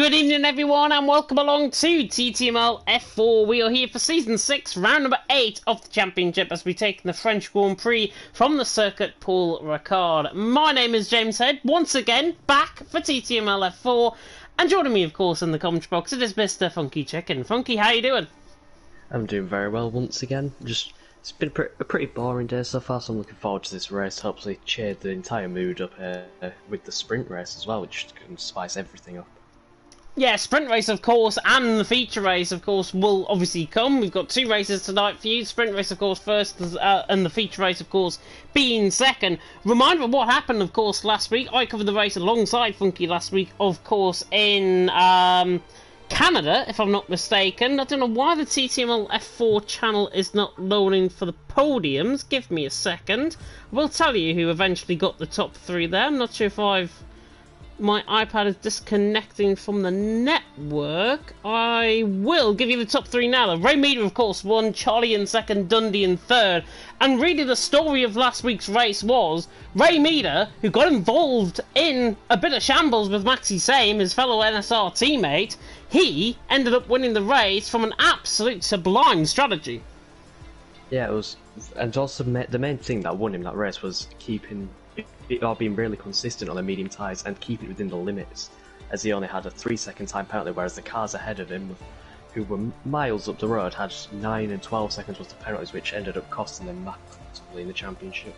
Good evening everyone and welcome along to TTML F4. We are here for Season 6, round number 8 of the Championship as we take the French Grand Prix from the circuit Paul Ricard. My name is James Head, once again back for TTML F4, and joining me of course in the commentary box it is Mr. Funky Chicken. Funky, how you doing? I'm doing very well once again. It's been a pretty boring day so far, so I'm looking forward to this race. Hopefully cheer the entire mood up with the sprint race as well, which can spice everything up. Yeah, sprint race of course and the feature race of course will obviously come. We've got two races tonight for you. Sprint race of course first and the feature race of course being second. Reminder of what happened of course last week. I covered the race alongside Funky last week of course in Canada, if I'm not mistaken. I don't know why the TTML F4 channel is not loading for the podiums. Give me a second. I will tell you who eventually got the top three there. I'm not sure if my iPad is disconnecting from the network. I will give you the top three now. Ray Meader, of course, won. Charlie in second, Dundee in third. And really the story of last week's race was Ray Meader, who got involved in a bit of shambles with Maxi Same, his fellow NSR teammate. He ended up winning the race from an absolute sublime strategy. Yeah, it was, and also the main thing that won him that race was keeping or being really consistent on the medium tyres and keeping it within the limits, as he only had a 3-second time penalty, whereas the cars ahead of him, who were miles up the road, had 9 and 12 seconds worth of penalties, which ended up costing them massively in the championship.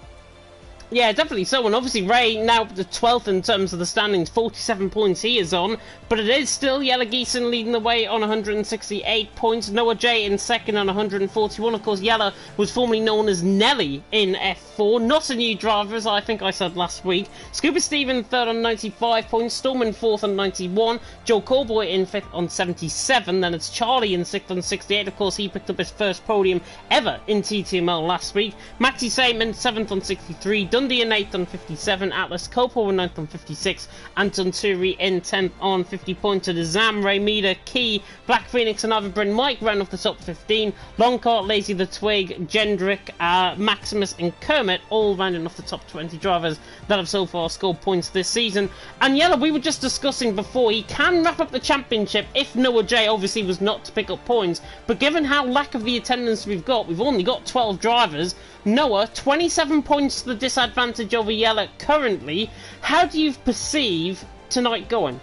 Yeah, definitely so, and obviously Ray now the 12th in terms of the standings, 47 points he is on, but it is still Yella Geeson leading the way on 168 points, Noah J in second on 141, of course Yella was formerly known as Nelly in F4, not a new driver as I think I said last week, Scuba Steve in third on 95 points, Storm in fourth on 91, Joe Callboy in fifth on 77, then it's Charlie in sixth on 68, of course he picked up his first podium ever in TTML last week, Maxi Same in seventh on 63, Dundee in 8th on 57, Atlas Copo in 9th on 56, Anton Turi in 10th on 50 points. To the Zam, Ray Meader, Key, Black Phoenix and Ivan Mike ran off the top 15, Longcart, Lazy the Twig, Gendrick, Maximus and Kermit all rounding off the top 20 drivers that have so far scored points this season. And Yella, we were just discussing before, he can wrap up the championship if Noah J obviously was not to pick up points, but given how lack of the attendance we've only got 12 drivers, Noah, 27 points to the disadvantage over Yella currently. How do you perceive tonight going?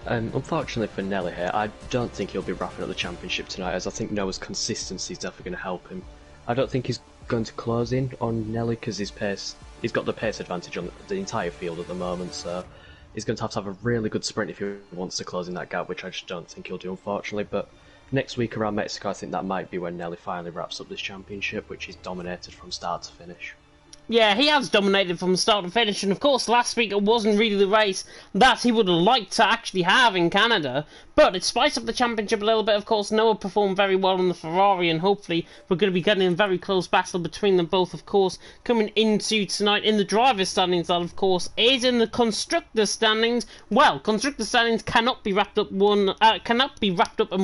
Unfortunately for Nelly here, I don't think he'll be wrapping up the championship tonight, as I think Noah's consistency is definitely going to help him. I don't think he's going to close in on Nelly because he's got the pace advantage on the entire field at the moment, so he's going to have a really good sprint if he wants to close in that gap, which I just don't think he'll do, unfortunately. But next week around Mexico, I think that might be when Nelly finally wraps up this championship, which he's dominated from start to finish. Yeah, he has dominated from start to finish, and of course last week it wasn't really the race that he would have liked to actually have in Canada, but it spiced up the championship a little bit. Of course, Noah performed very well on the Ferrari, and hopefully we're going to be getting a very close battle between them both, of course, coming into tonight in the driver's standings. That, of course, is in the constructor's standings. Well, constructor's standings cannot be wrapped up and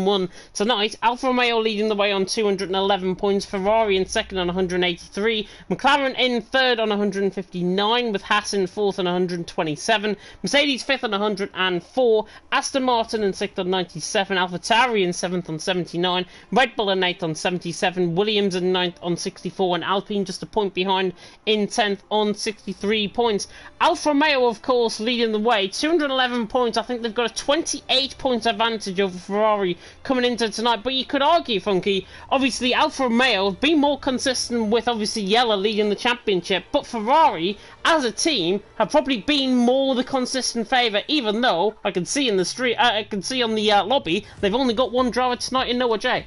won tonight. Alfa Romeo leading the way on 211 points, Ferrari in second on 183, McLaren in third on 159, with Haas in fourth on 127, Mercedes fifth on 104, Aston Martin in sixth on 97, AlphaTauri in seventh on 79, Red Bull in eighth on 77, Williams in ninth on 64, and Alpine just a point behind in 10th on 63 points. Alfa Romeo, of course, leading the way, 211 points. I think they've got a 28 point advantage over Ferrari coming into tonight, but you could argue, Funky, obviously Alfa Romeo have been more consistent with obviously Yella leading the championship, but Ferrari as a team have probably been more the consistent favourite, even though I can see in the street, I can see on the lobby they've only got one driver tonight in Noah J.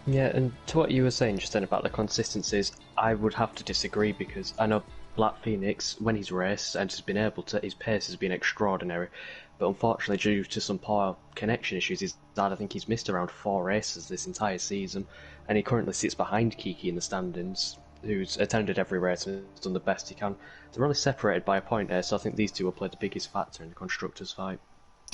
Yeah, and to what you were saying just then about the consistencies, I would have to disagree, because I know Black Phoenix, when he's raced and has been able to, his pace has been extraordinary, but unfortunately due to some poor connection issues, I think he's missed around 4 races this entire season, and he currently sits behind Kiki in the standings, who's attended every race and has done the best he can. They're only separated by a point here, so I think these two will play the biggest factor in the constructors' fight.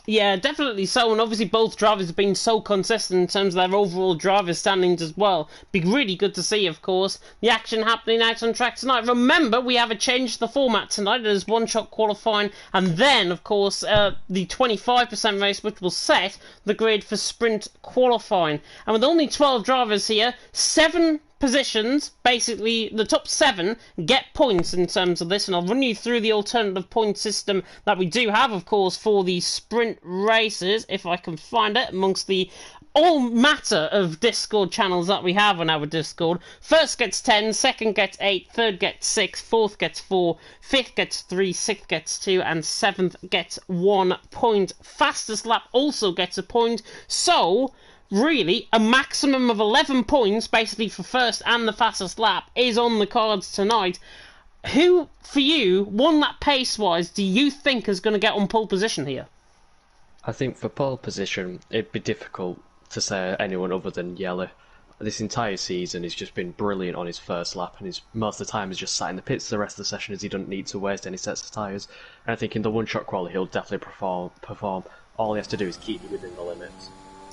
Yeah, definitely so, and obviously both drivers have been so consistent in terms of their overall driver standings as well. Be really good to see, of course, the action happening out on track tonight. Remember, we have a change to the format tonight. There's one-shot qualifying, and then, of course, the 25% race, which will set the grid for sprint qualifying. And with only 12 drivers here, 7 positions, basically the top 7 get points in terms of this, and I'll run you through the alternative point system that we do have, of course, for the sprint races, if I can find it amongst the all matter of Discord channels that we have on our Discord. First gets 10, second gets 8, third gets 6, fourth gets 4, fifth gets 3, sixth gets 2, and 7th gets 1 point. Fastest lap also gets a point, so really, a maximum of 11 points, basically for first and the fastest lap, is on the cards tonight. Who, for you, one lap pace-wise, do you think is going to get on pole position here? I think for pole position, it'd be difficult to say anyone other than Yellow. This entire season, he's just been brilliant on his first lap, and most of the time he's just sat in the pits the rest of the session as he doesn't need to waste any sets of tyres. And I think in the one-shot quali, he'll definitely perform. All he has to do is keep it within the limits.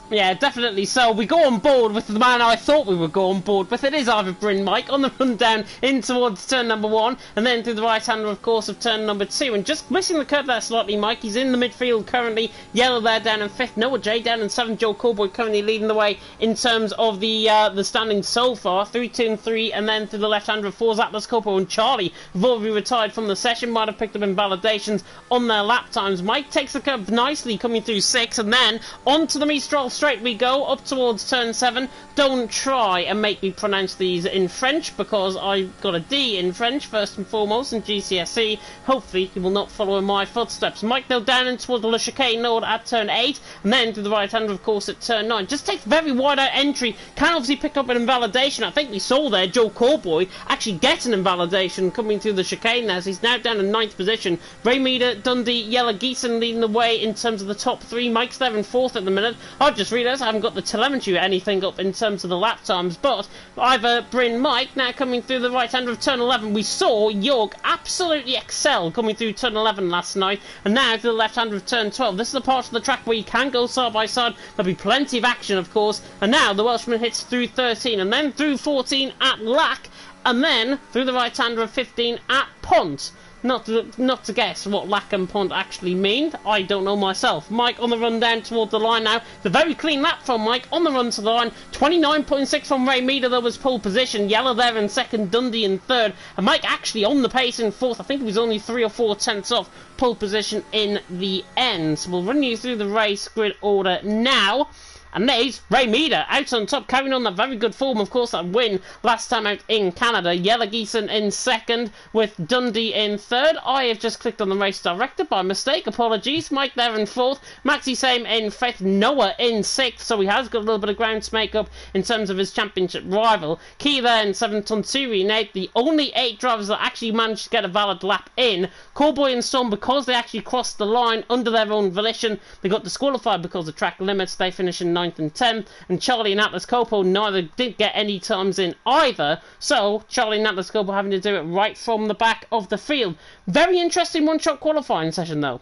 Yeah, definitely so. We go on board with the man I thought we would go on board with. It is either Bryn Mike on the run down in towards turn number 1, and then through the right-hander, of course, of turn number 2. And just missing the curve there slightly, Mike. He's in the midfield currently. Yellow there down in 5th. Noah J down in 7th. Joe Cowboy currently leading the way in terms of the standings so far. 3, 2, and 3, and then through the left-hander of 4's Atlas Copo and Charlie, who've already retired from the session, might have picked up invalidations on their lap times. Mike takes the curve nicely coming through 6, and then onto the Mistral straight we go, up towards turn 7. Don't try and make me pronounce these in French, because I got a D in French first and foremost in GCSE. Hopefully he will not follow in my footsteps. Mike though down in towards the Le Chicane Nord at turn 8, and then to the right hander of course at turn 9. Just takes very wide out entry, can obviously pick up an invalidation. I think we saw there Joe Cowboy actually get an invalidation coming through the chicane there, so he's now down in 9th position. Ray Meader, Dundee, Yella Geeson leading the way in terms of the top 3. Mike's there in 4th at the minute. I've just realised I haven't got the telemetry or anything up in terms of the lap times, but either Bryn Mike now coming through the right hander of turn 11. We saw Jorg absolutely excel coming through turn 11 last night, and now to the left hander of turn 12. This is the part of the track where you can go side by side. There'll be plenty of action, of course, and now the Welshman hits through 13 and then through 14 at Lack, and then through the right hander of 15 at Pont. Not to guess what Lack and Pont actually mean, I don't know myself. Mike on the run down toward the line now. The very clean lap from Mike on the run to the line. 29.6 from Ray Meader, that was pole position. Yellow there in 2nd, Dundee in 3rd. And Mike actually on the pace in 4th. I think he was only 3 or 4 tenths off pole position in the end. So we'll run you through the race grid order now. And there's Ray Meader out on top, carrying on that very good form, of course, that win last time out in Canada. Yella Geeson in 2nd, with Dundee in 3rd. I have just clicked on the race director by mistake, apologies. Mike there in 4th, Maxi Same in 5th, Noah in 6th, so he has got a little bit of ground to make up in terms of his championship rival. Key there in 7th, Tonsuri in 8th, the only 8 drivers that actually managed to get a valid lap in. Cowboy and Storm, because they actually crossed the line under their own volition, they got disqualified because of track limits. They finish in 9th and 10th, and Charlie and Atlas Copo neither did get any times in either, so Charlie and Atlas Copo having to do it right from the back of the field. Very interesting one-shot qualifying session though.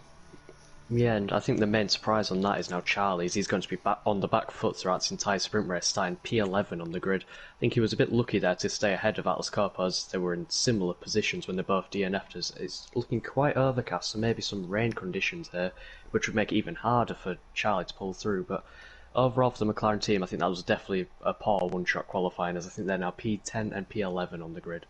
Yeah, and I think the main surprise on that is now Charlie's. He's going to be back on the back foot throughout this entire sprint race, starting P11 on the grid. I think he was a bit lucky there to stay ahead of Atlas Copo, as they were in similar positions when they both DNF'd. It's looking quite overcast, so maybe some rain conditions here, which would make it even harder for Charlie to pull through, but overall for the McLaren team, I think that was definitely a poor one-shot qualifying, as I think they're now P10 and P11 on the grid.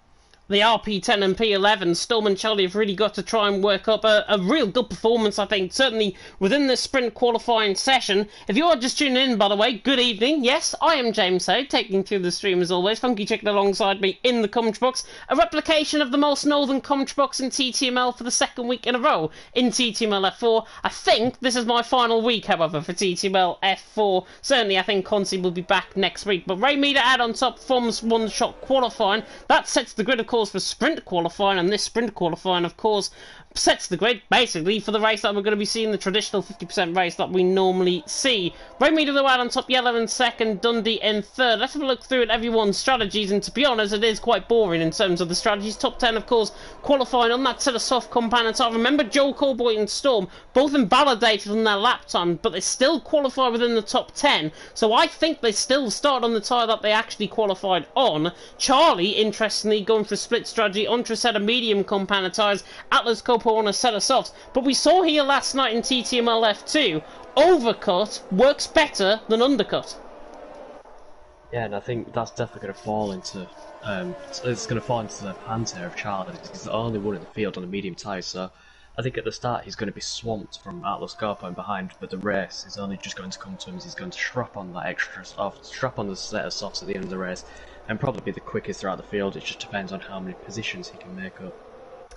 The RP10 and P11, Storm and Charlie have really got to try and work up a real good performance, I think, certainly within this sprint qualifying session. If you are just tuning in, by the way, good evening. Yes, I am James Hay, taking through the stream as always. Funky Chicken alongside me in the commentary box. A replication of the most northern commentary box in TTML for the 2nd week in a row in TTML F4. I think this is my final week, however, for TTML F4. Certainly, I think Consi will be back next week. But Ray Meader out on top from one-shot qualifying. That sets the grid, of course, for sprint qualifying, and this sprint qualifying, of course, sets the grid, basically, for the race that we're going to be seeing, the traditional 50% race that we normally see. Rainmeter though out on top, Yellow in second, Dundee in third. Let's have a look through at everyone's strategies, and to be honest, it is quite boring in terms of the strategies. Top 10, of course, qualifying on that set of soft components. I remember Joe Colboy and Storm, both invalidated on their lap time, but they still qualify within the top 10, so I think they still start on the tyre that they actually qualified on. Charlie, interestingly, going for a split strategy onto a set of medium compound tyres, Atlas Copo on a set of softs, but we saw here last night in TTML F2, overcut works better than undercut. Yeah, and I think that's definitely going to fall into it's going to fall into the hands here of Charlie. He's the only one in the field on a medium tyre, so I think at the start he's going to be swamped from Atlas Copo and behind, but the race is only just going to come to him as he's going to strap on that extra strap on the set of softs at the end of the race, and probably be the quickest throughout the field. It just depends on how many positions he can make up.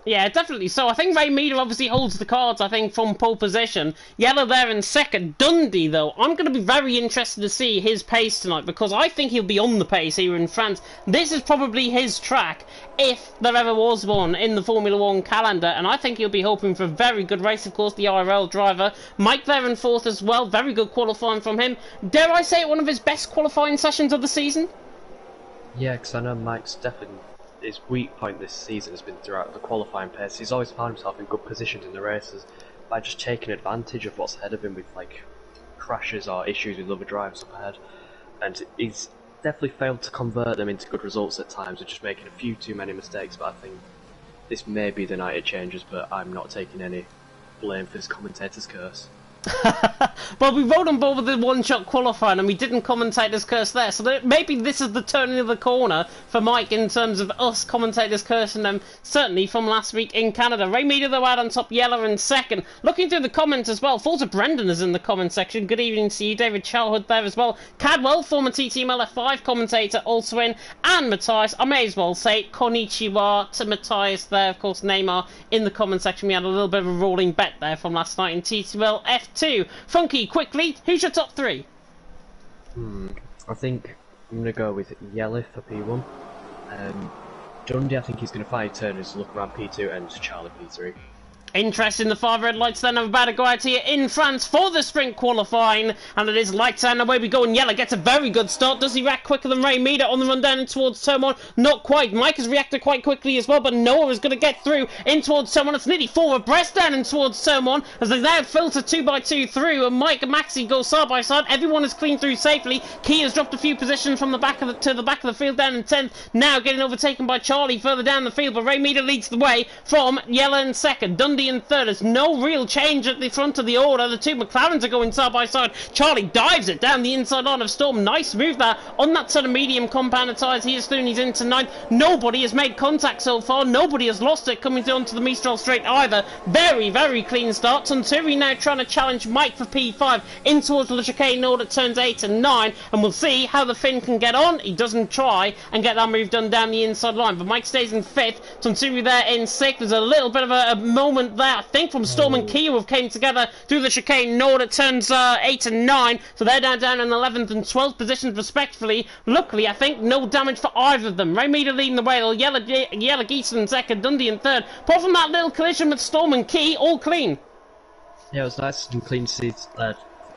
Yeah, definitely. So I think Ray Meter obviously holds the cards, I think, from pole position. Yellow there in second. Dundee, though, I'm going to be very interested to see his pace tonight, because I think he'll be on the pace here in France. This is probably his track, if there ever was one in the Formula 1 calendar, and I think he'll be hoping for a very good race. Of course, the IRL driver. Mike there in fourth as well. Very good qualifying from him. Dare I say it, one of his best qualifying sessions of the season? Yeah, because I know Mike's definitely... his weak point this season has been throughout the qualifying pace. He's always found himself in good positions in the races by just taking advantage of what's ahead of him with like crashes or issues with other drivers up ahead, and he's definitely failed to convert them into good results at times, with just making a few too many mistakes. But I think this may be the night it changes, but I'm not taking any blame for this commentator's curse. Well, we rode on board with the one-shot qualifying and we didn't commentate his curse there, so maybe this is the turning of the corner for Mike in terms of us commentators cursing them, certainly from last week in Canada. Ray Meter though out on top, Yellow in second. Looking through the comments as well, Forza Brendan is in the comment section. Good evening to you. David Childhood there as well. Cadwell, former TTML F5 commentator, also in. And Matthias, I may as well say konnichiwa to Matthias there. Of course, Neymar in the comment section. We had a little bit of a rolling bet there from last night in TTML F2. Funky, quickly, who's your top three? I think I'm going to go with Yellow for P1. Dundee, I think he's going to find Turner's look around P2, and Charlie P3. Interest in the 5 red lights then. I'm about to go out here in France for the sprint qualifying, and it is lights out and away we go, and Yellow gets a very good start. Does he react quicker than Ray Meter on the run down in towards turn 1? Not quite. Mike has reacted quite quickly as well, but Noah is going to get through in towards turn 1. It's nearly 4 abreast down in towards turn 1 as they now filter 2x2 through, and Mike and Maxi go side by side. Everyone is clean through safely. Key has dropped a few positions from the back of to the back of the field down in 10th, now getting overtaken by Charlie further down the field, but Ray Meter leads the way from Yellow in second, Dundee in third. There's no real change at the front of the order. The two McLarens are going side by side. Charlie dives it down the inside line of Storm. Nice move there on that sort of medium compound tyres. He is through and he's into 9th. Nobody has made contact so far. Nobody has lost it coming onto the Mistral straight either. Very, very clean start. Tunturi now trying to challenge Mike for P5 in towards the chicane order turns 8 and 9, and we'll see how the Finn can get on. He doesn't try and get that move done down the inside line, but Mike stays in 5th. Tunturi there in 6th. There's a little bit of a moment there, I think, from Storm and Kia have came together through the chicane node. It turns 8 and 9, so they're down in 11th and 12th positions respectively. Luckily, I think no damage for either of them. Ray Meter leading the way, Yellow Geese in second, Dundee in third. Apart from that little collision with Storm and Key, all clean. Yeah, it was nice and clean seats,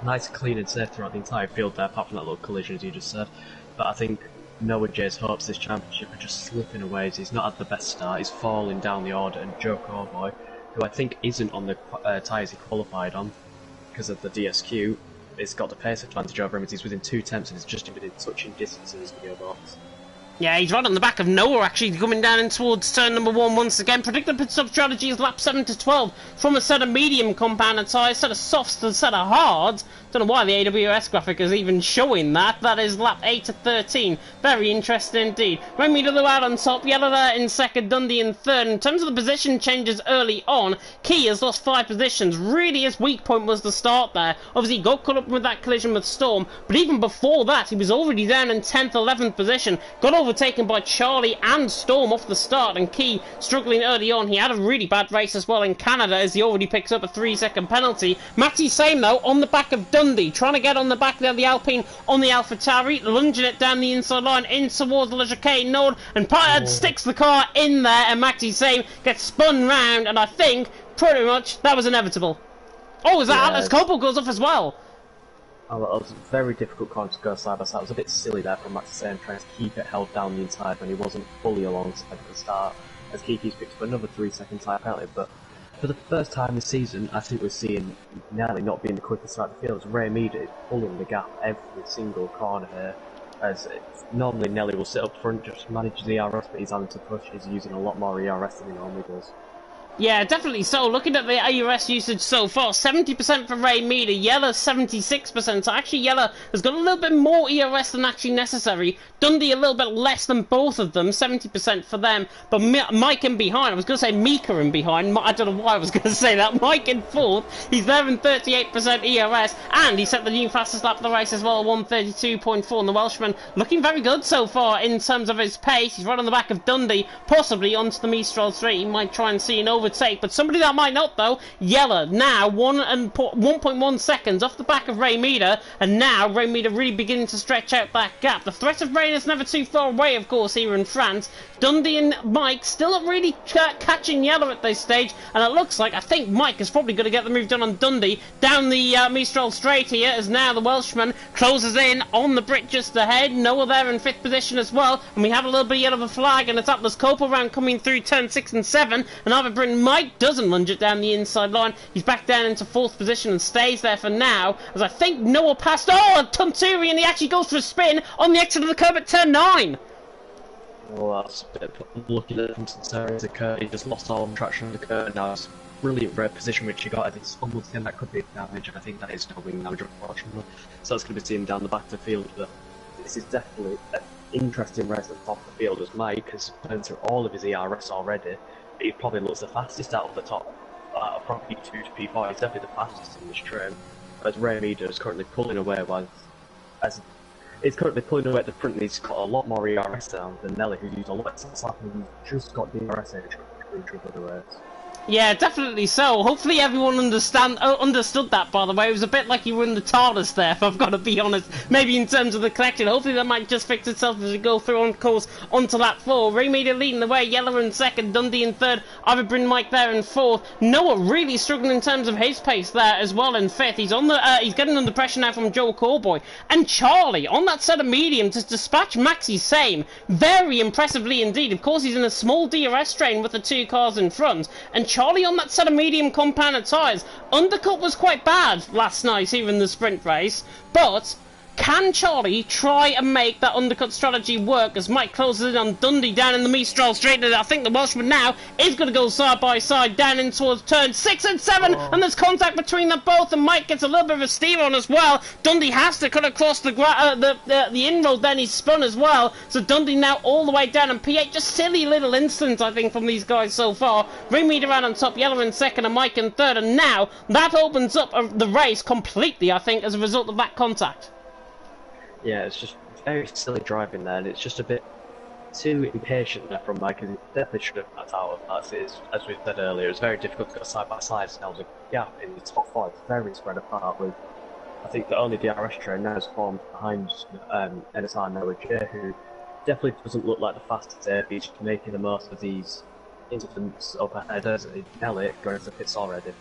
nice, clean and safe throughout the entire field there, apart from that little collision as you just said. But I think Noah J's hopes this championship are just slipping away as he's not had the best start. He's falling down the order, and Joe Cowboy, who I think isn't on the tyres he qualified on because of the DSQ, has got the pace advantage over him as he's within 2 tenths and is just within touching distance in his video box. Yeah, he's right on the back of Noah, actually, coming down in towards turn number 1 once again. Predicted pit stop strategy is lap 7 to 12 from a set of medium compound tyres, set of softs to a set of hards. Don't know why the AWS graphic is even showing that. That is lap 8 to 13. Very interesting indeed. Remy Lulu out on top, Yellow there in second, Dundee in third. In terms of the position changes early on, Key has lost 5 positions. Really, his weak point was the start there. Obviously, he got caught up with that collision with Storm, but even before that, he was already down in 10th, 11th position. Got overtaken by Charlie and Storm off the start, and Key struggling early on. He had a really bad race as well in Canada as he already picks up a 3-second penalty. Matty Same though on the back of Dundee, trying to get on the back there, the Alpine on the AlphaTauri, lunging it down the inside line in towards the chicane node, and Pyad sticks the car in there, and Matty Same gets spun round, and I think Pretty much. That was inevitable. Oh, is that Atlas Copel goes off as well? Oh, well, it was a very difficult corner to go side by side. It was a bit silly there from Max Sam trying to keep it held down the inside when he wasn't fully alongside at the start, as Kiki's picked up another 3-second time penalty. But for the first time this season, I think we're seeing Nelly not being the quickest throughout the field. Ray Mead is pulling the gap every single corner here. As normally Nelly will sit up front, just manage the ERS, but he's having to push. He's using a lot more ERS than he normally does. Yeah, definitely so. Looking at the ERS usage so far, 70% for Ray Mead, Yeller 76%. So actually Yeller has got a little bit more ERS than actually necessary. Dundee a little bit less than both of them, 70% for them. But Mike in behind, I was going to say Mika in behind. I don't know why I was going to say that. Mike in fourth, he's there in 38% ERS. And he set the new fastest lap of the race as well, 132.4. And the Welshman looking very good so far in terms of his pace. He's right on the back of Dundee, possibly onto the Mistral Straight. He might try and see an overtake, but somebody that might not though. Yeller now 1.1 seconds off the back of Ray Meader, and now Ray Meader really beginning to stretch out that gap. The threat of rain is never too far away, of course, here in France. Dundee and Mike still really catching Yeller at this stage, and it looks like, I think Mike is probably going to get the move done on Dundee down the Mistral Straight here, as now the Welshman closes in on the Brit just ahead. Noah there in 5th position as well, and we have a little bit of yellow of a flag, and it's Atlas Copel round coming through turn 6 and 7, and over Britain Mike doesn't lunge it down the inside line. He's back down into 4th position and stays there for now, as I think Noah passed, Tunturi, and he actually goes for a spin on the exit of the curb at turn 9. Well, that's a bit looking at from Tunturi to Kurt. He just lost all traction on the curb, and now it's brilliant red position which he got at his almost end. That could be damage, and I think that is no wing damage, unfortunately. So it's going to be seen down the back of the field, but this is definitely an interesting race at the top of the field, as Mike has burned through all of his ERS already. He probably looks the fastest out of the top, from P2 to P4. He's definitely the fastest in this train. Whereas Ray Meader is currently pulling away, as he's currently pulling away at the front, and he's got a lot more ERS down than Nelly, who's used a lot of slap, and he's just got the ERS edge to the race. Yeah, definitely so. Hopefully everyone understood that, by the way. It was a bit like you were in the TARDIS there, if I've got to be honest. Maybe in terms of the collection. Hopefully that might just fix itself as we go through on course onto lap 4. Ray Meader leading the way, Yeller in 2nd, Dundee in 3rd, Iverbryn Mike there in 4th. Noah really struggling in terms of his pace there as well in 5th. He's on the he's getting under pressure now from Joe Callboy. And Charlie on that set of medium to dispatch Maxi Same very impressively indeed. Of course he's in a small DRS train with the 2 cars in front. And Charlie on that set of medium compounded tyres. Undercut was quite bad last night here in the sprint race, but can Charlie try and make that undercut strategy work as Mike closes in on Dundee down in the Mistral Straight? I think the Welshman now is going to go side by side down in towards turn 6 and 7, and there's contact between them both, and Mike gets a little bit of a steer on as well. Dundee has to cut across the inroad, then he's spun as well, so Dundee now all the way down, and P8 just silly little instance I think from these guys so far. Ray Meader around on top, Yeller in 2nd and Mike in 3rd, and now that opens up the race completely I think as a result of that contact. Yeah, it's just very silly driving there, and it's just a bit too impatient there from Mike, and he definitely should have backed out of that. As we said earlier, it's very difficult to go side by side, so now the gap in the top 5 is very spread apart, with I think the only DRS train now is formed behind NSR Noah J, who definitely doesn't look like the fastest there, but he's making the most of these incidents up ahead. There's Nelly going to the pits already.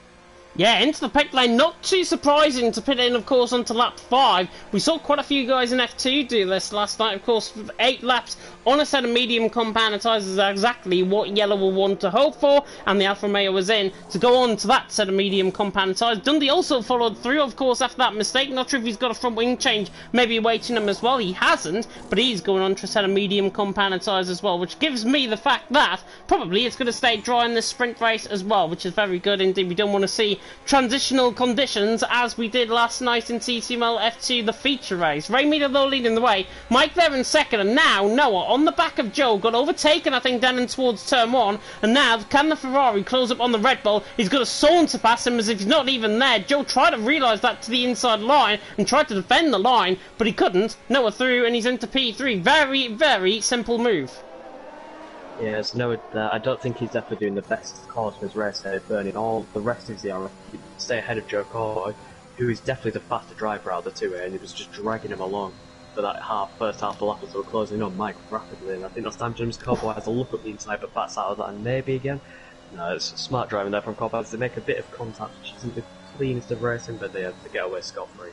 Yeah, into the pit lane, not too surprising to pit in, of course, onto lap 5. We saw quite a few guys in F2 do this last night, of course, 8 laps on a set of medium compounded tyres is exactly what Yeller will want to hope for, and the Alfa Romeo was in to go on to that set of medium compounded tyres. Dundee also followed through, of course, after that mistake. Not sure if he's got a front wing change maybe awaiting him as well. He hasn't, but he's going on to a set of medium compounded tyres as well, which gives me the fact that probably it's going to stay dry in this sprint race as well, which is very good indeed. We don't want to see transitional conditions as we did last night in TTML F2, the feature race. Ray Meader though leading the way, Mike there in 2nd, and now Noah on the back of Joe, got overtaken I think down in towards turn 1, and now can the Ferrari close up on the Red Bull? He's got to saunter past him as if he's not even there. Joe tried to realise that to the inside line and tried to defend the line, but he couldn't. Noah through and he's into P3. Very, very simple move. Yeah, it's Noah there. I don't think he's definitely doing the best course for his race here, burning all the rest of his ERS to stay ahead of Joe Callboy, who is definitely the faster driver out of the two here, and he was just dragging him along for that first half of the lap as they were closing on Mike rapidly, and I think that's time James Callboy has a look up the inside but backs out of that, and maybe again. No, it's smart driving there from Corbaz. They make a bit of contact, which isn't the cleanest of racing, but they get away scot-free.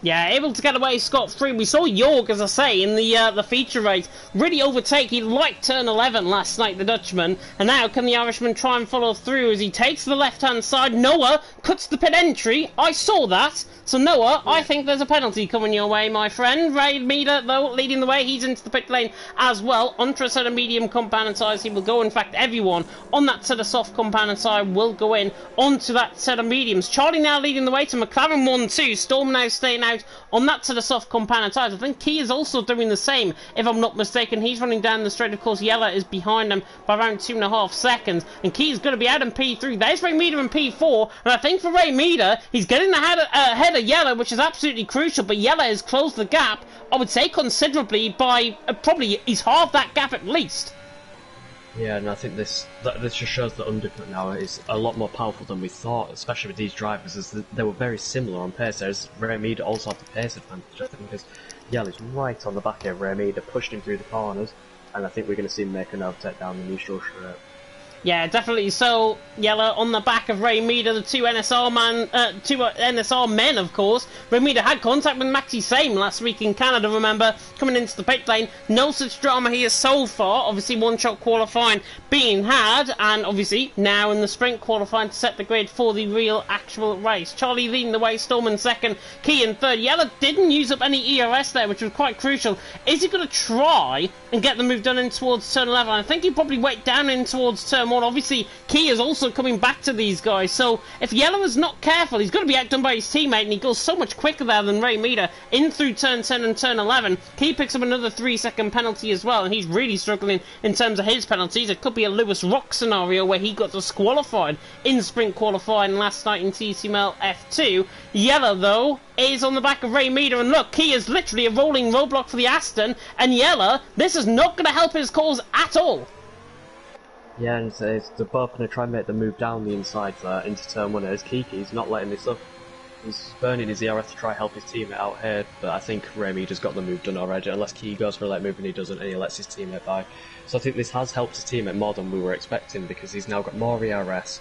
Yeah, able to get away scot-free. We saw Jorg, as I say, in the feature race, really overtake. He liked turn 11 last night, the Dutchman. And now can the Irishman try and follow through as he takes the left-hand side? Noah cuts the pit entry. I saw that. So Noah, I think there's a penalty coming your way, my friend. Ray Meader, though, leading the way. He's into the pit lane as well. Onto a set of medium compound size. He will go. In fact, everyone on that set of soft compound side will go in onto that set of mediums. Charlie now leading the way to McLaren 1-2. Storm now staying out on that set of soft compound tires. I think Key is also doing the same, if I'm not mistaken. He's running down the straight. Of course, Yeller is behind him by around 2.5 seconds, and Key is going to be out in P3. There's Ray Meader in P4, and I think for Ray Meader, he's getting ahead of Yeller, which is absolutely crucial, but Yeller has closed the gap, I would say, considerably by probably he's halved that gap at least. Yeah, and I think this just shows that undercut now is a lot more powerful than we thought, especially with these drivers, as they were very similar on pace. There's Ray Meader also had the pace advantage, I think, because Yellow's right on the back of Ray Meader, pushed him through the corners, and I think we're going to see him make an overtake down the neutral straight. Yeah, definitely. So Yeller on the back of Ray Meader, the two NSR men, of course. Ray Meader had contact with Maxi Same last week in Canada, remember, coming into the pit lane. No such drama here so far. Obviously, one-shot qualifying being had, and obviously now in the sprint qualifying to set the grid for the real actual race. Charlie leading the way, Storm in second, Key in third. Yeller didn't use up any ERS there, which was quite crucial. Is he going to try and get the move done in towards turn 11? I think he'll probably wait down in towards turn 1. Obviously, Key is also coming back to these guys, so if Yeller is not careful, he's going to be outdone by his teammate, and he goes so much quicker there than Ray Meader in through turn 10 and turn 11. Key picks up another 3-second penalty as well, and he's really struggling in terms of his penalties. It could be a Lewis Rock scenario where he got disqualified in sprint qualifying last night in TTML F2. Yeller, though, is on the back of Ray Meader, and look, Key is literally a rolling roadblock for the Aston, and Yeller, this is not going to help his cause at all. Yeah, and they're both going to try and make the move down the inside there into turn 1. As Kiki's not letting this up. He's burning his ERS to try and help his teammate out here, but I think Ray Meader's got the move done already, unless Key goes for a late move and he doesn't, and he lets his teammate by. So I think this has helped his teammate more than we were expecting, because he's now got more ERS,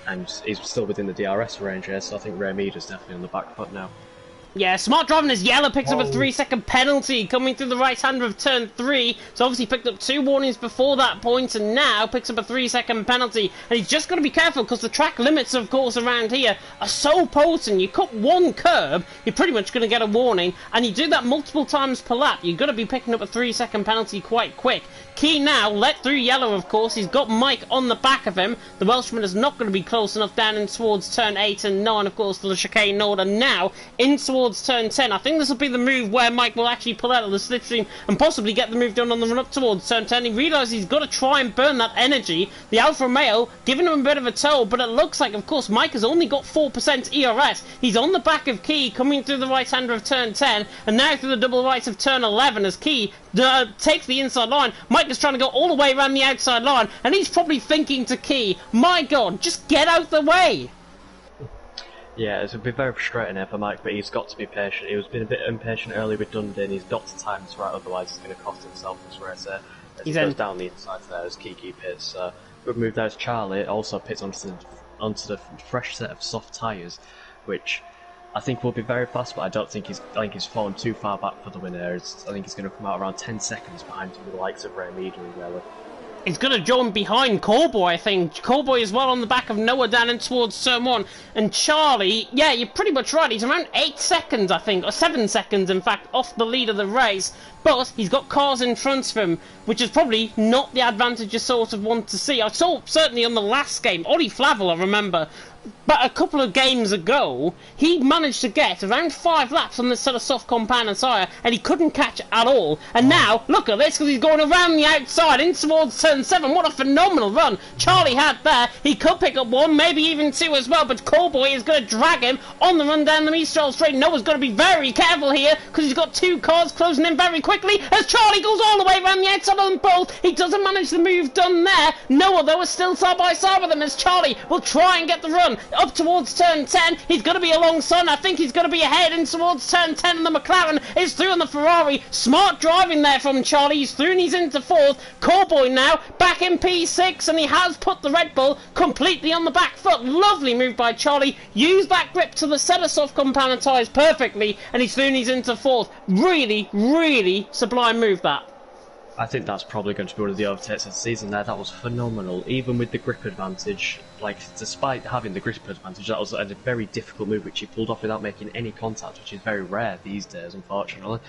and he's still within the DRS range here, so I think Ray Meader's definitely on the back foot now. Yeah, smart driving as Yeller picks up a 3-second penalty coming through the right-hander of turn 3. So obviously picked up 2 warnings before that point, and now picks up a 3-second penalty. And he's just got to be careful, because the track limits, of course, around here are so potent. You cut one curb, you're pretty much going to get a warning, and you do that multiple times per lap, you're going to be picking up a 3-second penalty quite quick. Key now let through Yeller, of course. He's got Mike on the back of him. The Welshman is not going to be close enough down in towards turn 8 and 9, of course, to the chicane order. Now in towards turn 10. I think this will be the move where Mike will actually pull out of the slipstream and possibly get the move done on the run up towards turn 10. He realises he's got to try and burn that energy. The Alfa Romeo giving him a bit of a tow, but it looks like, of course, Mike has only got 4% ERS. He's on the back of Key coming through the right-hander of turn 10 and now through the double right of turn 11 as Key takes the inside line. Mike is trying to go all the way around the outside line, and he's probably thinking to Key, my God, just get out the way. Yeah, it's been very frustrating here for Mike, but he's got to be patient. He was being a bit impatient early with Dundee, and he's got to time this right, otherwise he's going to cost himself this race here. As he goes down the inside there as Kiki pits. Good move there as Charlie also pits onto the fresh set of soft tyres, which I think will be very fast, but I don't think I think he's fallen too far back for the win here. I think he's going to come out around 10 seconds behind the likes of Ray Meader and Yeller. He's going to join behind Callboy, I think. Callboy as well on the back of Noah down in towards turn 1. And Charlie, yeah, you're pretty much right. He's around 8 seconds, I think, or 7 seconds, in fact, off the lead of the race. But he's got cars in front of him, which is probably not the advantage you sort of want to see. I saw, certainly on the last game, Ollie Flavel, I remember, but a couple of games ago, he managed to get around 5 laps on this sort of soft compound and tyre, and he couldn't catch at all. And now, look at this, because he's going around the outside in towards turn 7. What a phenomenal run Charlie had there. He could pick up 1, maybe even 2 as well, but Callboy is going to drag him on the run down the Mistral straight. Noah's got to be very careful here, because he's got 2 cars closing in very quickly, as Charlie goes all the way around the outside of them both. He doesn't manage the move done there. Noah, though, is still side by side with him, as Charlie will try and get the run done. Up towards turn 10, he's going to be alongside. I think he's going to be ahead in towards turn 10, and the McLaren is through on the Ferrari. Smart driving there from Charlie. He's through and he's into 4th. Cowboy now back in P6, and he has put the Red Bull completely on the back foot. Lovely move by Charlie. Used that grip to the set of soft compound tyres perfectly, and he's through and he's into 4th. Really, really sublime move that. I think that's probably going to be one of the overtakes of the season there. That was phenomenal. Even with the grip advantage, like, despite having the grip advantage, that was a very difficult move which he pulled off without making any contact, which is very rare these days, unfortunately.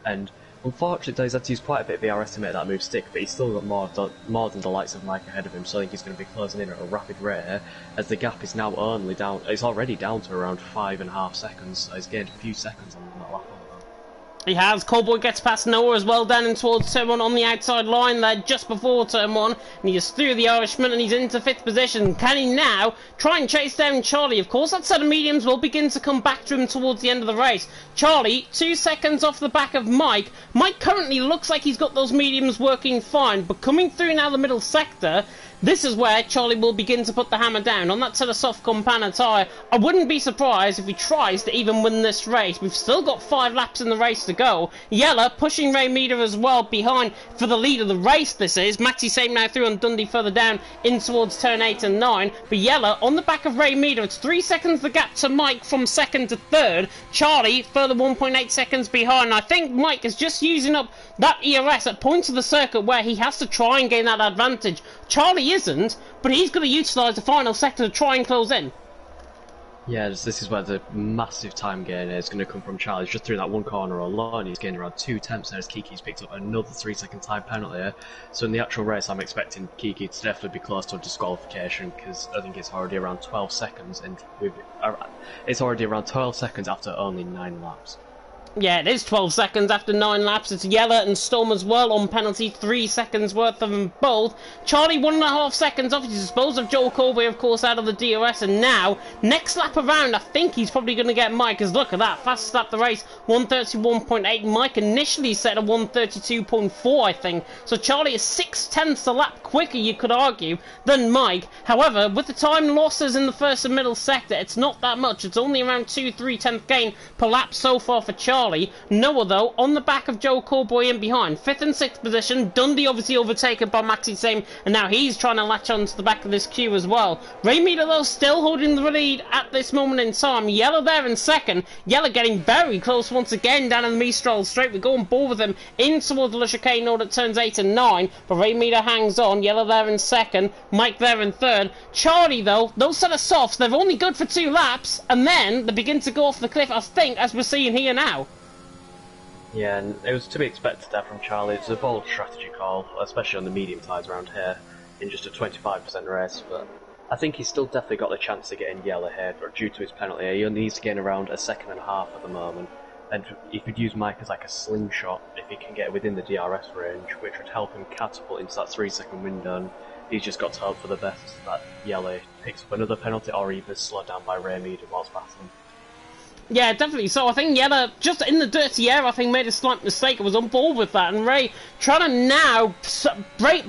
And unfortunately, he's had to use quite a bit of VRS to make that move stick, but he's still got more than the likes of Mike ahead of him, so I think he's going to be closing in at a rapid rate, as the gap is now only down, it's already down to around 5.5 seconds, so he's gained a few seconds on that lap. He has. Cowboy gets past Noah as well, down in towards turn 1 on the outside line there, just before turn 1. And he is through the Irishman and he's into 5th position. Can he now try and chase down Charlie? Of course, that set of mediums will begin to come back to him towards the end of the race. Charlie, 2 seconds off the back of Mike. Mike currently looks like he's got those mediums working fine, but coming through now the middle sector, this is where Charlie will begin to put the hammer down on that set of soft compound tyre. I wouldn't be surprised if he tries to even win this race. We've still got 5 laps in the race to go. Yeller pushing Ray Meter as well behind for the lead of the race. This is Maxi Same now through on Dundee further down in towards turn 8 and 9. But Yeller on the back of Ray Meter. It's 3 seconds the gap to Mike from 2nd to 3rd. Charlie further 1.8 seconds behind. I think Mike is just using up that ERS at points of the circuit where he has to try and gain that advantage. Charlie isn't, but he's going to utilise the final sector to try and close in. Yeah, this is where the massive time gain is going to come from Charlie. He's just through that one corner alone. He's gained around 2 tenths there as Kiki's picked up another 3-second time penalty here. So in the actual race, I'm expecting Kiki to definitely be close to a disqualification, because I think it's already around 12 seconds, and it's already around 12 seconds after only 9 laps. Yeah, it is 12 seconds after 9 laps. It's Yeller and Storm as well on penalty, 3 seconds worth of them both. Charlie 1.5 seconds off. He's disposed of Joel Colby, of course, out of the DRS. And now, next lap around, I think he's probably going to get Mike. Because look at that, fastest lap of the race, 131.8. Mike initially set a 132.4, I think. So Charlie is 6 tenths a lap quicker, you could argue, than Mike. However, with the time losses in the first and middle sector, it's not that much. It's only around 2-3 tenth gain per lap so far for Charlie. Noah, though, on the back of Joe Cowboy in behind. 5th and 6th position. Dundee obviously overtaken by Maxi Same, and now he's trying to latch onto the back of this queue as well. Ray Meter, though, still holding the lead at this moment in time. Yeller there in 2nd. Yeller getting very close once again down in the Mistral straight. We go on board with him in towards the Le Chicane Nord at turns 8 and 9, but Ray Meter hangs on. Yeller there in 2nd. Mike there in 3rd. Charlie, though, those set of softs, they're only good for 2 laps, and then they begin to go off the cliff, I think, as we're seeing here now. Yeah, and it was to be expected there from Charlie. It's a bold strategy call, especially on the medium tyres around here, in just a 25% race, but I think he's still definitely got the chance to get in Yeller here, but due to his penalty, he only needs to gain around 1.5 seconds at the moment, and he could use Mike as like a slingshot if he can get within the DRS range, which would help him catapult into that 3-second window, and he's just got to hope for the best that Yeller picks up another penalty or even slowed down by Ray Mead whilst passing. Yeah, definitely. So I think Yeller, just in the dirty air, I think made a slight mistake. I was on board with that. And Ray trying to now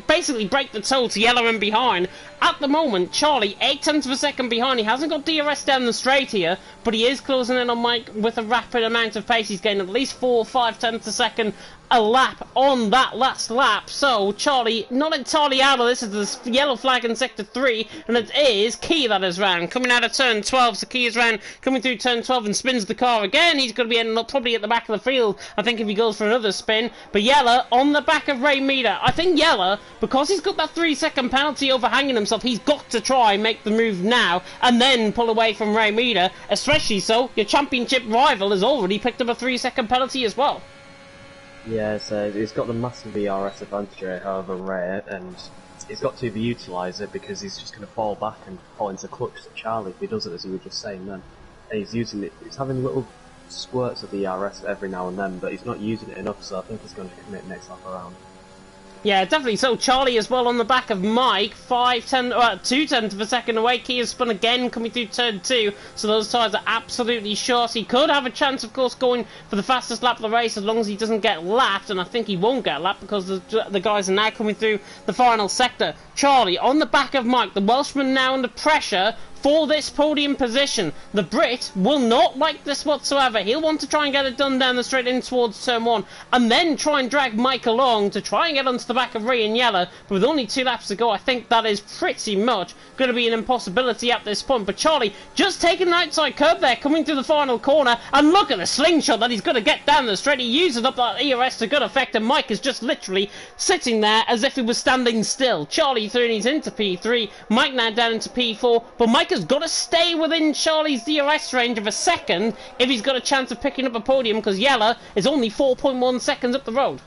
basically break the toe to Yeller in behind. At the moment, Charlie, 8 tenths of a second behind. He hasn't got DRS down the straight here, but he is closing in on Mike with a rapid amount of pace. He's gained at least 4 or 5 tenths a second a lap on that last lap. So Charlie not entirely out of this. Is the yellow flag in sector 3, and it is Key that is round coming out of turn 12. So Key is round coming through turn 12 and spins the car again. He's going to be ending up probably at the back of the field, I think, if he goes for another spin. But Yeller on the back of Ray Meter. I think Yeller, because he's got that 3-second penalty overhanging himself, he's got to try and make the move now and then pull away from Ray Meter, especially so your championship rival has already picked up a 3-second penalty as well. Yeah, so he's got the massive ERS advantage here, however rare, and he's got to utilise it because he's just going to fall back and fall into clutch to Charlie if he does it, as you were just saying then. And he's using it, he's having little squirts of the ERS every now and then, but he's not using it enough, so I think he's going to commit next lap around. Yeah, definitely. So Charlie as well on the back of Mike, 2 tenths of a second away. Key has spun again coming through turn 2, so those tyres are absolutely short. He could have a chance, of course, going for the fastest lap of the race as long as he doesn't get lapped, and I think he won't get lapped because the guys are now coming through the final sector. Charlie on the back of Mike, the Welshman now under pressure. for this podium position. The Brit will not like this whatsoever. He'll want to try and get it done down the straight in towards turn 1, and then try and drag Mike along to try and get onto the back of Ray and Yella. But with only 2 laps to go, I think that is pretty much going to be an impossibility at this point. But Charlie just taking an outside curve there, coming through the final corner, and look at the slingshot that he's going to get down the straight. He uses up that ERS to good effect, and Mike is just literally sitting there as if he was standing still. Charlie through and he's into P3, Mike now down into P4, but Mike has got to stay within Charlie's DRS range of a second if he's got a chance of picking up a podium, because Yella is only 4.1 seconds up the road.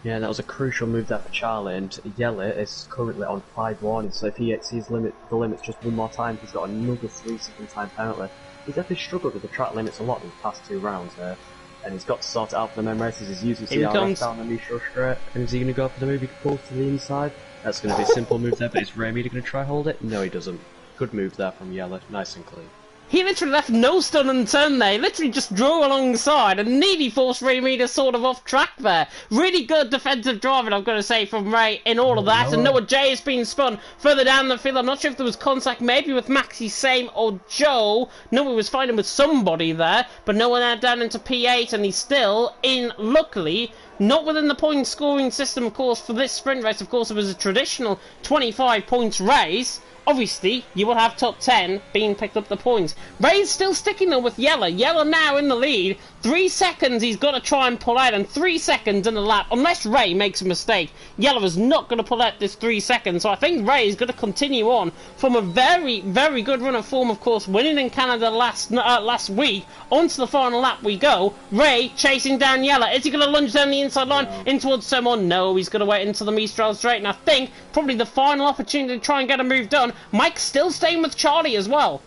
Yeah, that was a crucial move there for Charlie, and Yella is currently on 5 warnings, so if he exceeds the limits just one more time, he's got another 3-second time penalty. He's definitely struggled with the track limits a lot in the past 2 rounds there, and he's got to sort it out for the main races. He's using CRS down the neutral straight, and is he going to go for the move he pulls to the inside? That's going to be a simple move there, but is Remy going to try hold it? No, he doesn't. Good move there from Yella, nice and clean. He literally left no stone unturned there. He literally just drove alongside and nearly forced Ray Meader sort of off track there. Really good defensive driving, I've got to say, from Ray in all of that. And Noah J has been spun further down the field. I'm not sure if there was contact maybe with Maxi Same or Joe. Noah was fighting with somebody there, but Noah now down into P8, and he's still in, luckily, not within the point scoring system, of course, for this sprint race. Of course, it was a traditional 25 points race. Obviously, you will have top 10 being picked up the points. Ray's still sticking though with Yella. Yella now in the lead. 3 seconds he's got to try and pull out, and 3 seconds in the lap. Unless Ray makes a mistake, Yella is not going to pull out this 3 seconds. So I think Ray is going to continue on from a very, very good run of form, of course, winning in Canada last week. Onto the final lap we go. Ray chasing down Yella. Is he going to lunge down the inside line in towards someone? No, he's going to wait until the Mistral straight. And I think probably the final opportunity to try and get a move done. Mike's still staying with Charlie as well.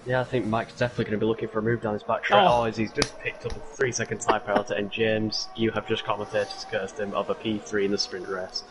Yeah, I think Mike's definitely going to be looking for a move down his back straight. Oh, as he's just picked up a 3-second time penalty, and James, you have just commentated cursed him of a P3 in the sprint race.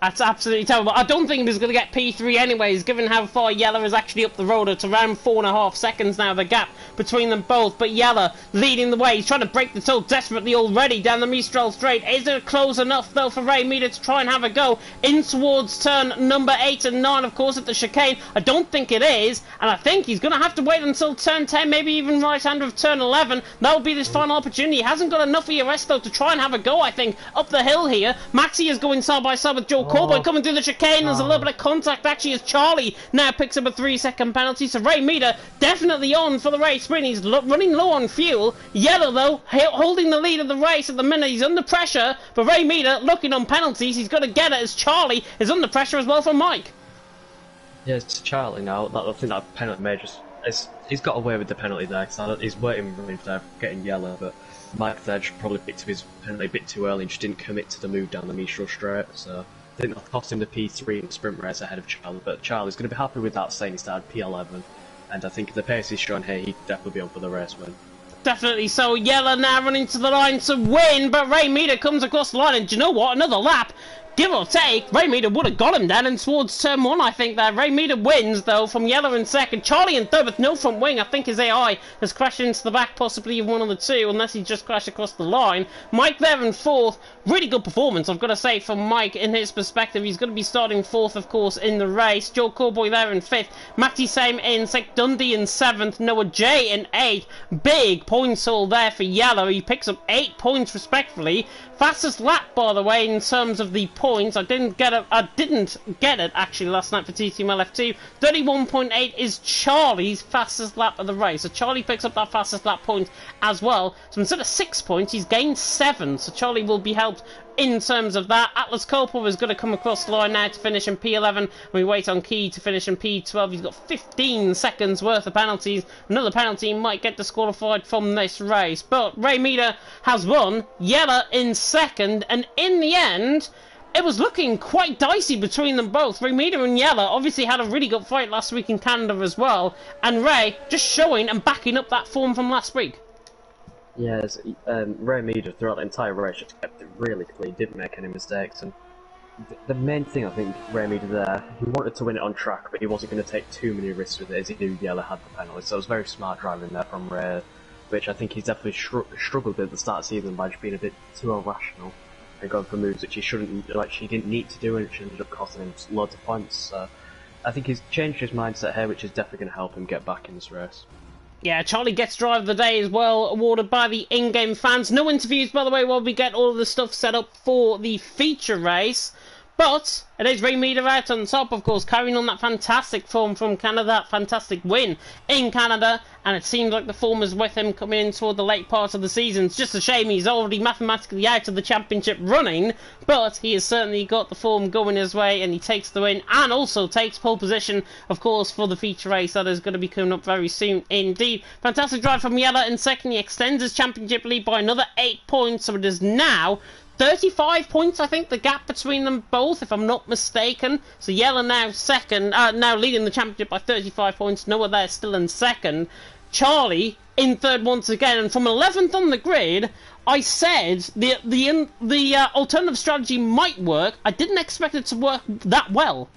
That's absolutely terrible. I don't think he was going to get P3 anyways, given how far Yella is actually up the road. It's around 4.5 seconds now, the gap between them both. But Yella leading the way. He's trying to break the toe desperately already down the Mistral straight. Is it close enough, though, for Ray Meader to try and have a go in towards turn number 8 and 9, of course, at the chicane? I don't think it is, and I think he's going to have to wait until turn 10, maybe even right hand of turn 11. That will be this final opportunity. He hasn't got enough ERS, though, to try and have a go, I think, up the hill here. Maxi is going side by side with Joe Cowboy coming through the chicane. There's a little bit of contact actually as Charlie now picks up a 3-second penalty. So Ray Meader definitely on for the race sprint. He's running low on fuel. Yellow though holding the lead of the race at the minute. He's under pressure, but Ray Meader looking on penalties. He's got to get it as Charlie is under pressure as well from Mike. Yeah, it's Charlie now. I think that penalty may just... He's got away with the penalty there. So he's waiting relief there, getting Yellow, but Mike there just probably picked up his penalty a bit too early and just didn't commit to the move down the Mistral straight. So I think that cost him the P3 in the sprint race ahead of Charlie, but Charlie's going to be happy with that, saying he started P11, and I think if the pace he's shown here, he'd definitely be on for the race win. Definitely so. Yella now running to the line to win, but Ray Meader comes across the line, and do you know what? Another lap. Give or take, Ray Meader would have got him down and towards turn 1, I think there. Ray Meader wins, though, from Yella in second. Charlie in third with no front wing. I think his AI has crashed into the back, possibly of one of the two, unless he just crashed across the line. Mike there in fourth. Really good performance, I've got to say, from Mike in his perspective. He's going to be starting fourth, of course, in the race. Joe Cowboy there in fifth. Matty Same in sixth. Dundee in seventh. Noah J in eighth. Big points haul there for Yella. He picks up 8 points, respectfully. Fastest lap, by the way, in terms of the points. I didn't get it actually last night for TTML F2. 31.8 is Charlie's fastest lap of the race. So Charlie picks up that fastest lap point as well. So instead of 6 points, he's gained 7. So Charlie will be helped in terms of that. Atlas Copel is going to come across the line now to finish in P11. We wait on Key to finish in P12. He's got 15 seconds worth of penalties. Another penalty might get disqualified from this race. But Ray Meader has won. Yella in second. And in the end, it was looking quite dicey between them both. Ray Meader and Yella obviously had a really good fight last week in Canada as well. And Ray just showing and backing up that form from last week. Yes, Ray Meader throughout the entire race just kept it really clean, didn't make any mistakes, and the main thing I think Ray Meader there, he wanted to win it on track, but he wasn't going to take too many risks with it as he knew Yella had the penalty, so it was very smart driving there from Ray, which I think he's definitely struggled with at the start of the season by just being a bit too irrational and going for moves which he didn't need to do, and which ended up costing him loads of points. I think he's changed his mindset here, which is definitely going to help him get back in this race. Yeah, Charlie gets Driver of the Day as well, awarded by the in-game fans. No interviews, by the way, while we get all of the stuff set up for the feature race. But it is Ray Meter out on top, of course, carrying on that fantastic form from Canada, that fantastic win in Canada, and it seems like the form is with him coming in toward the late part of the season. It's just a shame he's already mathematically out of the championship running, but he has certainly got the form going his way, and he takes the win, and also takes pole position, of course, for the feature race that is going to be coming up very soon indeed. Fantastic drive from Yella in second. He extends his championship lead by another 8 points, so it is now 35 points, I think, the gap between them both, if I'm not mistaken. So Yella now second, now leading the championship by 35 points. Noah there still in second. Charlie in third once again, and from 11th on the grid, I said the alternative strategy might work. I didn't expect it to work that well.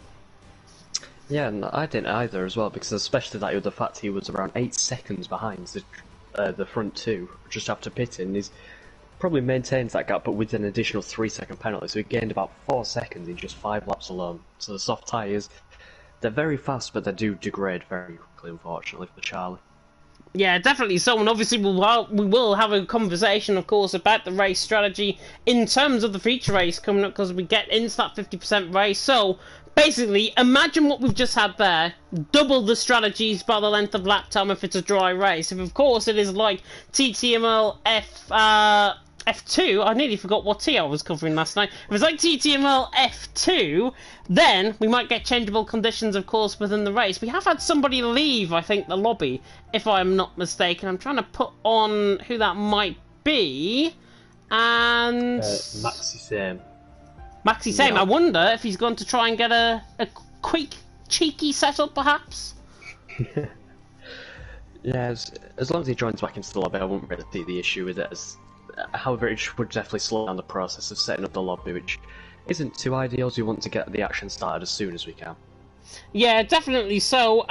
Yeah, and I didn't either as well, because especially that with the fact he was around 8 seconds behind the front two just after pitting. He's probably maintains that gap, but with an additional 3-second penalty, so he gained about 4 seconds in just 5 laps alone. So the soft tyres, they're very fast, but they do degrade very quickly, unfortunately, for Charlie. Yeah, definitely so, and obviously we will have a conversation, of course, about the race strategy in terms of the feature race coming up, because we get into that 50% race. So basically, imagine what we've just had there. Double the strategies by the length of lap time if it's a dry race. If, of course, it is like TTML F2, I nearly forgot what T I was covering last night. If it's like TTML F2, then we might get changeable conditions, of course, within the race. We have had somebody leave, I think, the lobby, if I'm not mistaken. I'm trying to put on who that might be. And Maxi Same. Maxi Same. Yeah. I wonder if he's going to try and get a quick, cheeky setup, perhaps? Yeah, as long as he joins back into the lobby, I wouldn't really see the issue with it. However, it would definitely slow down the process of setting up the lobby, which isn't too ideal, as we want to get the action started as soon as we can. Yeah, definitely so.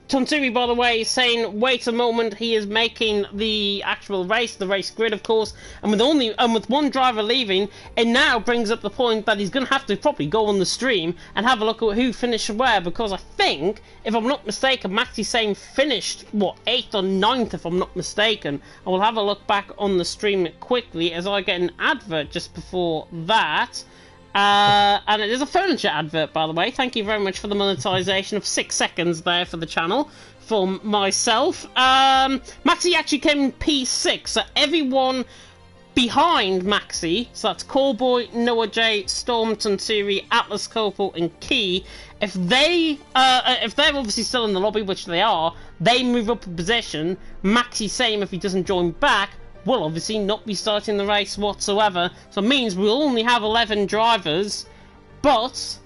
Tonsuri, by the way, is saying, wait a moment, he is making the actual race, the race grid, of course, and with one driver leaving, it now brings up the point that he's going to have to probably go on the stream and have a look at who finished where, because I think, if I'm not mistaken, Maxi Same finished, 8th or 9th, if I'm not mistaken. I will have a look back on the stream quickly as I get an advert just before that. And it is a furniture advert, by the way. Thank you very much for the monetization of 6 seconds there for the channel from myself. Maxi actually came in P6, so everyone behind Maxi, so that's Callboy, Noah J, Storm, Tonsuri, Atlas Copal, and Key. If they're obviously still in the lobby, which they are, they move up a position. Maxi Same, if he doesn't join back, will obviously not be starting the race whatsoever, so it means we'll only have 11 drivers, but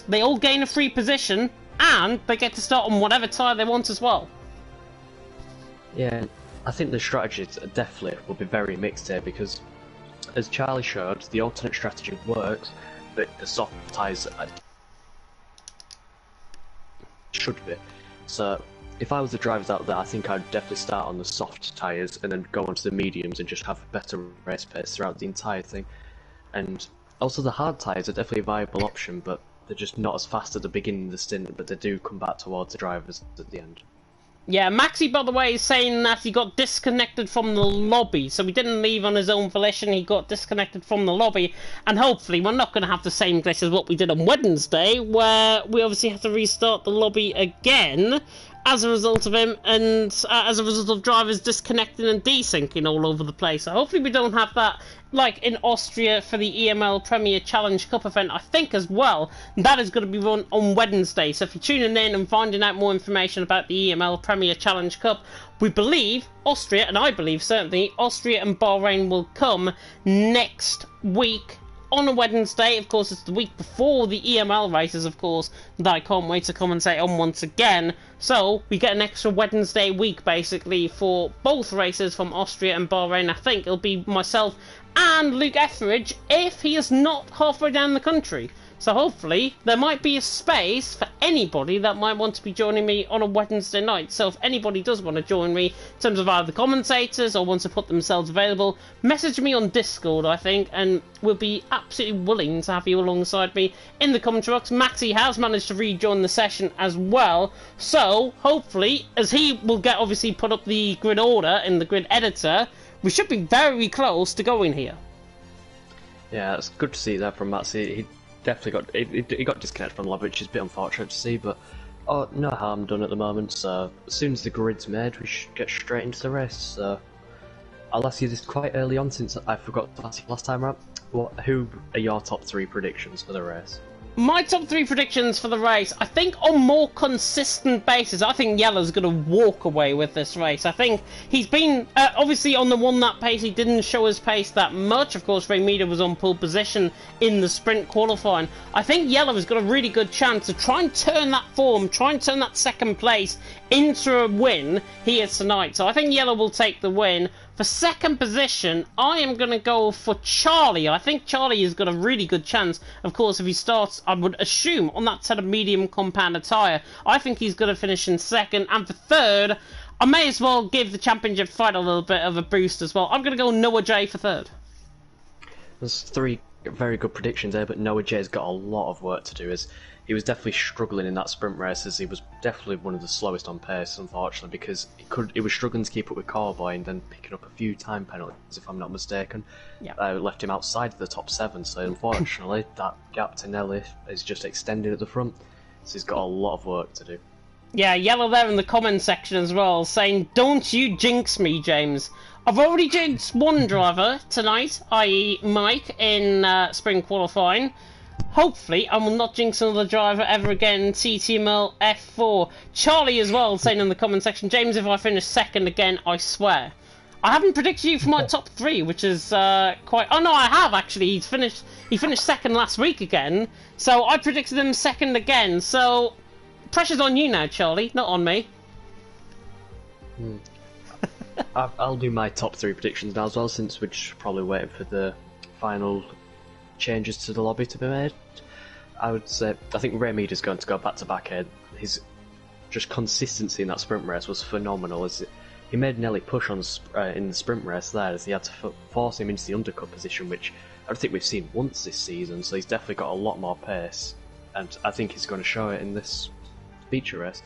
they all gain a free position, and they get to start on whatever tyre they want as well. Yeah, I think the strategies definitely will be very mixed here, because as Charlie showed, the alternate strategy works, but the soft tyres should be. So if I was the drivers out there, I think I'd definitely start on the soft tyres and then go on to the mediums and just have better race pace throughout the entire thing. And also the hard tyres are definitely a viable option, but they're just not as fast at the beginning of the stint, but they do come back towards the drivers at the end. Yeah, Maxi, by the way, is saying that he got disconnected from the lobby, so he didn't leave on his own volition, he got disconnected from the lobby, and hopefully we're not going to have the same glitch as what we did on Wednesday, where we obviously have to restart the lobby again, as a result of him, and as a result of drivers disconnecting and desyncing all over the place. So hopefully we don't have that, like in Austria for the EML Premier Challenge Cup event, I think as well. That is going to be run on Wednesday. So if you're tuning in and finding out more information about the EML Premier Challenge Cup, we believe Austria, and I believe certainly, Austria and Bahrain will come next week on a Wednesday. Of course, it's the week before the EML races, of course, that I can't wait to commentate on once again. So, we get an extra Wednesday week, basically, for both races from Austria and Bahrain. I think it'll be myself and Luke Etheridge, if he is not halfway down the country. So hopefully there might be a space for anybody that might want to be joining me on a Wednesday night. So if anybody does want to join me in terms of either the commentators or want to put themselves available, message me on Discord, I think, and we'll be absolutely willing to have you alongside me in the commentary box. Maxi has managed to rejoin the session as well, so hopefully, as he will get obviously put up the grid order in the grid editor, we should be very close to going here. Yeah, it's good to see that from Maxi. He definitely he got disconnected from the lab, which is a bit unfortunate to see, but no harm done at the moment. So as soon as the grid's made, we should get straight into the race. So I'll ask you this quite early on, since I forgot to ask you last time around. Who are your top 3 predictions for the race? My top 3 predictions for the race, I think on more consistent basis, I think Yellow's going to walk away with this race. I think he's been, obviously on the 1-lap pace, he didn't show his pace that much. Of course, Ray Meader was on pole position in the sprint qualifying. I think Yellow has got a really good chance to try and turn that form, try and turn that second place into a win here tonight. So I think Yellow will take the win. For second position, I am going to go for Charlie. I think Charlie has got a really good chance. Of course, if he starts, I would assume, on that set of medium compound tyre, I think he's going to finish in second. And for third, I may as well give the championship fight a little bit of a boost as well. I'm going to go Noah J for third. There's 3 very good predictions there, but Noah J's got a lot of work to do, as he was definitely struggling in that sprint race, as he was definitely one of the slowest on pace, unfortunately, because he was struggling to keep up with Cowboy and then picking up a few time penalties, if I'm not mistaken. Yep. Left him outside of the top 7, so unfortunately that gap to Nelly is just extended at the front, so he's got a lot of work to do. Yeah, Yellow there in the comment section as well, saying, "Don't you jinx me, James." I've already jinxed one driver tonight, i.e. Mike, in spring qualifying. Hopefully, I will not jinx another driver ever again. TTML F4. Charlie as well, saying in the comment section, "James, if I finish second again, I swear." I haven't predicted you for my top 3, which is quite... Oh no, I have actually. He finished second last week again, so I predicted him second again. So pressure's on you now, Charlie, not on me. I'll do my top 3 predictions now as well, since we're just probably waiting for the final changes to the lobby to be made. I would say, I think Ray Mead is going to go back to back here. His just consistency in that sprint race was phenomenal, as he made Nelly push on in the sprint race there, as he had to force him into the undercut position, which I don't think we've seen once this season, so he's definitely got a lot more pace, and I think he's going to show it in this feature race.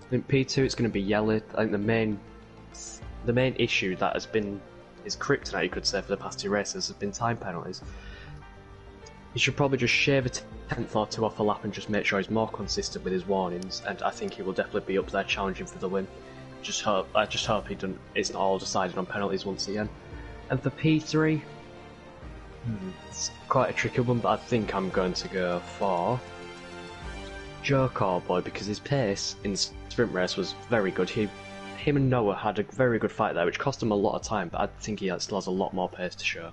I think P2 it's going to be Yellow. I think the main issue that has been his kryptonite, you could say, for the past 2 races has been time penalties. He should probably just shave a 10th or 2 off a lap and just make sure he's more consistent with his warnings, and I think he will definitely be up there challenging for the win. I just hope he isn't all decided on penalties once again. And for P3, it's quite a tricky one, but I think I'm going to go for Joe Cowboy, because his pace in the sprint race was very good. Him and Noah had a very good fight there, which cost him a lot of time, but I think he still has a lot more pace to show.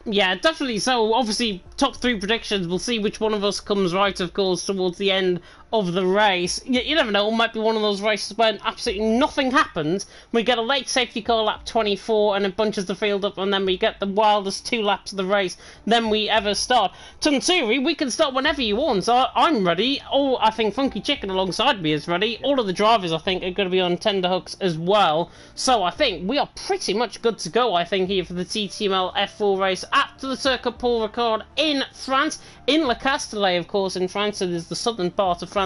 Yeah, definitely. So, obviously, top 3 predictions. We'll see which one of us comes right, of course, towards the end of the race. You never know, it might be one of those races when absolutely nothing happens. We get a late safety car lap 24 and it bunches the field up, and then we get the wildest 2 laps of the race than we ever start. Tunsuri, we can start whenever you want. So I'm ready. Oh, I think Funky Chicken alongside me is ready. All of the drivers, I think, are going to be on tenterhooks as well. So I think we are pretty much good to go, I think, here for the TTML F4 race at the Circuit Paul Ricard in France, in Le Castellet, of course, in France. It is the southern part of France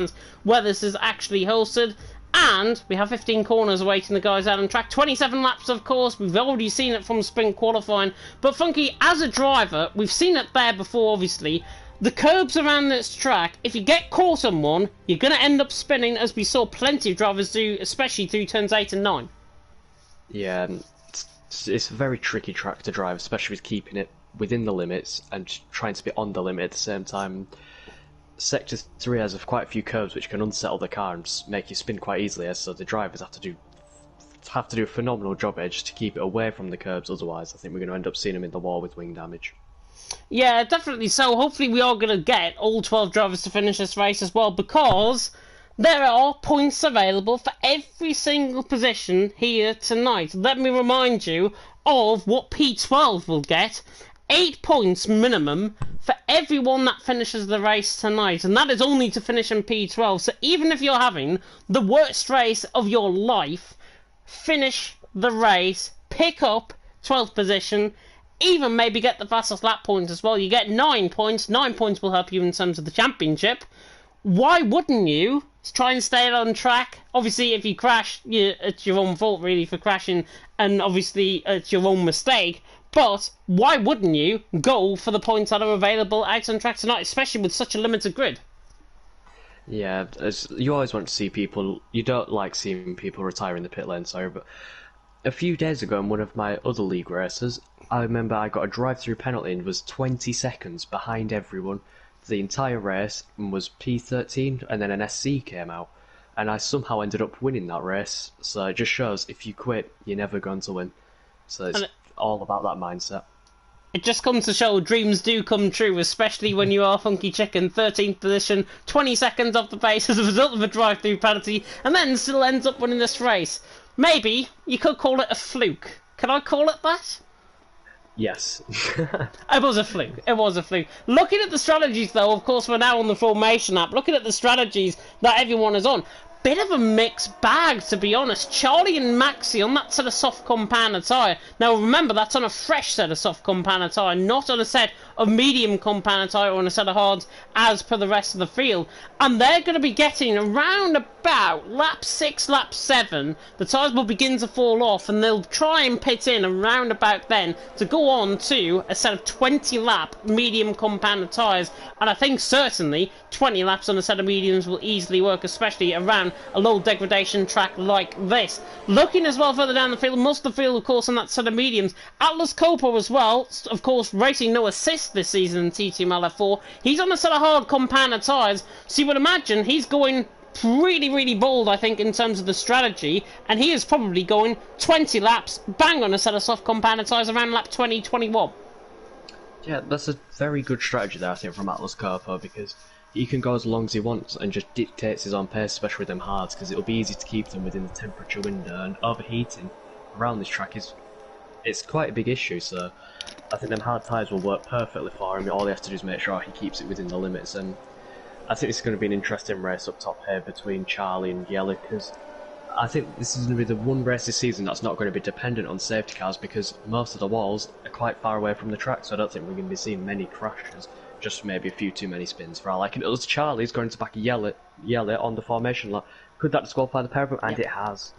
where this is actually hosted, and we have 15 corners awaiting the guys out on track. 27 laps, of course. We've already seen it from sprint qualifying, but Funky, as a driver, we've seen it there before, obviously. The curbs around this track, if you get caught on one, you're going to end up spinning, as we saw plenty of drivers do, especially through turns 8 and 9. Yeah, it's a very tricky track to drive, especially with keeping it within the limits and trying to be on the limit at the same time. Sector 3 has quite a few curves which can unsettle the car and just make you spin quite easily, so the drivers have to do a phenomenal job edge to keep it away from the curbs. Otherwise, I think we're going to end up seeing them in the wall with wing damage. Yeah, definitely. So hopefully we are going to get all 12 drivers to finish this race as well, because there are points available for every single position here tonight. Let me remind you of what P12 will get. 8 points minimum for everyone that finishes the race tonight, and that is only to finish in P12. So even if you're having the worst race of your life, finish the race, pick up 12th position, even maybe get the fastest lap point as well. You get 9 points. 9 points will help you in terms of the championship. Why wouldn't you try and stay on track? Obviously, if you crash, it's your own fault really for crashing, and obviously it's your own mistake. But why wouldn't you go for the points that are available out on track tonight, especially with such a limited grid? Yeah, you always want to see people. You don't like seeing people retire in the pit lane, sorry, but a few days ago in one of my other league races, I remember I got a drive-through penalty and was 20 seconds behind everyone the entire race and was P13, and then an SC came out, and I somehow ended up winning that race. So it just shows if you quit, you're never going to win. So it's all about that mindset. It just comes to show dreams do come true, especially when you are Funky Chicken, 13th position, 20 seconds off the pace as a result of a drive-through penalty, and then still ends up winning this race. Maybe you could call it a fluke. Can I call it that? Yes. It was a fluke. It was a fluke. Looking at the strategies, though, of course, we're now on the formation app. Looking at the strategies that everyone is on, bit of a mixed bag, to be honest. Charlie and Maxi on that set of soft compound attire. Now, remember, that's on a fresh set of soft compound attire, not on a set of medium compound attire or on a set of hards as per the rest of the field. And they're going to be getting around about lap 6, lap 7. The tyres will begin to fall off, and they'll try and pit in around about then to go on to a set of 20 lap medium compound tyres. And I think certainly 20 laps on a set of mediums will easily work, especially around a low degradation track like this. Looking as well further down the field, most of the field, of course, on that set of mediums. Atlas Copo as well, of course, racing no assist this season in TTML F4. He's on a set of hard compound tyres, so you would imagine he's going really bold, I think, in terms of the strategy, and he is probably going 20 laps, bang on a set of soft compound tyres around lap 20, 21. Yeah, that's a very good strategy there, I think, from Atlas Copo, because he can go as long as he wants and just dictates his own pace, especially with them hards, because it'll be easy to keep them within the temperature window, and overheating around this track it's quite a big issue, so I think them hard tyres will work perfectly for him. All he has to do is make sure he keeps it within the limits, and I think this is going to be an interesting race up top here between Charlie and Yelly, because I think this is going to be the one race this season that's not going to be dependent on safety cars, because most of the walls are quite far away from the track, so I don't think we're going to be seeing many crashes. Just maybe a few too many spins for all I can. It was Charlie's going to back Yelly on the formation lot. Could that disqualify the pair of them? And it has.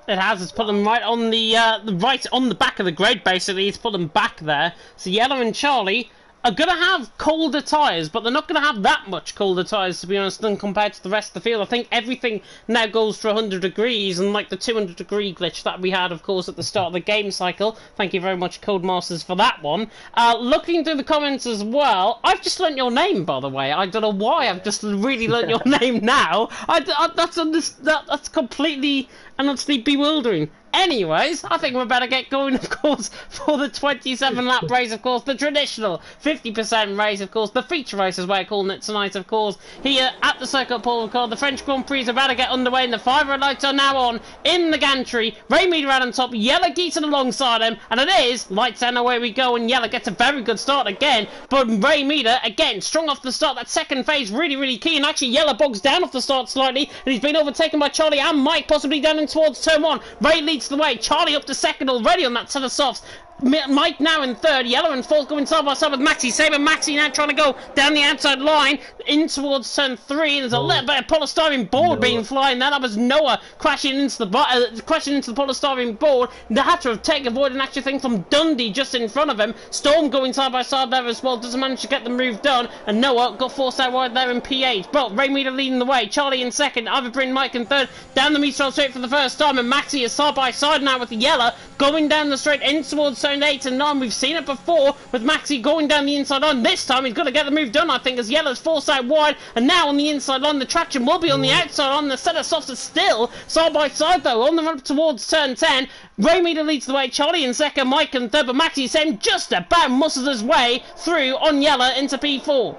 It has. It's put them right on the right on the back of the grid. Basically, it's put them back there. So Yellow and Charlie are going to have colder tyres, but they're not going to have that much colder tyres, to be honest, than compared to the rest of the field. I think everything now goes for 100 degrees, and like the 200 degree glitch that we had, of course, at the start of the game cycle. Thank you very much, Codemasters, for that one. Looking through the comments as well, I've just learnt your name, by the way. I don't know why, I've just really learnt your name now. That's completely and utterly bewildering. Anyways, I think we're better get going, of course, for the 27-lap race, of course, the traditional 50% race, of course, the feature race is what we're calling it tonight, of course, here at the Circuit Paul Ricard. The French Grand Prix is about to get underway, and the 5 red lights are now on in the gantry. Ray Meter out on top, Yellow Geeton alongside him, and it is lights and away we go, and Yellow gets a very good start again, but Ray Meter, again, strong off the start. That second phase really key, and actually Yellow bogs down off the start slightly, and he's been overtaken by Charlie and Mike, possibly down in towards turn 1. Ray leads the way, Charlie up to second already on that set of softs. Mike now in third, Yellow and fourth going side by side with Maxi. Saber Maxi now trying to go down the outside line in towards turn 3. There's a little bit of polystyrene board being flying there. That was Noah crashing into the polystyrene board. They had to have taken avoid an actual thing from Dundee just in front of him. Storm going side by side there as well. Doesn't manage to get the move done. And Noah got forced out wide there in P8. But Ray Meter leading the way. Charlie in second. Evergreen Mike in third. Down the meter straight for the first time. And Maxi is side by side now with the Yellow going down the straight in towards turn 8 and 9. We've seen it before with Maxi going down the inside line. This time he's got to get the move done, I think, as Yellow's forced out wide, and now on the inside line the traction will be on the outside on the set of softs are still side by side though on the run towards turn 10. Ray Meter leads the way, Charlie in second, Mike in third, but Maxi same just about muscles his way through on Yellow into P4.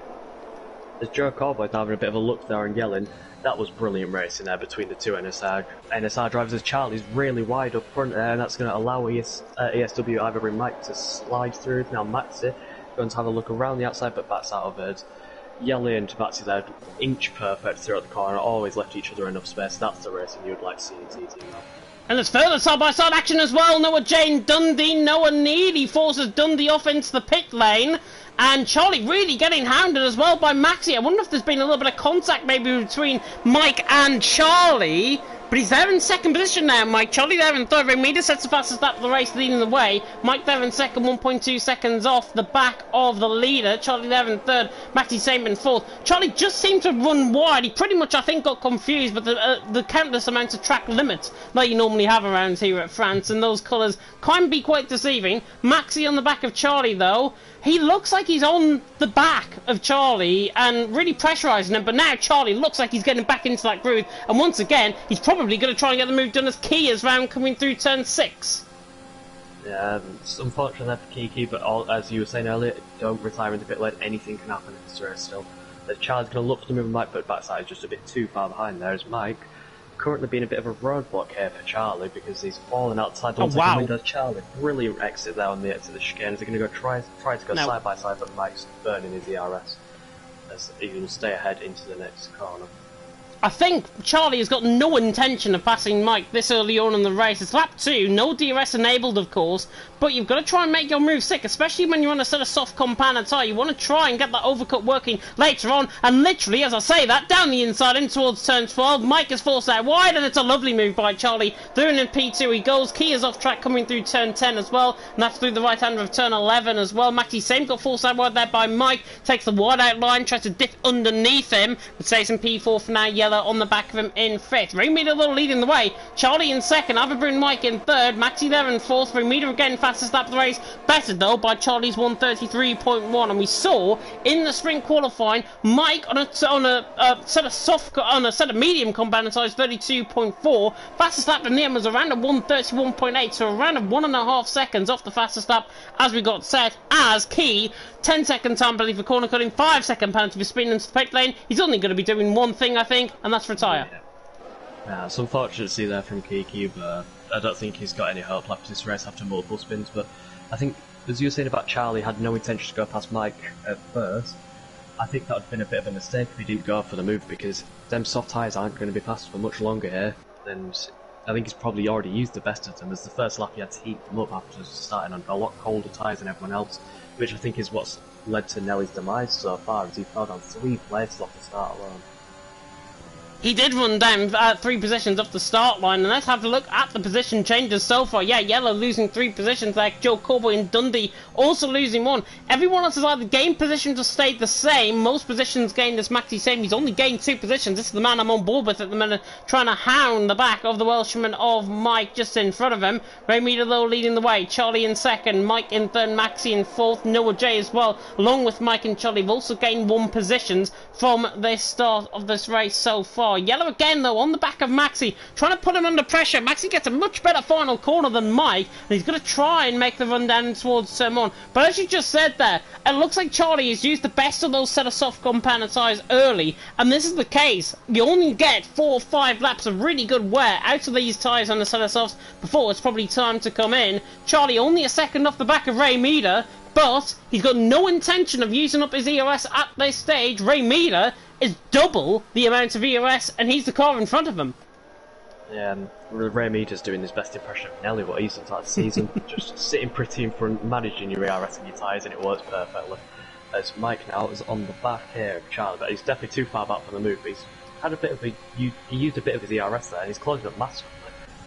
As Joe Corboy's having a bit of a look there and yelling, That was brilliant racing there between the two NSR drivers, as Charlie's really wide up front there, and that's going to allow ESW Ivory Mike to slide through. Now Maxi going to have a look around the outside, but backs out of it. Yelly and Maxi there, inch perfect throughout the corner, always left each other enough space. That's the racing you'd like to see in TTML. And there's further side-by-side action as well. Noah Jane, Dundee, Noah nearly forces Dundee off into the pit lane. And Charlie really getting hounded as well by Maxi. I wonder if there's been a little bit of contact maybe between Mike and Charlie. But he's there in second position now, Mike. Charlie there in third. Remeda sets the fastest lap of the race, leading the way. Mike there in second, 1.2 seconds off the back of the leader. Charlie there in third. Maxi same in fourth. Charlie just seemed to run wide. He pretty much, I think, got confused with the countless amounts of track limits that you normally have around here at France. And those colours can be quite deceiving. Maxi on the back of Charlie, though. He looks like he's on the back of Charlie and really pressurising him, but now Charlie looks like he's getting back into that groove, and once again, he's probably going to try and get the move done as Kia's round coming through turn 6. Yeah, it's unfortunate there for Kiki, but as you were saying earlier, don't retire in the pit lane, anything can happen in this race still. Charlie's going to look for the move, Mike, but backside is just a bit too far behind there, as Mike currently being a bit of a roadblock here for Charlie because he's fallen outside the window. Charlie, brilliant exit there on the exit of the chicane. Is he going to go try to go side by side, but Mike's burning his ERS as he will stay ahead into the next corner. I think Charlie has got no intention of passing Mike this early on in the race. It's lap 2, no DRS enabled of course, but you've got to try and make your move sick, especially when you're on a set of soft compound tyre. You want to try and get that overcut working later on, and literally, as I say that, down the inside in towards turn 12, Mike is forced out wide, and it's a lovely move by Charlie. Through in P2 he goes, Kia's off track coming through turn 10 as well, and that's through the right hand of turn 11 as well. Maxi same got forced out wide there by Mike, takes the wide out line, tries to dip underneath him, but stays in P4 for now. Yellow on the back of him in 5th. Remeda though leading the way, Charlie in 2nd, Averbrun Mike in 3rd, Maxi there in 4th, Remeda again fastest lap of the race, bettered though by Charlie's 133.1, and we saw in the sprint qualifying Mike on a set of medium compound size 32.4, fastest lap to Liam was around a 131.8, so around a 1.5 seconds off the fastest lap as we got set, as Key 10-second time penalty for corner cutting, 5-second penalty for spinning into the pit lane. He's only going to be doing one thing, I think, and that's retire. Yeah, it's unfortunate to see there from Kiki, but I don't think he's got any hope left in this race after multiple spins. But I think, as you were saying about Charlie, had no intention to go past Mike at first. I think that would have been a bit of a mistake if he didn't go for the move, because them soft tyres aren't going to be passed for much longer here. And I think he's probably already used the best of them, as the first lap he had to heat them up after starting on a lot colder tyres than everyone else, which I think is what's led to Nelly's demise so far, as he fell down 3 places off the start alone. He did run down 3 positions off the start line, and let's have a look at the position changes so far. Yeah, Yellow losing 3 positions, like Joe Cowboy and Dundee also losing 1. Everyone else has either gained positions or stayed the same. Most positions gained as Maxi same. He's only gained 2 positions. This is the man I'm on board with at the minute, trying to hound the back of the Welshman of Mike just in front of him. Remeda though leading the way. Charlie in 2nd, Mike in 3rd, Maxi in 4th, Noah J as well, along with Mike and Charlie. Have also gained 1 positions from the start of this race so far. Yellow again though on the back of Maxi, trying to put him under pressure. Maxi gets a much better final corner than Mike, and he's going to try and make the run down towards turn 1. But as you just said there, it looks like Charlie has used the best of those set of soft compound tyres early, and this is the case. You only get 4 or 5 laps of really good wear out of these tyres on the set of softs before it's probably time to come in. Charlie only a second off the back of Remeda, but he's got no intention of using up his ERS at this stage. Remeda is double the amount of ERS, and he's the car in front of him. Yeah, and Remeda's doing his best impression of Nelly, what he's done that season. Just sitting pretty in front, managing your ERS and your tyres, and it works perfectly. As Mike now is on the back here of Charlie, but he's definitely too far back for the move. He's had a bit of he used a bit of his ERS there, and he's closing up massively.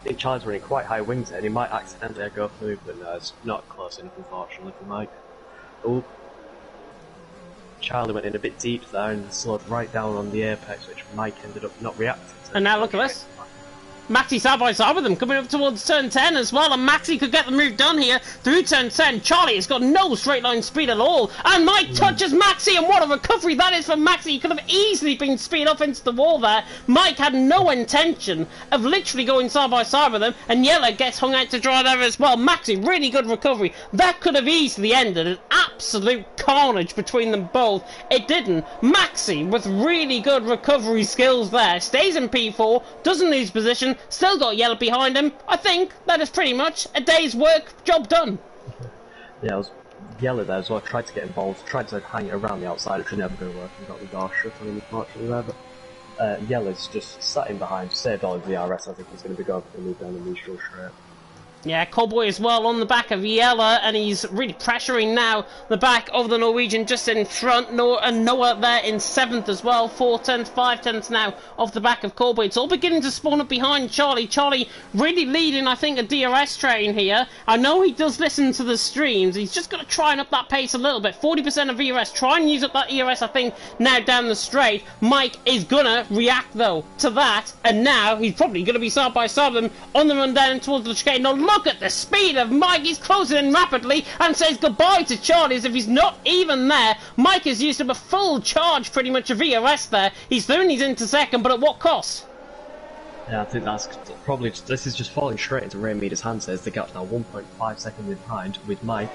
I think Charlie's running quite high wings there, and he might accidentally go for the move, but no, it's not close enough, unfortunately, for Mike. Oh, Charlie went in a bit deep there and slowed right down on the apex, which Mike ended up not reacting to. And now look at this. Maxi side by side with them, coming up towards turn 10 as well, and Maxi could get the move done here through turn 10. Charlie has got no straight line speed at all, and Mike touches Maxi, and what a recovery that is for Maxi. He could have easily been speed off into the wall there. Mike had no intention of literally going side by side with him, and Yella gets hung out to dry there as well. Maxi, really good recovery. That could have easily ended an absolute carnage between them both. It didn't. Maxi, with really good recovery skills there, stays in P4, doesn't lose position, still got Yella behind him. I think that is pretty much a day's work, job done. Yeah, I was Yella there as well. Tried to get involved, tried to hang it around the outside, which was never going to work, and got the door shut on him unfortunately there, but Yella's just sat in behind, saved all of the DRS. I think he's going to be going for the move down the neutral straight. Yeah, Cowboy as well on the back of Yella, and he's really pressuring now the back of the Norwegian just in front. And Noah there in 7th as well. 4 tenths, 5 tenths now off the back of Cowboy. It's all beginning to spawn up behind Charlie. Charlie really leading, I think, a DRS train here. I know he does listen to the streams. He's just got to try and up that pace a little bit. 40% of ERS. Try and use up that ERS, I think, now down the straight. Mike is going to react, though, to that. And now he's probably going to be side by side with him on the run down towards the chicane. Now, look at the speed of Mike. He's closing in rapidly and says goodbye to Charlie as if he's not even there. Mike has used up a full charge pretty much of ERS there. He's thrown he's into second, but at what cost? Yeah, I think that's probably, this is just falling straight into Ray Meader's hands. There's the gap's now 1.5 seconds behind with Mike,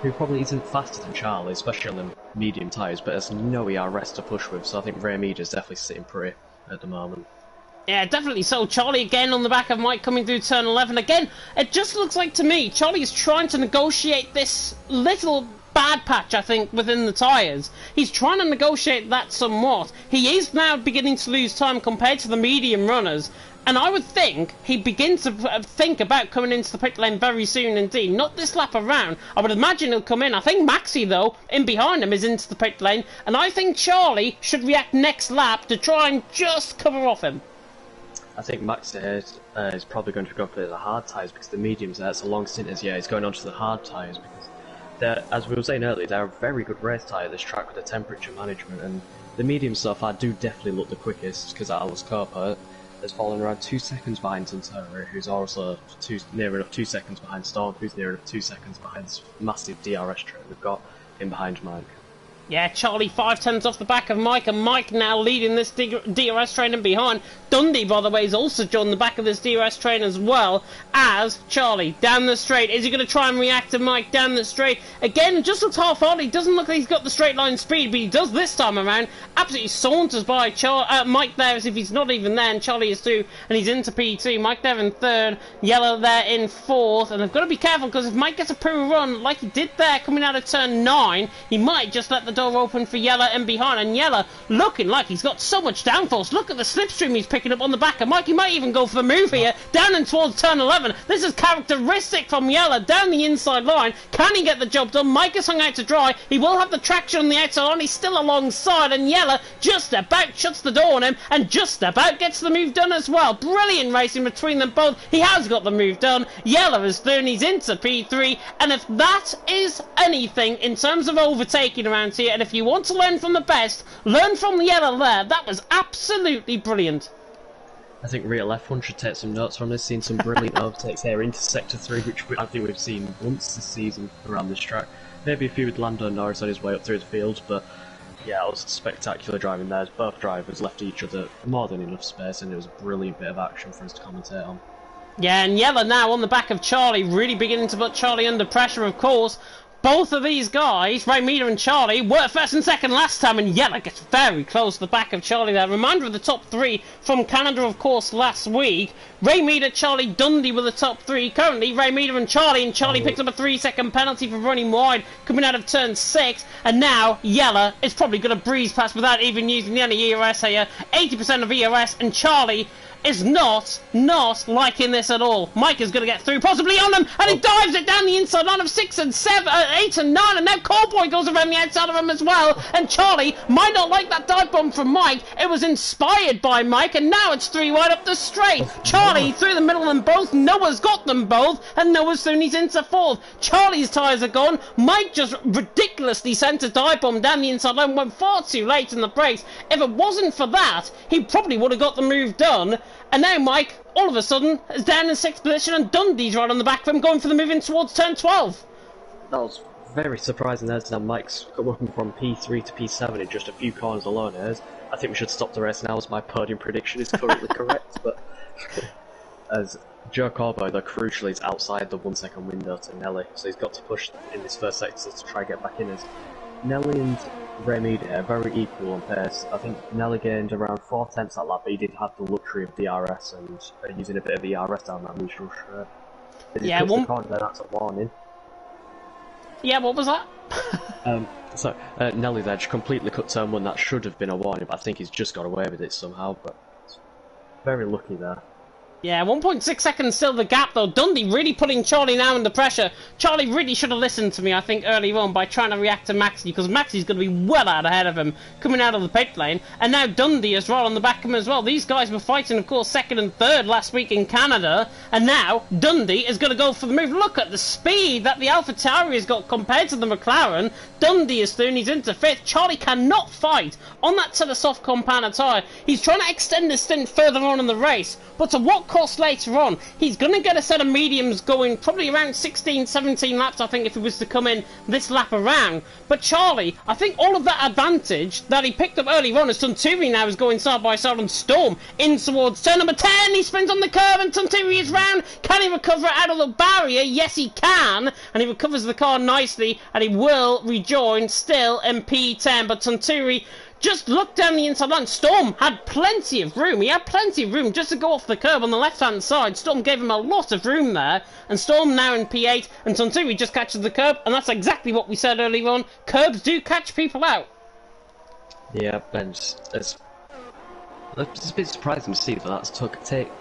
who probably isn't faster than Charlie, especially on the medium tyres, but has no ERS to push with, so I think Ray Meader's definitely sitting pretty at the moment. Yeah, definitely so. Charlie again on the back of Mike coming through turn 11. Again, it just looks like to me Charlie is trying to negotiate this little bad patch, I think, within the tyres. He's trying to negotiate that somewhat. He is now beginning to lose time compared to the medium runners. And I would think he begins to think about coming into the pit lane very soon indeed. Not this lap around. I would imagine he'll come in. I think Maxi, though, in behind him is into the pit lane. And I think Charlie should react next lap to try and just cover off him. I think Max is probably going to go for the hard tyres because the mediums there, it's a long stint as he's going on to the hard tyres because they're, as we were saying earlier, they're a very good race tyre, this track with the temperature management, and the medium so far do definitely look the quickest because Alice Cooper has fallen around 2 seconds behind Tunturi, who's also near enough 2 seconds behind Storm, who's near enough 2 seconds behind this massive DRS train they've got in behind Mike. Yeah, Charlie 5 tenths off the back of Mike, and Mike now leading this DRS train in behind. Dundee, by the way, is also joined the back of this DRS train as well as Charlie down the straight. Is he going to try and react to Mike down the straight? Again, it just looks half-hearted. He doesn't look like he's got the straight line speed, but he does this time around. Absolutely saunters by Mike there as if he's not even there, and Charlie is too, and he's into P2. Mike there in 3rd, Yellow there in 4th, and they've got to be careful because if Mike gets a poo run like he did there coming out of turn 9, he might just let the door open for Yella and behind, and Yella looking like he's got so much downforce. Look at the slipstream he's picking up on the back of Mike. He might even go for the move here down and towards turn 11. This is characteristic from Yella down the inside line. Can he get the job done? Mike is hung out to dry. He will have the traction on the outside line. He's still alongside, and Yella just about shuts the door on him and just about gets the move done as well. Brilliant racing between them both. He has got the move done. Yella is third, he's into P3, and if that is anything in terms of overtaking around here, and if you want to learn from the best, learn from the Yellow there. That was absolutely brilliant. I think Real F1 should take some notes from this, seeing some brilliant overtakes here into Sector 3, which I think we've seen once this season around this track. Maybe a few with Lando Norris on his way up through the field, but yeah, it was spectacular driving there. Both drivers left each other more than enough space, and it was a brilliant bit of action for us to commentate on. Yeah, and Yella now on the back of Charlie, really beginning to put Charlie under pressure, of course. Both of these guys, Ray Meader and Charlie, were first and second last time, and Yella gets very close to the back of Charlie there. Reminder of the top 3 from Canada, of course, last week. Ray Meader, Charlie, Dundee were the top 3. Currently, Ray Meader and Charlie picks up a 3-second penalty for running wide coming out of turn 6, and now Yella is probably going to breeze past without even using any ERS here. 80% of ERS, and Charlie is not liking this at all. Mike is going to get through, possibly on them, and he dives it down the inside line of 6 and 7, 8 and 9, and now Cowboy goes around the outside of him as well, and Charlie might not like that dive bomb from Mike. It was inspired by Mike, and now it's 3 wide up the straight. Charlie through the middle of them both. Noah's got them both, and Noah soon he's into 4th. Charlie's tyres are gone. Mike just ridiculously sent a dive bomb down the inside line, went far too late in the brakes. If it wasn't for that, he probably would have got the move done. And now Mike, all of a sudden, is down in 6th position and Dundee's right on the back of him, going for the move in towards turn 12. That was very surprising there, that Mike's come from P3 to P7 in just a few corners alone. I think we should stop the race now, as my podium prediction is currently correct, but as Joe Corboy, though, crucially, is outside the 1 second window to Nelly, so he's got to push in this first sector to try and get back in. As Nelly and Remy are very equal on pace. I think Nelly gained around 4 tenths that lap, but he did have the luxury of DRS and using a bit of ERS down that neutral straight. Yeah, one... that's a warning. Yeah, what was that? Nelly's edge completely cut turn 1. That should have been a warning, but I think he's just got away with it somehow. But very lucky there. Yeah, 1.6 seconds still the gap though. Dundee really putting Charlie now under pressure. Charlie really should have listened to me, I think, earlier on by trying to react to Maxi, because Maxi's going to be well out ahead of him coming out of the pit lane. And now Dundee is right on the back of him as well. These guys were fighting, of course, 2nd and 3rd last week in Canada. And now Dundee is going to go for the move. Look at the speed that the AlphaTauri has got compared to the McLaren. Dundee is through and he's into 5th. Charlie cannot fight on that set of soft compound tyre. He's trying to extend his stint further on in the race. But to what cost later on? He's going to get a set of mediums going probably around 16, 17 laps, I think, if he was to come in this lap around. But Charlie, I think all of that advantage that he picked up early on as Tunturi now is going side by side on Storm in towards turn number 10. He spins on the curve and Tunturi is round. Can he recover out of the barrier? Yes, he can. And he recovers the car nicely and he will rejoin still in P10. But Tunturi just look down the inside line. Storm had plenty of room. He had plenty of room just to go off the curb on the left-hand side. Storm gave him a lot of room there. And Storm now in P8. And Tunturi just catches the curb. And that's exactly what we said earlier on. Curbs do catch people out. Yeah, and it's a bit surprising to see that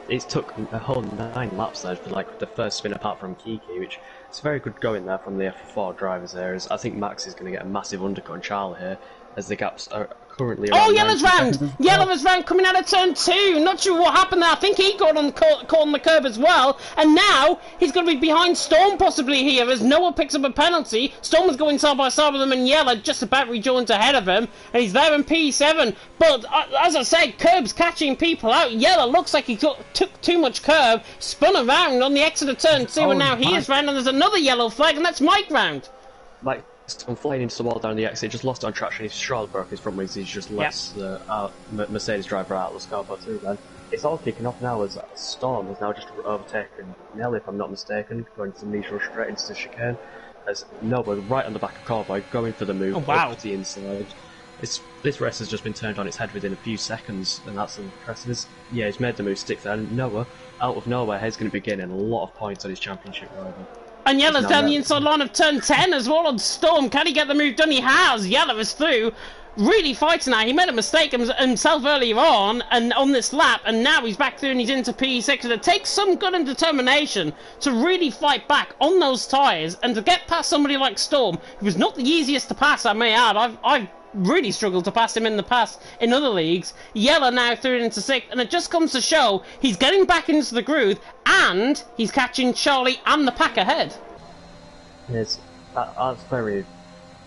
it took a whole 9 laps there for like the first spin apart from Kiki, which it's very good going there from the F4 drivers there. As I think Max is going to get a massive undercut on Charlie here, as the gaps are currently around. Oh, Yellow's round! Yellow's round coming out of turn 2. Not sure what happened there. I think he got caught on the curb as well. And now he's going to be behind Storm possibly here as Noah picks up a penalty. Storm was going side by side with him and Yellow just about rejoined ahead of him. And he's there in P7. But as I said, curbs catching people out. Yellow looks like he took too much curb, spun around on the exit of turn 2, and now he is round. And there's another yellow flag, and that's Mike round. Mike. I'm flying into the wall down the exit, just lost on traction. His shroud broke his front wings. He's just lets the Mercedes driver out. Let's go too then. It's all kicking off now as Storm has now just overtaken Nelly, if I'm not mistaken, going to Nitro straight into the chicane. As Noah right on the back of Corboy, going for the move up to the inside. This race has just been turned on its head within a few seconds, and that's impressive. Yeah, he's made the move stick there, and Noah, out of nowhere, is going to be gaining a lot of points on his championship rival. And Yellow's down the inside line of turn 10 as well on Storm. Can he get the move done? He has. Yellow is through. Really fighting now. He made a mistake himself earlier on this lap, and now he's back through and he's into P6. And it takes some good and determination to really fight back on those tyres and to get past somebody like Storm, who was not the easiest to pass, I may add. I've really struggled to pass him in the past in other leagues. Yellow now through into 6th, and it just comes to show he's getting back into the groove and he's catching Charlie and the pack ahead. Yes, that's very...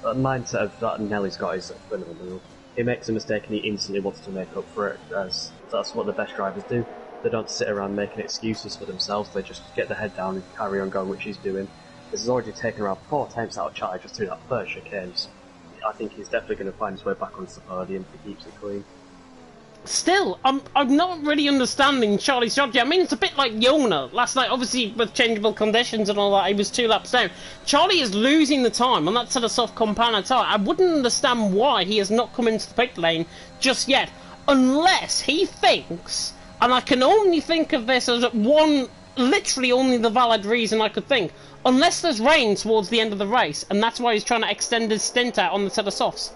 The mindset of that Nelly's got is phenomenal. He makes a mistake and he instantly wants to make up for it, as that's what the best drivers do. They don't sit around making excuses for themselves, they just get their head down and carry on going, which he's doing. He's already taken around 4 attempts out of Charlie just through that first chicane. I think he's definitely going to find his way back onto the podium if he keeps it clean. Still, I'm not really understanding Charlie's strategy. I mean, it's a bit like Yona last night. Obviously, with changeable conditions and all that, he was 2 laps down. Charlie is losing the time on that sort of soft compound tyre. I wouldn't understand why he has not come into the pit lane just yet, unless he thinks, and I can only think of this as one, literally only the valid reason I could think, unless there's rain towards the end of the race, and that's why he's trying to extend his stint out on the set of softs.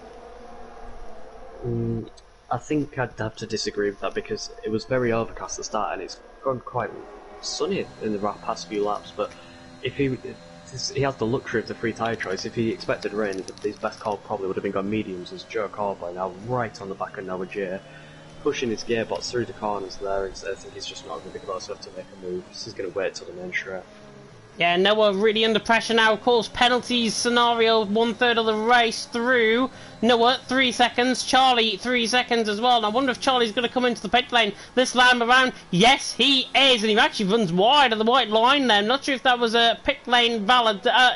I think I'd have to disagree with that, because it was very overcast at the start and it's gone quite sunny in the past few laps, but if he has the luxury of the free tyre choice. If he expected rain, his best call probably would have been gone mediums, as Joe Corboy now right on the back of Noah J, pushing his gearbox through the corners there. I think he's just not going to be close enough to make a move. He's going to wait till the main straight. Yeah, Noah really under pressure now. Of course, penalties scenario, 1/3 of the race through. Noah, 3 seconds. Charlie, 3 seconds as well. And I wonder if Charlie's going to come into the pit lane this time around. Yes, he is. And he actually runs wide of the white line there. I'm not sure if that was a pit lane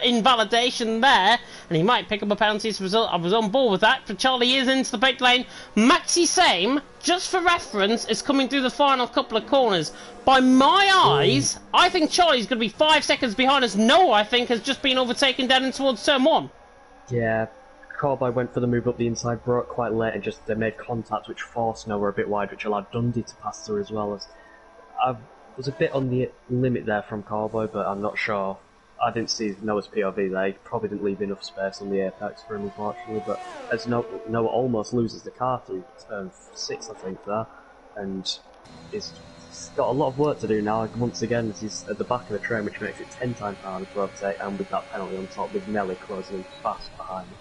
invalidation there. And he might pick up a penalty as a result. I was on board with that. But Charlie is into the pit lane. Maxi Same, just for reference, is coming through the final couple of corners. By my eyes, I think Charlie's going to be 5 seconds behind us. Noah, I think, has just been overtaken down in towards turn 1. Yeah, Cowboy went for the move up the inside, broke quite late, and just they made contact, which forced Noah a bit wide, which allowed Dundee to pass through as well. As I was a bit on the limit there from Cowboy, but I'm not sure. I didn't see Noah's POV there. He probably didn't leave enough space on the apex for him, unfortunately. But as Noah almost loses the car through turn 6, I think, there, and he's got a lot of work to do now. Once again, he's at the back of the train, which makes it 10 times harder to overtake, and with that penalty on top, with Nelly closing in fast behind him.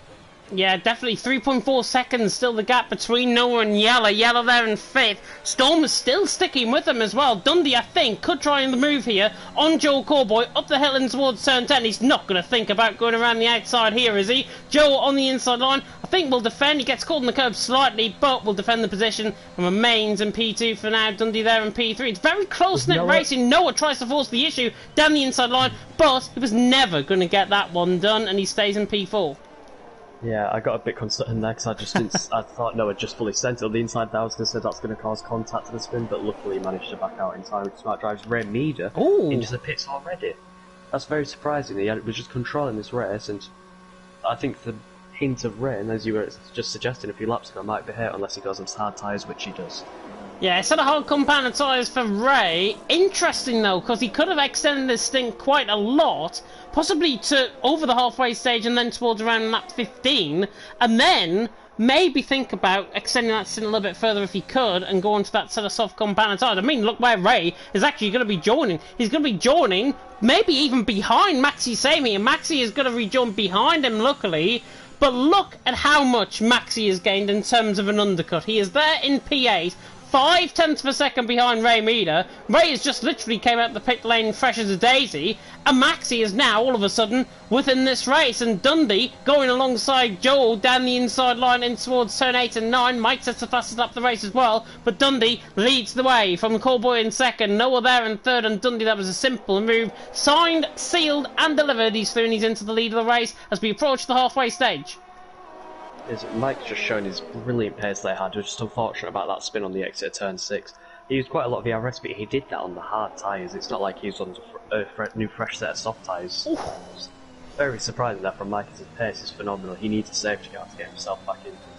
Yeah, definitely 3.4 seconds still the gap between Noah and Yella. Yella there in 5th. Storm is still sticking with him as well. Dundee, I think, could try the move here on Joel Cowboy up the hill and towards turn 10. He's not going to think about going around the outside here, is he? Joel on the inside line, I think will defend. He gets caught in the curb slightly, but will defend the position and remains in P2 for now. Dundee there in P3. It's very close-knit racing. Noah tries to force the issue down the inside line, but he was never going to get that one done, and he stays in P4. Yeah, I got a bit concerned there because I just didn't. I thought Noah just fully sent it on the inside there. I was going to say that's going to cause contact to the spin, but luckily he managed to back out in time with smart drives. Ray Meader into the pits already. That's very surprising. He was just controlling this race, and I think the hint of rain, as you were just suggesting a few laps ago, might be hit unless he goes on hard tyres, which he does. Yeah, instead of hard compound tyres for Ray. Interesting though, because he could have extended this stint quite a lot, possibly to over the halfway stage and then towards around lap 15, and then maybe think about extending that stint a little bit further if he could and go on to that set of soft compound tyres. I mean, look where Ray is actually going to be joining. He's going to be joining, maybe even behind Maxi Samey, and Maxi is going to rejoin behind him, luckily. But look at how much Maxi has gained in terms of an undercut. He is there in P8. 0.5 of a second behind Ray Meader. Ray has just literally came out the pit lane fresh as a daisy, and Maxi is now all of a sudden within this race, and Dundee going alongside Joel down the inside line in towards turn 8 and 9. Mike sets the fastest lap of the race as well, but Dundee leads the way from Cowboy in 2nd, Noah there in 3rd, and Dundee, that was a simple move. Signed, sealed and delivered. He's through and he's into the lead of the race as we approach the halfway stage. Mike's just shown his brilliant pace they had. Just unfortunate about that spin on the exit of turn 6. He used quite a lot of ERS, but he did that on the hard tyres. It's not like he was on a new fresh set of soft tyres. Very surprising that from Mike, as his pace is phenomenal. He needs a safety car to get himself back into the position.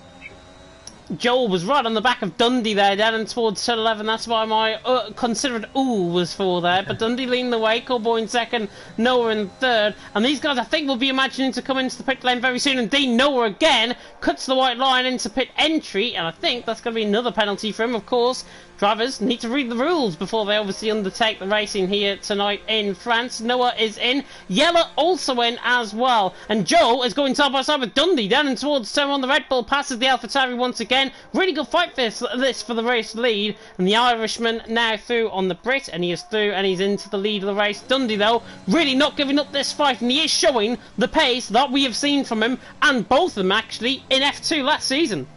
Joel was right on the back of Dundee there, down and towards turn 11. That's why my considered ooh was for there. But Dundee leading the way, Cowboy in 2nd, Noah in 3rd. And these guys, I think, will be imagining to come into the pit lane very soon. Indeed, Noah again cuts the white line into pit entry. And I think that's going to be another penalty for him, of course. Drivers need to read the rules before they obviously undertake the racing here tonight in France. Noah is in. Yella also in as well. And Joe is going side by side with Dundee down and towards turn 1. The Red Bull passes the AlphaTauri once again. Really good fight this for the race lead. And the Irishman now through on the Brit. And he is through and he's into the lead of the race. Dundee, though, really not giving up this fight. And he is showing the pace that we have seen from him. And both of them, actually, in F2 last season.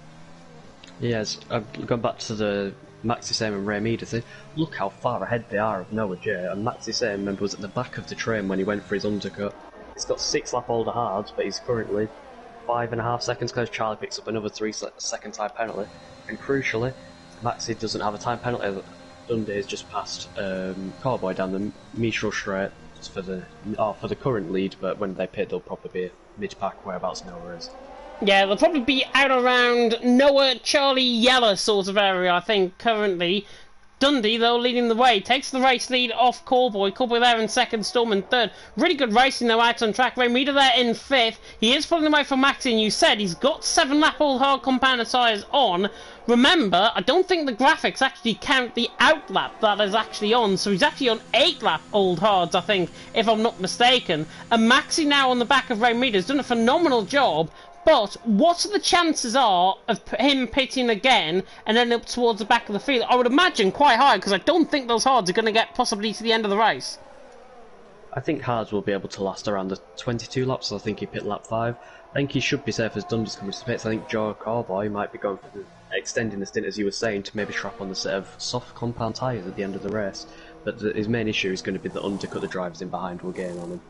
Yes, going back to the Maxi Same and Ray Meader thing, look how far ahead they are of Noah J. And Maxi Same, remember, was at the back of the train when he went for his undercut. He's got 6 lap older hards, but he's currently 5.5 seconds because Charlie picks up another 3-second time penalty. And crucially, Maxi doesn't have a time penalty. Dundee has just passed Cowboy down the Mishra straight for the current lead, but when they pit, they'll probably be mid-pack whereabouts Noah is. Yeah, they'll probably be out around Noah, Charlie, Yella sort of area, I think, currently. Dundee, though, leading the way, takes the race lead off Cowboy. Cowboy there in 2nd, Storm in 3rd. Really good racing, though, out on track. Ray Meader there in 5th. He is pulling away from Maxi, and you said he's got 7-lap-old hard compounder tyres on. Remember, I don't think the graphics actually count the outlap that is actually on, so he's actually on 8-lap-old hards, I think, if I'm not mistaken. And Maxi now on the back of Ray Meader has done a phenomenal job. But what the chances are of him pitting again and then up towards the back of the field? I would imagine quite high, because I don't think those hards are going to get possibly to the end of the race. I think Hards will be able to last around the 22 laps, so I think he pit lap 5. I think he should be safe as Dundee's coming to pits. I think Joe Cowboy might be going for extending the stint, as you were saying, to maybe strap on the set of soft compound tyres at the end of the race. But his main issue is going to be the undercut the drivers in behind will gain on him.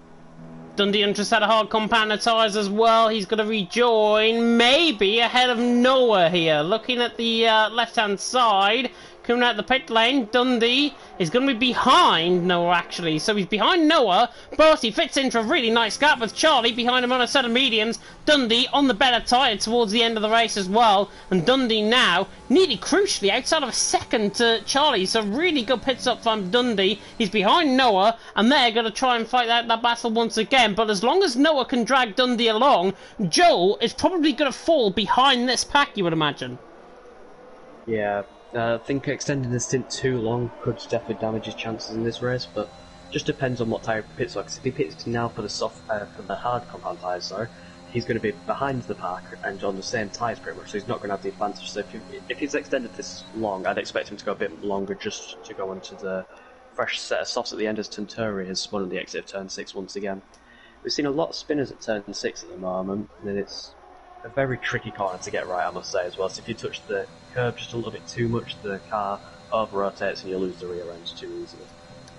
Dundee just had a hard compound of tyres as well. He's going to rejoin, maybe ahead of Noah here. Looking at the left-hand side, coming out the pit lane, Dundee is going to be behind Noah, actually. So he's behind Noah, but he fits into a really nice gap with Charlie behind him on a set of mediums. Dundee on the better tyre towards the end of the race as well. And Dundee now, nearly crucially, outside of a second to Charlie. So really good pit stop from Dundee. He's behind Noah, and they're going to try and fight out that battle once again. But as long as Noah can drag Dundee along, Joel is probably going to fall behind this pack, you would imagine. Yeah. I think extending the stint too long could definitely damage his chances in this race, but just depends on what tyre he pits on. Because if he pits now for the hard compound tyres, sorry, he's going to be behind the pack and on the same tyres pretty much, so he's not going to have the advantage. So if he's extended this long, I'd expect him to go a bit longer just to go onto the fresh set of softs at the end, as Tunturi has spun on the exit of turn 6 once again. We've seen a lot of spinners at turn 6 at the moment, and it's a very tricky corner to get right, I must say, as well. So if you touch the curb just a little bit too much, the car over-rotates and you lose the rear end too easily.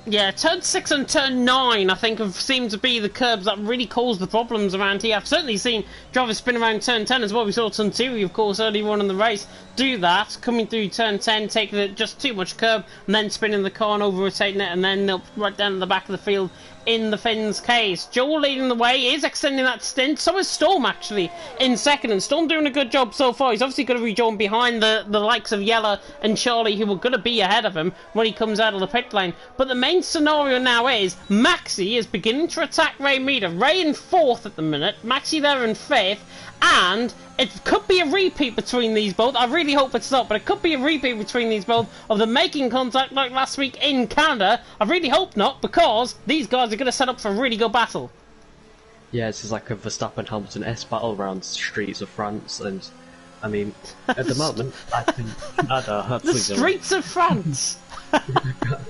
Yeah, turn 6 and turn 9, I think, have seemed to be the curbs that really cause the problems around here. I've certainly seen drivers spin around turn 10 as well. We saw Tunturi, of course, earlier on in the race, do that, coming through turn 10, taking just too much curb, and then spinning the car and over-rotating it, and then they'll right down to the back of the field in the Finn's case. Joel leading the way, is extending that stint. So is Storm, actually, in second. And Storm doing a good job so far. He's obviously going to rejoin behind the likes of Yella and Charlie, who are going to be ahead of him when he comes out of the pit lane. But the main scenario now is Maxi is beginning to attack Ray Meter. Ray in 4th at the minute, Maxi there in 5th. And it could be a repeat between these both. I really hope it's not, but it could be a repeat between these both of them making contact like last week in Canada. I really hope not, because these guys are going to set up for a really good battle. Yeah, this is like a Verstappen-Hamilton S battle around streets of France, and I mean, at the moment, I think the streets of France. I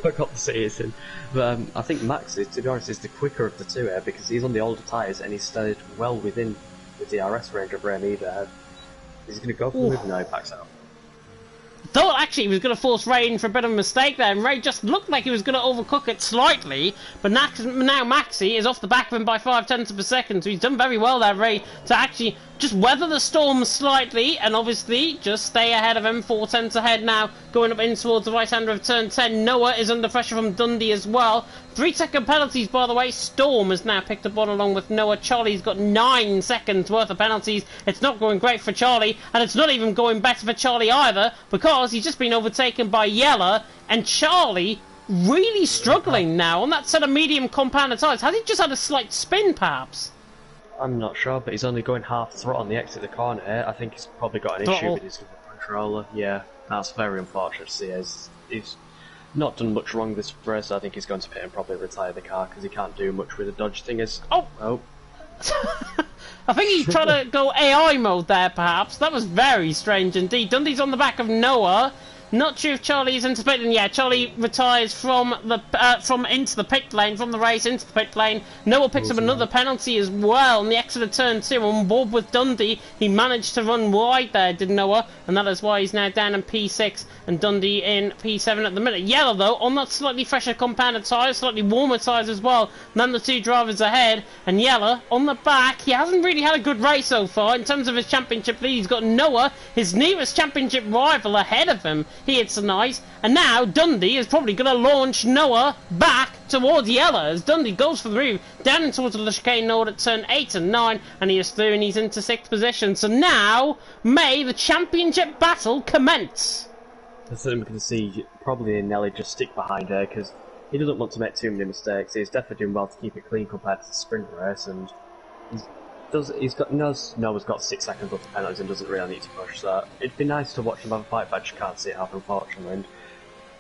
forgot the city it's in, but I think Max, to be honest, is the quicker of the two here, because he's on the older tyres and he's stayed well within with the RS range of Ray Meter. He's going to go for the move now, he backs out. Thought actually he was going to force Ray in for a bit of a mistake there, and Ray just looked like he was going to overcook it slightly, but now Maxi is off the back of him by 0.5 of a second, so he's done very well there, Ray, to actually just weather the storm slightly, and obviously just stay ahead of him, 0.4 ahead now, going up in towards the right-hander of turn 10. Noah is under pressure from Dundee as well. 3-second penalties, by the way. Storm has now picked up on along with Noah. Charlie's got 9 seconds worth of penalties. It's not going great for Charlie, and it's not even going better for Charlie either, because he's just been overtaken by Yella, and Charlie really struggling now on that set of medium compounded tyres. Has he just had a slight spin, perhaps? I'm not sure, but he's only going half throttle on the exit of the corner here. I think he's probably got an issue with his controller. Yeah, that's very unfortunate to see. He's not done much wrong this race, so I think he's going to pit and probably retire the car, because he can't do much with the dodge thing. Oh! I think he's trying to go AI mode there, perhaps. That was very strange indeed. Dundee's on the back of Noah. Not sure if Charlie is into the pit lane. Yeah, Charlie retires from into the pit lane, from the race into the pit lane. Noah picks up another penalty as well on the exit of turn 2 on board with Dundee. He managed to run wide there, did Noah, and that is why he's now down in P6 and Dundee in P7 at the minute. Yellow, though, on that slightly fresher compounded tyres, slightly warmer tyres as well than the two drivers ahead. And Yellow on the back, he hasn't really had a good race so far in terms of his championship lead. He's got Noah, his nearest championship rival, ahead of him. He hits a nice, and now Dundee is probably going to launch Noah back towards Yella as Dundee goes for the move down in towards the chicane node at turn 8 and 9, and he is through and he's into 6th position. So now may the championship battle commence. I think we're going to see probably Nelly just stick behind her, because he doesn't want to make too many mistakes. He's definitely doing well to keep it clean compared to the sprint race, and Noah's got 6 seconds worth of penalties and doesn't really need to push, so it'd be nice to watch him have a fight, but I just can't see it happen, unfortunately. And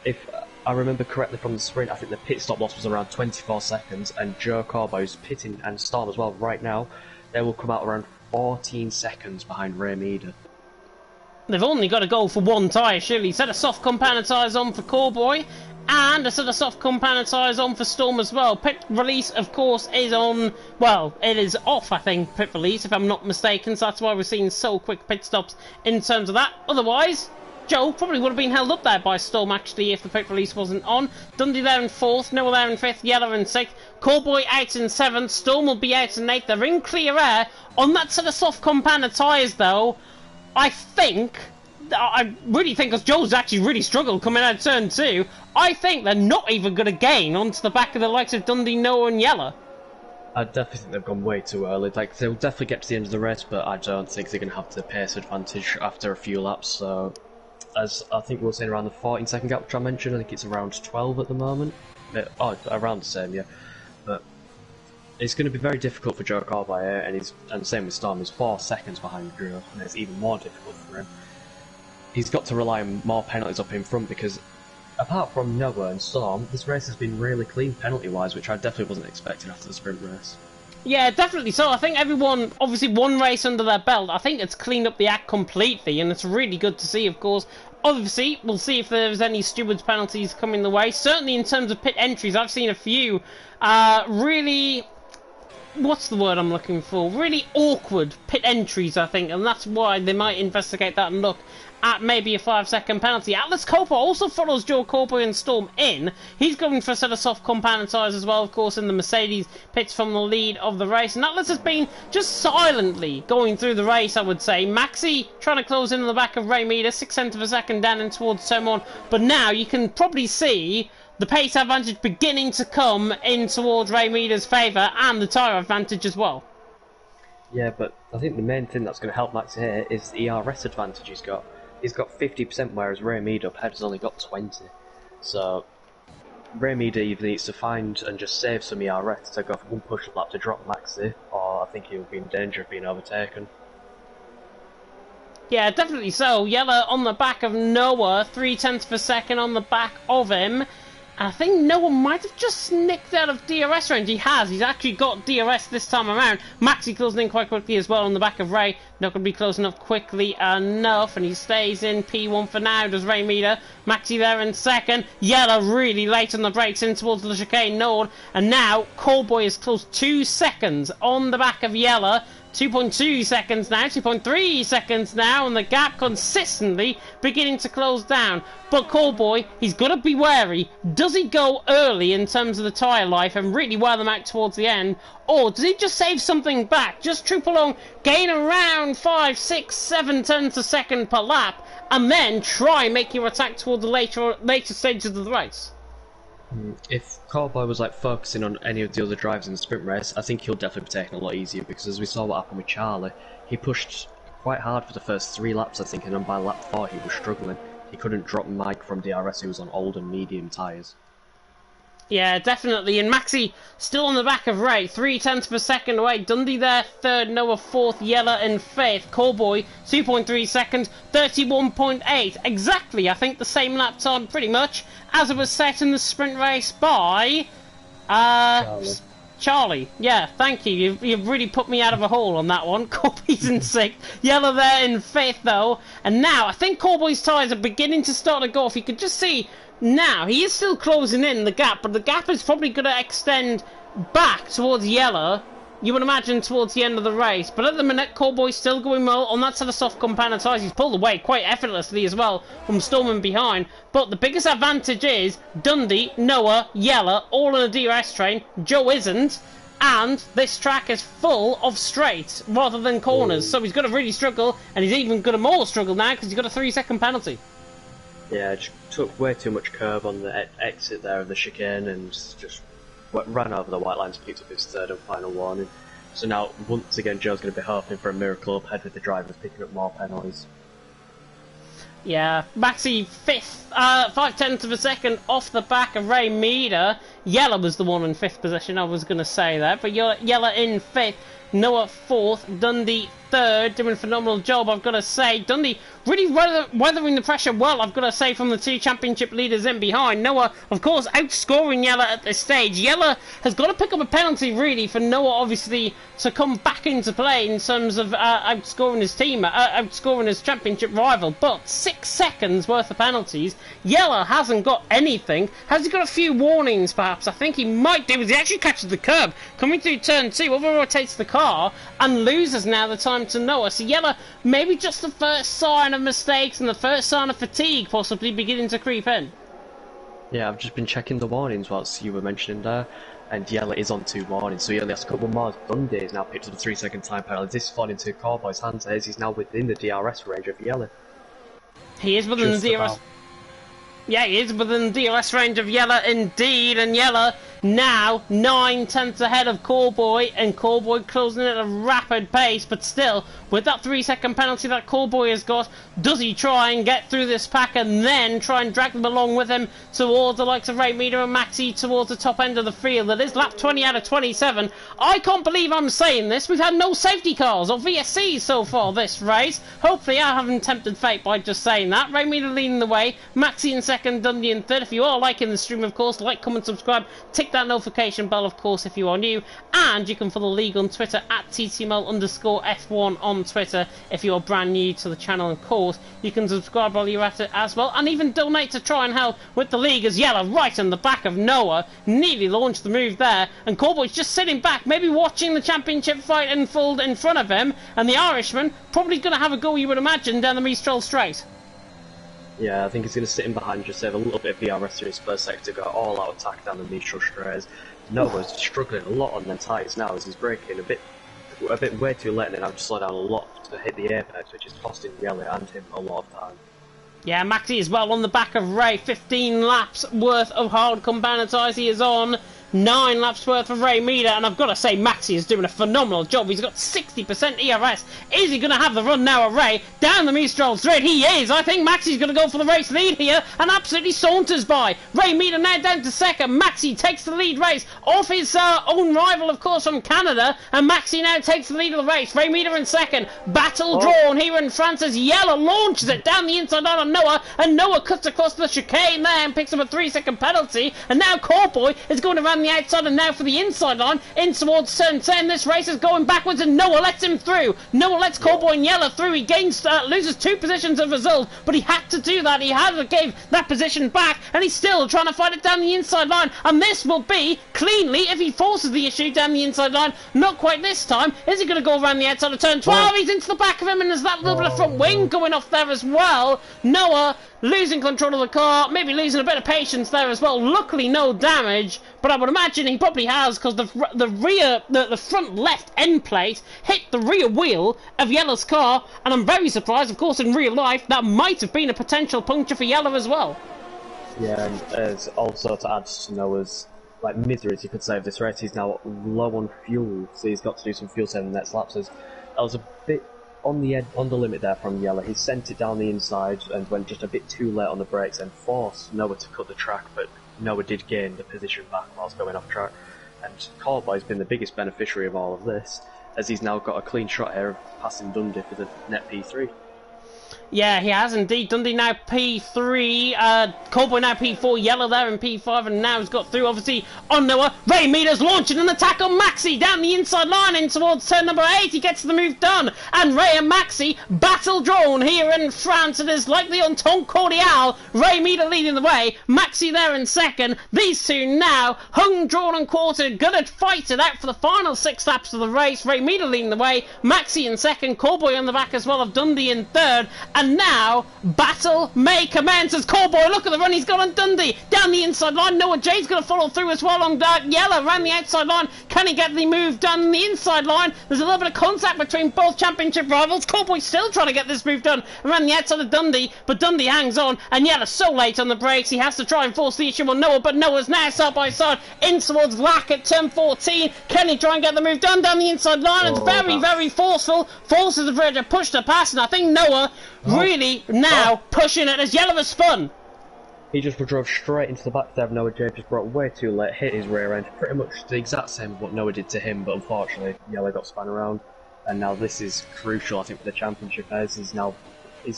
if I remember correctly from the sprint, I think the pit stop loss was around 24 seconds, and Joe Corbo, who's pitting, and Storm as well right now, they will come out around 14 seconds behind Ray Meader. They've only got to go for one tyre, surely. Set of soft compounded tyres on for Corboy. And a sort of soft compound tyres on for Storm as well. Pit release, of course, is on, well, it is off, I think, pit release, if I'm not mistaken, so that's why we're seeing so quick pit stops in terms of that. Otherwise, Joe probably would have been held up there by Storm, actually, if the pit release wasn't on. Dundee there in 4th, Noah there in 5th, Yellow in 6th, Callboy out in 7th, Storm will be out in 8th. They're in clear air. On that sort of soft compound of tyres, though, I really think, because Joe's actually really struggled coming out of turn 2, I think they're not even going to gain onto the back of the likes of Dundee, Noah and Yella. I definitely think they've gone way too early. Like, they'll definitely get to the end of the race, but I don't think they're going to have the pace advantage after a few laps. So, as I think we were saying around the 14-second gap, which I mentioned, I think it's around 12 at the moment. Around the same, yeah. But it's going to be very difficult for Joe Callboy, and same with Storm. He's 4 seconds behind Drew, and it's even more difficult for him. He's got to rely on more penalties up in front because, apart from Noah and Storm, this race has been really clean penalty-wise, which I definitely wasn't expecting after the sprint race. Yeah, definitely so. I think everyone, obviously one race under their belt, I think it's cleaned up the act completely, and it's really good to see, of course. Obviously, we'll see if there's any stewards' penalties coming the way. Certainly in terms of pit entries, I've seen a few really... what's the word I'm looking for? Really awkward pit entries, I think, and that's why they might investigate that and look at maybe a 5-second penalty. Atlas Cooper also follows Joe Cooper and Storm in. He's going for a set of soft compound tyres as well, of course, in the Mercedes pits from the lead of the race. And Atlas has been just silently going through the race, I would say. Maxi trying to close in on the back of Ray Meter, 6/10 of a second down in towards turn 1. But now you can probably see the pace advantage beginning to come in towards Ray Meter's favour, and the tyre advantage as well. Yeah, but I think the main thing that's going to help Max here is the ERS advantage he's got. He's got 50%, whereas Ray Mead up ahead has only got 20. So Ray Mead either needs to find and just save some ERS to go for one push lap to drop Maxi, or I think he'll be in danger of being overtaken. Yeah, definitely so. Yella on the back of Noah, 0.3 of a second on the back of him. I think Noah might have just nicked out of DRS range. He has. He's actually got DRS this time around. Maxi closing in quite quickly as well on the back of Ray. Not going to be closing up quickly enough, and he stays in P1 for now, does Ray Meter. Maxi there in second. Yella really late on the brakes in towards the chicane node. And now Callboy is close 2 seconds on the back of Yella. 2.2 seconds now, 2.3 seconds now, and the gap consistently beginning to close down. But Callboy, he's got to be wary. Does he go early in terms of the tyre life and really wear them out towards the end? Or does he just save something back? Just troop along, gain around 5, 6, 7 tenths a second per lap, and then try and make your attack towards the later stages of the race? If Callboy was like focusing on any of the other drivers in the sprint race, I think he'll definitely be taking a lot easier, because as we saw what happened with Charlie, he pushed quite hard for the first 3 laps, I think, and then by lap 4 he was struggling. He couldn't drop Mike from DRS, who was on old and medium tyres. Yeah, definitely. And Maxi still on the back of Ray, 0.3 of a second away. Dundee there, 3rd, Noah 4th, Yella in 5th. Callboy, 2.3 seconds, 31.8. Exactly, I think the same lap time pretty much as it was set in the sprint race by Charlie. Yeah, thank you. You've really put me out of a hole on that one. Callboy's in 6th. Yella there in 5th though. And now I think Callboy's tyres are beginning to start to go off. You could just see now he is still closing in the gap, but the gap is probably going to extend back towards Yella, you would imagine, towards the end of the race. But at the minute, Callboy's still going well on that set of soft compound tyres. He's pulled away quite effortlessly as well from Storming behind. But the biggest advantage is Dundee, Noah, Yella, all on a DRS train. Joe isn't. And this track is full of straights rather than corners. So he's going to really struggle, and he's even going to more struggle now because he's got a 3-second penalty. Yeah, just took way too much curve on the exit there of the chicane and just ran over the white lines, picked up his 3rd and final warning. So now, once again, Joe's going to be hoping for a miracle up ahead with the drivers picking up more penalties. Yeah, Maxi 5th, 0.5 of a second off the back of Ray Meter. Yella was the one in 5th position, I was going to say that, but Yella in 5th. Noah 4th, Dundee third, doing a phenomenal job, I've got to say. Dundee really weathering the pressure well, I've got to say, from the two championship leaders in behind. Noah, of course, outscoring Yella at this stage. Yella has got to pick up a penalty, really, for Noah, obviously, to come back into play in terms of outscoring his team, outscoring his championship rival. But 6 seconds worth of penalties. Yella hasn't got anything. Has he got a few warnings, perhaps? I think he might do. He actually catches the curb, coming through turn 2, over rotates the car, and loses now the time to Noah. So Yella, maybe just the first sign of mistakes and the first sign of fatigue possibly beginning to creep in. Yeah, I've just been checking the warnings whilst you were mentioning there, and Yella is on 2 warnings, so he only has a couple more. Dundee is now picked up a 3-second time penalty. This is falling into Cowboy's hands as he's now within the DRS range of Yella. He is within the DRS. About. Yeah, he is within the DRS range of Yella indeed, and Yella now 9/10 ahead of Callboy, and Callboy closing at a rapid pace, but still, with that 3-second penalty that Callboy has got, does he try and get through this pack and then try and drag them along with him towards the likes of Ray Meter and Maxi towards the top end of the field? That is lap 20 out of 27. I can't believe I'm saying this. We've had no safety cars or VSCs so far this race. Hopefully I haven't tempted fate by just saying that. Ray Meter leading the way, Maxi in second, Dundee in third. If you are liking the stream, of course, like, comment, subscribe, tick that notification bell, of course, if you are new, and you can follow the league on Twitter at TTML_F1 on Twitter if you are brand new to the channel. Of course, you can subscribe while you're at it as well, and even donate to try and help with the league, as Yella right in the back of Noah nearly launched the move there, and Callboy's just sitting back, maybe watching the championship fight unfold in front of him, and the Irishman probably going to have a go, you would imagine, down the Mistral straight. Yeah, I think he's going to sit in behind, just save a little bit of VRS to his first sector, go all-out attack down the Mistral straight. Noah's struggling a lot on the tyres now as he's braking a bit way too late, and then I've just slowed down a lot to hit the apex, which is costing Yella and him a lot of time. Yeah, Maxi as well on the back of Ray. 15 laps worth of hard compound tyres he is on. 9 laps worth of Ray Meter, and I've got to say Maxi is doing a phenomenal job. He's got 60% ERS. Is he going to have the run now at Ray? Down the Mistral straight, he is. I think Maxi's going to go for the race lead here, and absolutely saunters by. Ray Meter now down to second. Maxi takes the lead race off his own rival, of course, from Canada, and Maxi now takes the lead of the race. Ray Meter in second. Battle drawn here in France as Yella launches it down the inside line on Noah, and Noah cuts across the chicane there and picks up a 3-second penalty, and now Callboy is going around the outside and now for the inside line in towards turn 10. This race is going backwards and Noah lets him through. Noah lets Callboy and Yella through. He gains loses 2 positions as a result, but he had to do that. He had to give that position back, and he's still trying to fight it down the inside line, and this will be cleanly if he forces the issue down the inside line. Not quite this time. Is he going to go around the outside of turn 12? He's into the back of him, and there's that little bit of front wing going off there as well. Noah losing control of the car, maybe losing a bit of patience there as well. Luckily no damage, but I would imagine he probably has, because the front left end plate hit the rear wheel of Yella's car, and I'm very surprised, of course, in real life that might have been a potential puncture for Yella as well. Yeah, and as also to add to Noah's miseries, you could say, of this race, he's now low on fuel, so he's got to do some fuel saving next laps. That was a bit on the limit there from Yella. He sent it down the inside and went just a bit too late on the brakes and forced Noah to cut the track, but Noah did gain the position back whilst going off track. And Callboy's been the biggest beneficiary of all of this, as he's now got a clean shot here of passing Dundee for the net P3. Yeah, he has indeed. Dundee now P3, Callboy now P4, Yella there in P5, and now he's got through, obviously, on Noah. Ray Meter's launching an attack on Maxi down the inside line in towards turn number 8. He gets the move done, and Ray and Maxi battle drawn here in France. It is like the Entente Cordiale. Ray Meter leading the way, Maxi there in second. These two now hung, drawn and quartered, gonna fight it out for the final 6 laps of the race. Ray Meter leading the way, Maxi in second, Callboy on the back as well of Dundee in third. And now, battle may commence as Callboy, look at the run he's got on Dundee. Down the inside line, Noah J's going to follow through as well on Yella around the outside line. Can he get the move done on the inside line? There's a little bit of contact between both championship rivals. Callboy still trying to get this move done around the outside of Dundee, but Dundee hangs on, and Yella's so late on the brakes, he has to try and force the issue on Noah, but Noah's now side by side in towards Lack at turn 14. Can he try and get the move done down the inside line? It's very forceful. Forces the bridge to push the pass, and I think Noah really now pushing it as Yella has spun. He just drove straight into the back there of Noah James, just brought way too late, hit his rear end. Pretty much the exact same what Noah did to him, but unfortunately Yella got spun around. And now this is crucial, I think, for the championship, as he's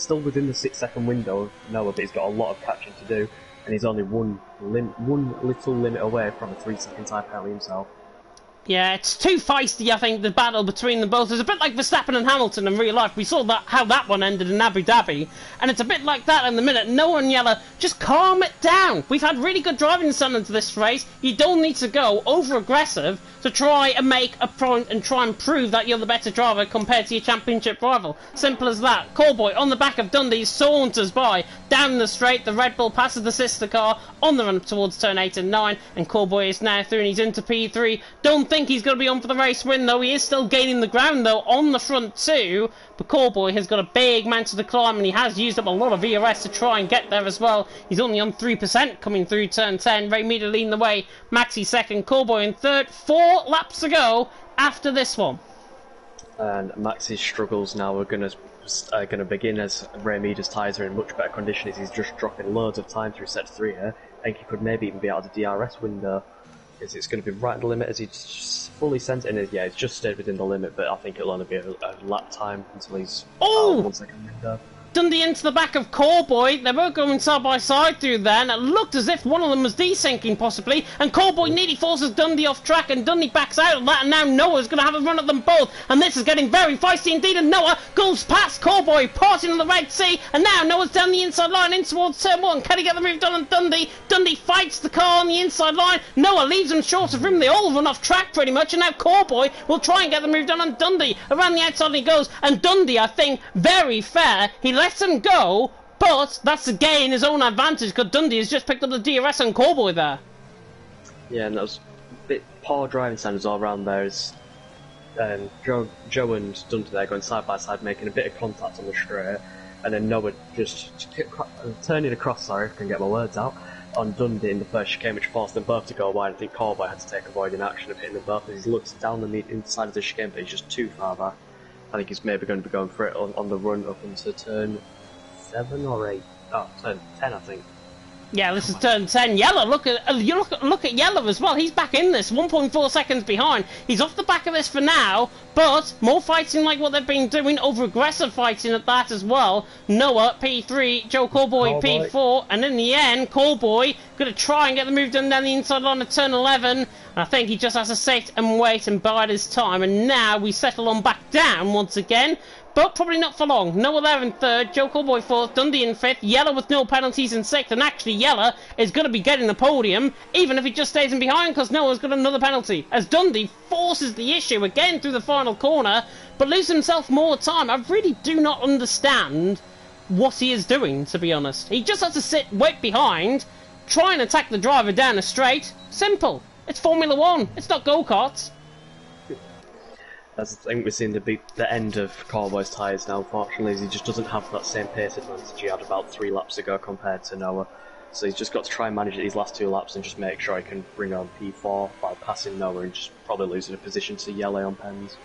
still within the 6-second window of Noah, but he's got a lot of catching to do, and he's only one little limit away from a 3-second time penalty himself. Yeah, it's too feisty, I think, the battle between them both. It's a bit like Verstappen and Hamilton in real life. We saw how that one ended in Abu Dhabi. And it's a bit like that in the minute. Noah and Yella, just calm it down. We've had really good driving done into this race. You don't need to go over-aggressive to try and make a point and try and prove that you're the better driver compared to your championship rival. Simple as that. Callboy on the back of Dundee saunters by down the straight. The Red Bull passes the sister car on the run up towards turn 8 and 9. And Callboy is now through and he's into P3. Don't think he's going to be on for the race win, though. He is still gaining the ground, though, on the front too. But Callboy has got a big mountain to climb, and he has used up a lot of ERS to try and get there as well. He's only on 3% coming through turn 10. Ray Meter leading the way. Maxi second, Callboy in third. 4 laps to go after this one. And Maxi's struggles now are going to begin as Ray Meter's tyres are in much better condition, as he's just dropping loads of time through set 3 here. I think he could maybe even be out of the DRS window. It's going to be right at the limit as he's fully sent in. Yeah, he's just stayed within the limit, but I think it'll only be a lap time until he's out of 1 second window. Dundee into the back of Callboy. They were going side by side through there, and it looked as if one of them was desyncing possibly, and Callboy nearly forces Dundee off track, and Dundee backs out of that, and now Noah's going to have a run at them both, and this is getting very feisty indeed, and Noah goes past Callboy, parting in the Red Sea, and now Noah's down the inside line in towards turn 1. Can he get the move done on Dundee? Dundee fights the car on the inside line. Noah leaves him short of him. They all run off track pretty much, and now Callboy will try and get the move done on Dundee. Around the outside he goes, and Dundee, I think, very fair. He lets him go, but that's again his own advantage because Dundee has just picked up the DRS on Callboy there. Yeah, and that was a bit poor driving standards all around there. As Joe and Dundee there going side by side, making a bit of contact on the straight, and then Noah just turning across, sorry, if I can get my words out, on Dundee in the first chicane, which forced them both to go wide. I think Callboy had to take avoiding action of hitting them both as he looks down the inside of the chicane, but he's just too far back. I think he's maybe going to be going for it on the run up into turn 7 or 8? Oh, turn 10, I think. Yeah, this is turn 10. Yella, look at Yella as well. He's back in this, 1.4 seconds behind. He's off the back of this for now, but more fighting like what they've been doing, over aggressive fighting at that as well. Noah P3, Joe Callboy P4, and in the end, Callboy going to try and get the move done down the inside line of turn 11. And I think he just has to sit and wait and bide his time. And now we settle on back down once again. But probably not for long. Noah there in third, Joe Callboy fourth, Dundee in fifth, Yella with no penalties in sixth, and actually Yella is going to be getting the podium, even if he just stays in behind, because Noah's got another penalty. As Dundee forces the issue again through the final corner, but loses himself more time. I really do not understand what he is doing, to be honest. He just has to sit, wait behind, try and attack the driver down a straight. Simple. It's Formula 1. It's not go-karts. I think we're seeing the end of Callboy's tyres now, unfortunately, as he just doesn't have that same pace advantage he had about 3 laps ago compared to Noah. So he's just got to try and manage it these last 2 laps and just make sure he can bring on P4 while passing Noah and just probably losing a position to Yella on pens.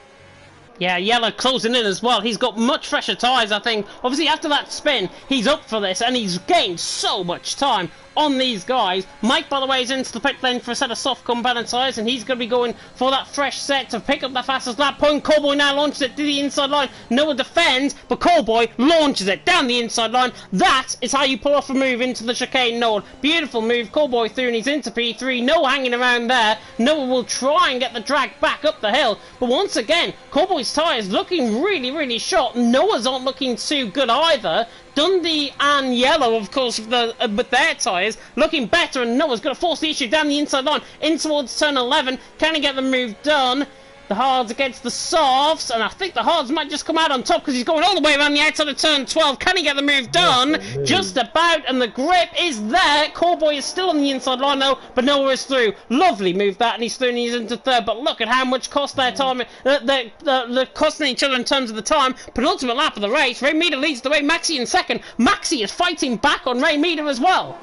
Yeah, Yella closing in as well. He's got much fresher tyres, I think. Obviously, after that spin, he's up for this, and he's gained so much time on these guys. Mike, by the way, is into the pit lane for a set of soft compound tyres, and he's going to be going for that fresh set to pick up the fastest lap point. Callboy now launches it to the inside line. Noah defends, but Callboy launches it down the inside line. That is how you pull off a move into the chicane, Noah. Beautiful move. Callboy through, and he's into P3. Noah hanging around there. Noah will try and get the drag back up the hill, but once again, Callboy's tyres looking really, really short. Noah's aren't looking too good either. Dundee and Yellow, of course, with their tyres, looking better, and Noah's going to force the issue down the inside line, in towards turn 11. Can he get the move done? The hards against the softs, and I think the hards might just come out on top because he's going all the way around the outside of turn 12. Can he get the move done? Just about, and the grip is there. Callboy is still on the inside line though, but Noah is through. Lovely move that, and he's through and he's into third, but look at how much cost their time. They're costing each other in terms of the time. Penultimate lap of the race. Ray Meter leads the way, Maxi in second. Maxi is fighting back on Ray Meter as well.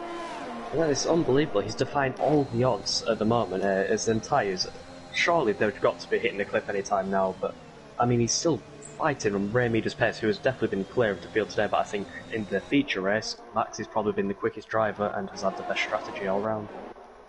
Yeah, it's unbelievable. He's defying all the odds at the moment. His tyres, surely they've got to be hitting the cliff any time now, but I mean, he's still fighting on Ray Meter's pace, who has definitely been clear of the field today, but I think in the feature race, Max has probably been the quickest driver and has had the best strategy all round.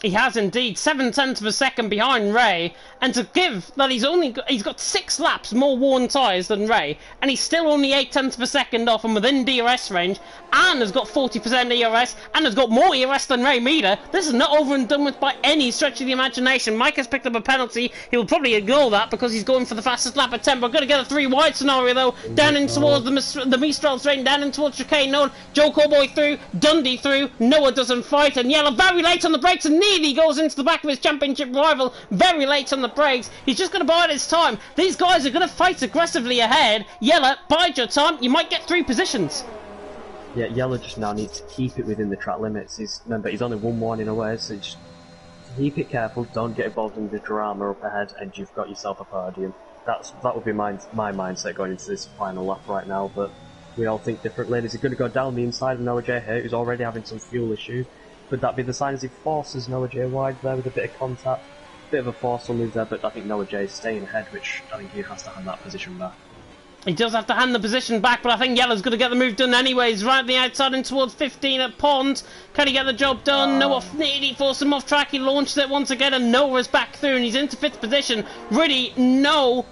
He has indeed, 7/10 of a second behind Ray, and to give that he's got 6 laps more worn tyres than Ray, and he's still only 8/10 of a second off and within DRS range, and has got 40% ERS, and has got more ERS than Ray Meter. This is not over and done with by any stretch of the imagination. Mike has picked up a penalty. He will probably ignore that because he's going for the fastest lap at 10. We're going to get a 3 wide scenario though, down in towards the Mistral straight, down in towards chicane. No, Joe Cowboy through, Dundee through, Noah doesn't fight, and Yellow very late on the brakes and nearly goes into the back of his championship rival very late on the brakes. He's just going to bide his time. These guys are going to fight aggressively ahead. Yellow, bide your time. You might get 3 positions. Yeah, Yellow just now needs to keep it within the track limits. Remember, he's only 1 warning away, so just keep it careful. Don't get involved in the drama up ahead, and you've got yourself a podium. That would be my mindset going into this final lap right now, but we all think differently. Is he going to go down the inside of Noah J here, who's already having some fuel issues? Could that be the sign as he forces Noah J wide there with a bit of contact? Bit of a force on move there, but I think Noah J is staying ahead, which I think he has to hand that position back. He does have to hand the position back, but I think Yellow's going to get the move done anyways. Right at the outside and towards 15 at Pond. Can he get the job done? Noah nearly forced him off track. He launched it once again, and Noah's back through, and he's into 5th position. Really, no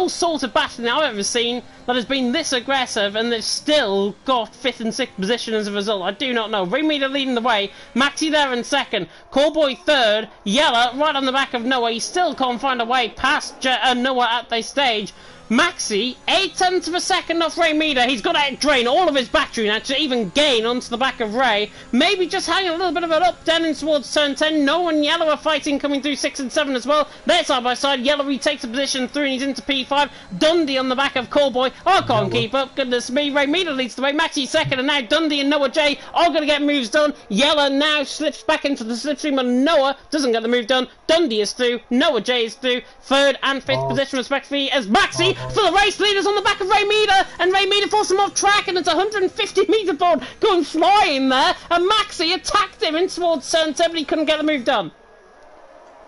sort of battling I've ever seen that has been this aggressive, and they've still got 5th and 6th position as a result. I do not know. Ringmeter leading the way, Maxi there in 2nd, Callboy 3rd, Yella right on the back of Noah. He still can't find a way past Noah at this stage. Maxi, 8/10 of a second off Ray Meter. He's got to drain all of his battery now to even gain onto the back of Ray. Maybe just hanging a little bit of it up down in towards turn 10. Noah and Yellow are fighting, coming through 6 and 7 as well. They're side by side. Yellow retakes a position through and he's into P5. Dundee on the back of Callboy. I can't keep up. Goodness me. Ray Meter leads the way. Maxi 2nd, and now Dundee and Noah J are going to get moves done. Yellow now slips back into the slipstream, and Noah doesn't get the move done. Dundee is through. Noah J is through. 3rd and 5th position respectively as Maxi for the race leaders on the back of Ray Meter, and Ray Meter forced him off track, and it's a 150 metre board going flying there, and Maxi attacked him in towards turn 7, but he couldn't get the move done.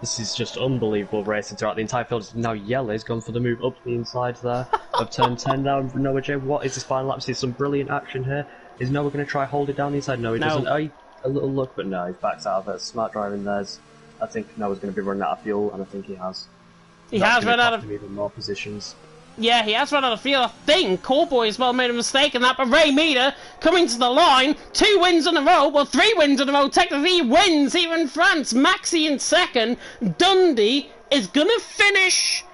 This is just unbelievable racing throughout the entire field. Now Yellow's gone for the move up the inside there of turn 10 now. Noah J, what is this final lap? See some brilliant action here. Is Noah going to try hold it down the inside? No, he doesn't. Oh, a little look, but no, he backs out of it. Smart driving there. I think Noah's going to be running out of fuel, and I think he has. He has run out of even more positions. Yeah, he has run out of fuel. I think Callboy as well made a mistake in that, but Ray Meter coming to the line, 2 wins in a row, well 3 wins in a row, technically wins here in France. Maxi in 2nd, Dundee is going to finish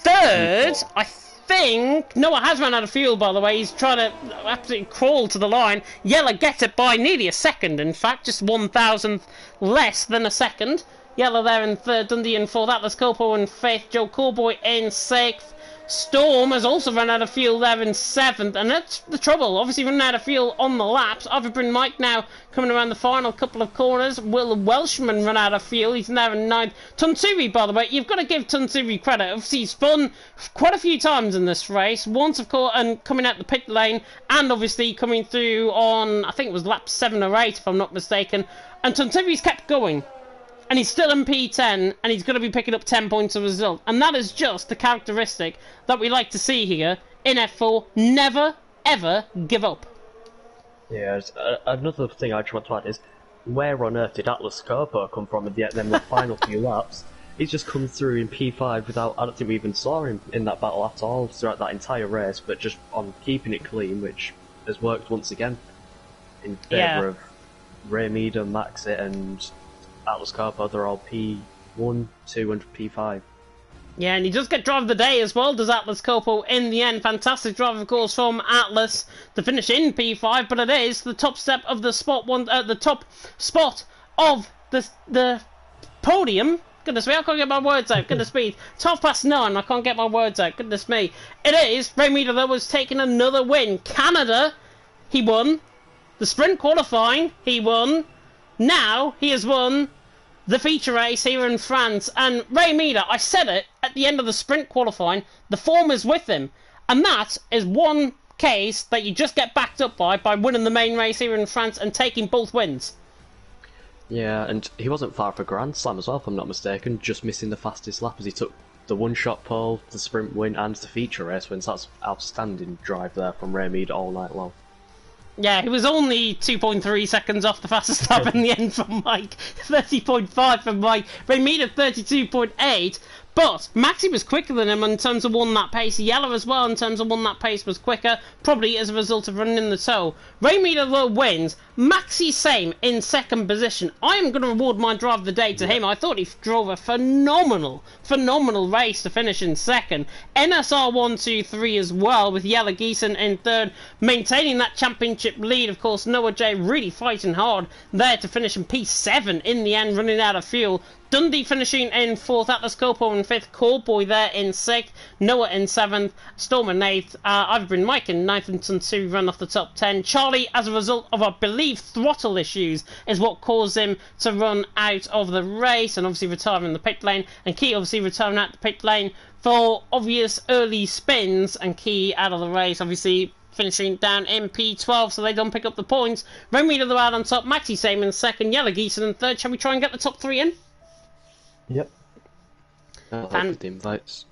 3rd, I think. Noah has run out of fuel, by the way. He's trying to absolutely crawl to the line. Yellow gets it by nearly a second, in fact, just 1,000th less than a second. Yellow there in 3rd, Dundee in 4th, Atlas Copo in 5th, Joe Callboy in 6th. Storm has also run out of fuel there in 7th, and that's the trouble. Obviously running out of fuel on the laps. Overbrun Mike now coming around the final couple of corners. Will Welshman run out of fuel? He's there in 9th. Tunsuri, by the way, you've got to give Tunsuri credit. Obviously he's spun quite a few times in this race. Once, of course, and coming out the pit lane, and obviously coming through on, I think it was lap 7 or 8, if I'm not mistaken. And Tunsuri's kept going. And he's still in P10, and he's going to be picking up 10 points as a result. And that is just the characteristic that we like to see here in F4. Never, ever give up. Yeah, another thing I just want to add is, where on earth did Atlas Scopo come from in the final few laps? He's just come through in P5 without, I don't think we even saw him in that battle at all throughout that entire race, but just on keeping it clean, which has worked once again in favour of Ray Meader, Maxit, and Atlas Carpo. They're all P1, 2 and P5. Yeah, and he does get driver of the day as well, does Atlas Copo in the end. Fantastic drive, of course, from Atlas to finish in P5, but it is the top step of the the top spot of the podium. Goodness me, I can't get my words out. Goodness me. It's 9:30, I can't get my words out. Goodness me. It is. Ray Meader, though, was taking another win. Canada, he won. The sprint qualifying, he won. Now, he has won the feature race here in France. And Ray Meader, I said it at the end of the sprint qualifying, the form is with him. And that is one case that you just get backed up by winning the main race here in France and taking both wins. Yeah, and he wasn't far for Grand Slam as well, if I'm not mistaken, just missing the fastest lap as he took the one-shot pole, the sprint win, and the feature race win. So that's outstanding drive there from Ray Meader all night long. Yeah, he was only 2.3 seconds off the fastest lap in the end from Mike. 30.5 from Mike. Remeda 32.8. But Maxi was quicker than him in terms of one that pace. Yellow as well in terms of one that pace was quicker, probably as a result of running in the toe. Remeda though wins. Maxi same in second position. I am going to reward my drive of the day to him. I thought he drove a phenomenal race to finish in second. NSR 1-2-3 as well, with Yellow Geeson in third, maintaining that championship lead. Of course, Noah J really fighting hard there to finish in P7 in the end, running out of fuel. Dundee finishing in 4th, Atlas Copo in 5th, Callboy there in 6th, Noah in 7th, Storm in 8th, I've been Mike in 9th and 2 run off the top 10. Charlie, as a result of, I believe, throttle issues, is what caused him to run out of the race and obviously retiring the pit lane. And Key obviously retiring out the pit lane for obvious early spins, and Key out of the race, obviously finishing down in P12, so they don't pick up the points. Remy to the ride on top, Maxi same in 2nd, Yellow Geeson in 3rd. Shall we try and get the top 3 in? Yep. I'll help with the invites.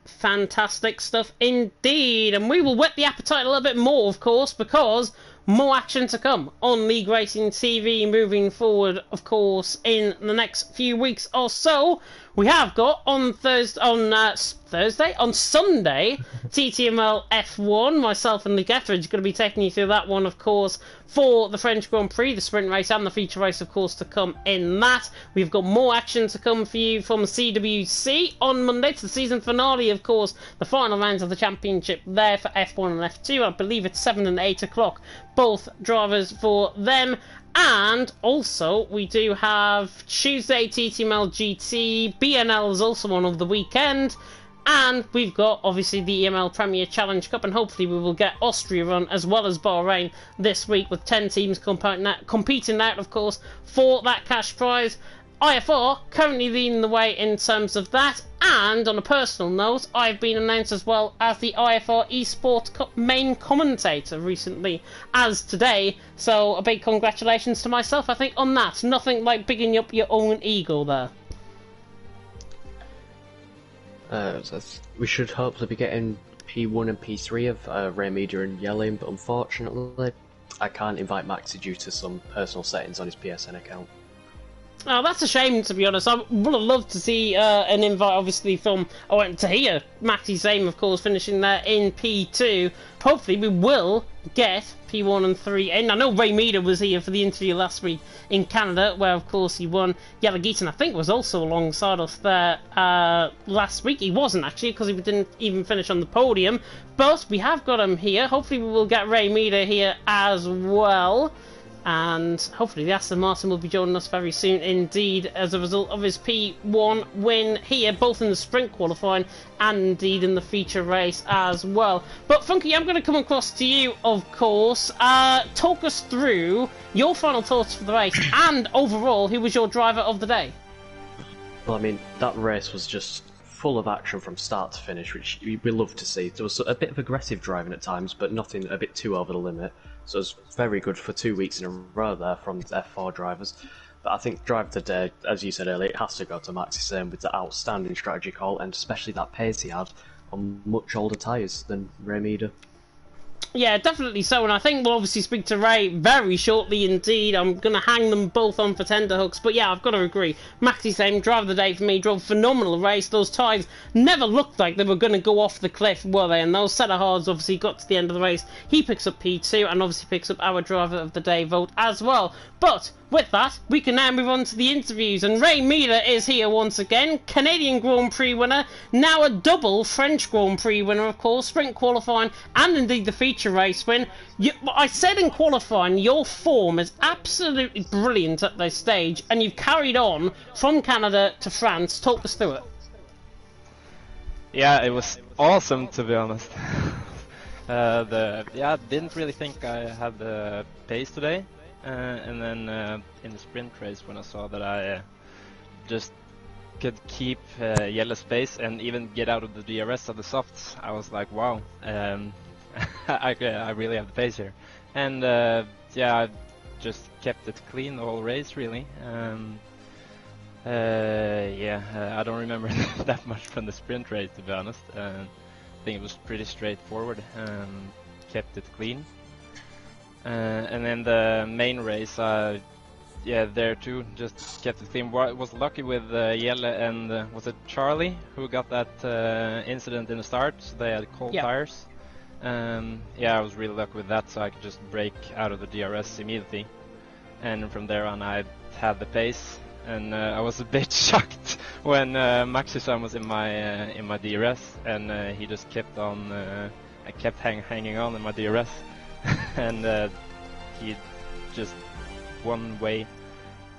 Fantastic stuff indeed, and we will whet the appetite a little bit more, of course, because more action to come on League Racing TV moving forward, of course, in the next few weeks or so. We have got on Sunday, TTML F1. Myself and Luke Etheridge are going to be taking you through that one, of course, for the French Grand Prix, the sprint race and the feature race, of course, to come in that. We've got more action to come for you from CWC on Monday to the season finale, of course, the final rounds of the championship there for F1 and F2. I believe it's 7 and 8 o'clock, both drivers for them. And also, we do have Tuesday TTML GT, BNL is also on of the weekend, and we've got, obviously, the EML Premier Challenge Cup, and hopefully we will get Austria run as well as Bahrain this week, with 10 teams competing out, of course, for that cash prize. IFR currently leading the way in terms of that, and on a personal note, I've been announced as well as the IFR Esports Cup main commentator recently as today, so a big congratulations to myself, I think, on that. Nothing like bigging up your own ego there. We should hopefully be getting P1 and P3 of Remeda and Yelling, but unfortunately I can't invite Maxi due to some personal settings on his PSN account. Oh, that's a shame, to be honest. I would have loved to see an invite, obviously, from to hear Maxi's aim, of course, finishing there in P2. Hopefully, we will get P1 and 3 in. I know Remeda was here for the interview last week in Canada, where, of course, he won. Yellow Geeson, I think, was also alongside us there last week. He wasn't, actually, because he didn't even finish on the podium. But we have got him here. Hopefully, we will get Remeda here as well. And hopefully the Aston Martin will be joining us very soon indeed as a result of his P1 win here, both in the sprint qualifying and indeed in the feature race as well. But Funky, I'm going to come across to you, of course. Talk us through your final thoughts for the race, and overall, who was your driver of the day? Well, I mean, that race was just full of action from start to finish, which we love to see. There was a bit of aggressive driving at times, but nothing a bit too over the limit. So it was very good for 2 weeks in a row there from F4 drivers. But I think drive of the day, as you said earlier, it has to go to Maxi Same with the outstanding strategy call, and especially that pace he had on much older tyres than Remeda. Yeah, definitely so, and I think we'll obviously speak to Ray very shortly indeed. I'm going to hang them both on for tenterhooks, but yeah, I've got to agree. Maxi Same, driver of the day for me, drove a phenomenal race. Those tyres never looked like they were going to go off the cliff, were they? And those set of hards obviously got to the end of the race. He picks up P2 and obviously picks up our driver of the day vote as well. But with that, we can now move on to the interviews, and Ray Miller is here once again, Canadian Grand Prix winner, now a double French Grand Prix winner, of course, sprint qualifying and indeed the feature race win. I said in qualifying, your form is absolutely brilliant at this stage, and you've carried on from Canada to France. Talk us through it. Yeah, it was awesome, to be honest. I didn't really think I had the pace today. And then in the sprint race, when I saw that I just could keep yellow space and even get out of the DRS of the softs, I was like, wow, I really have the pace here. And I just kept it clean the whole race, really. I don't remember that much from the sprint race, to be honest. I think it was pretty straightforward. Kept it clean. And then the main race, yeah, there too, just kept the theme. Was lucky with Jelle and was it Charlie who got that incident in the start? So they had cold tires. Yeah, I was really lucky with that, so I could just break out of the DRS immediately. And from there on, I had the pace, and I was a bit shocked when Maxi-san was in my DRS, and he just kept on. I kept hanging on in my DRS, and he just one way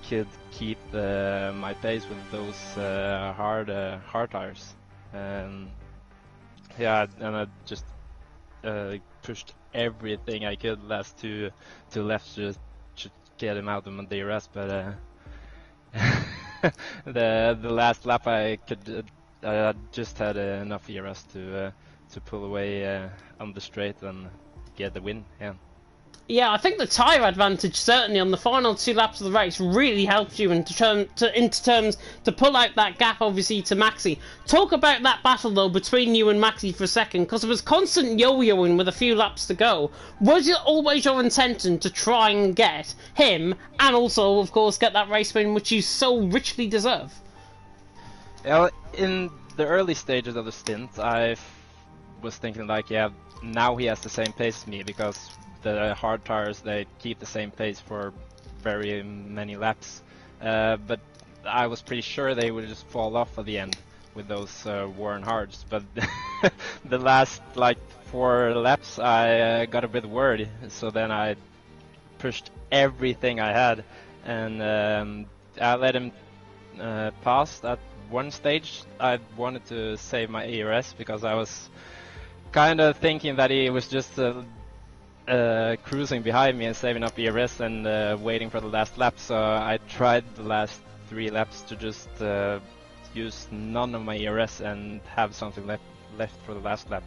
could keep my pace with those hard tires. Yeah, and I just pushed everything I could last two left to get him out of my DRS, but the last lap I just had enough ERS to pull away on the straight and get the win. Yeah, I think the tyre advantage, certainly on the final 2 laps of the race, really helped you into terms to pull out that gap, obviously, to Maxi. Talk about that battle, though, between you and Maxi for a second, because it was constant yo-yoing with a few laps to go. Was it always your intention to try and get him, and also, of course, get that race win, which you so richly deserve? Well, in the early stages of the stint, I was thinking, like, yeah, now he has the same pace as me, because the hard tires, they keep the same pace for very many laps, but I was pretty sure they would just fall off at the end with those worn hards. But the last like 4 laps I got a bit worried, so then I pushed everything I had, and I let him pass at one stage. I wanted to save my ERS because I was kind of thinking that he was just cruising behind me and saving up ERS and waiting for the last lap, so I tried the last 3 laps to just use none of my ERS and have something left for the last lap.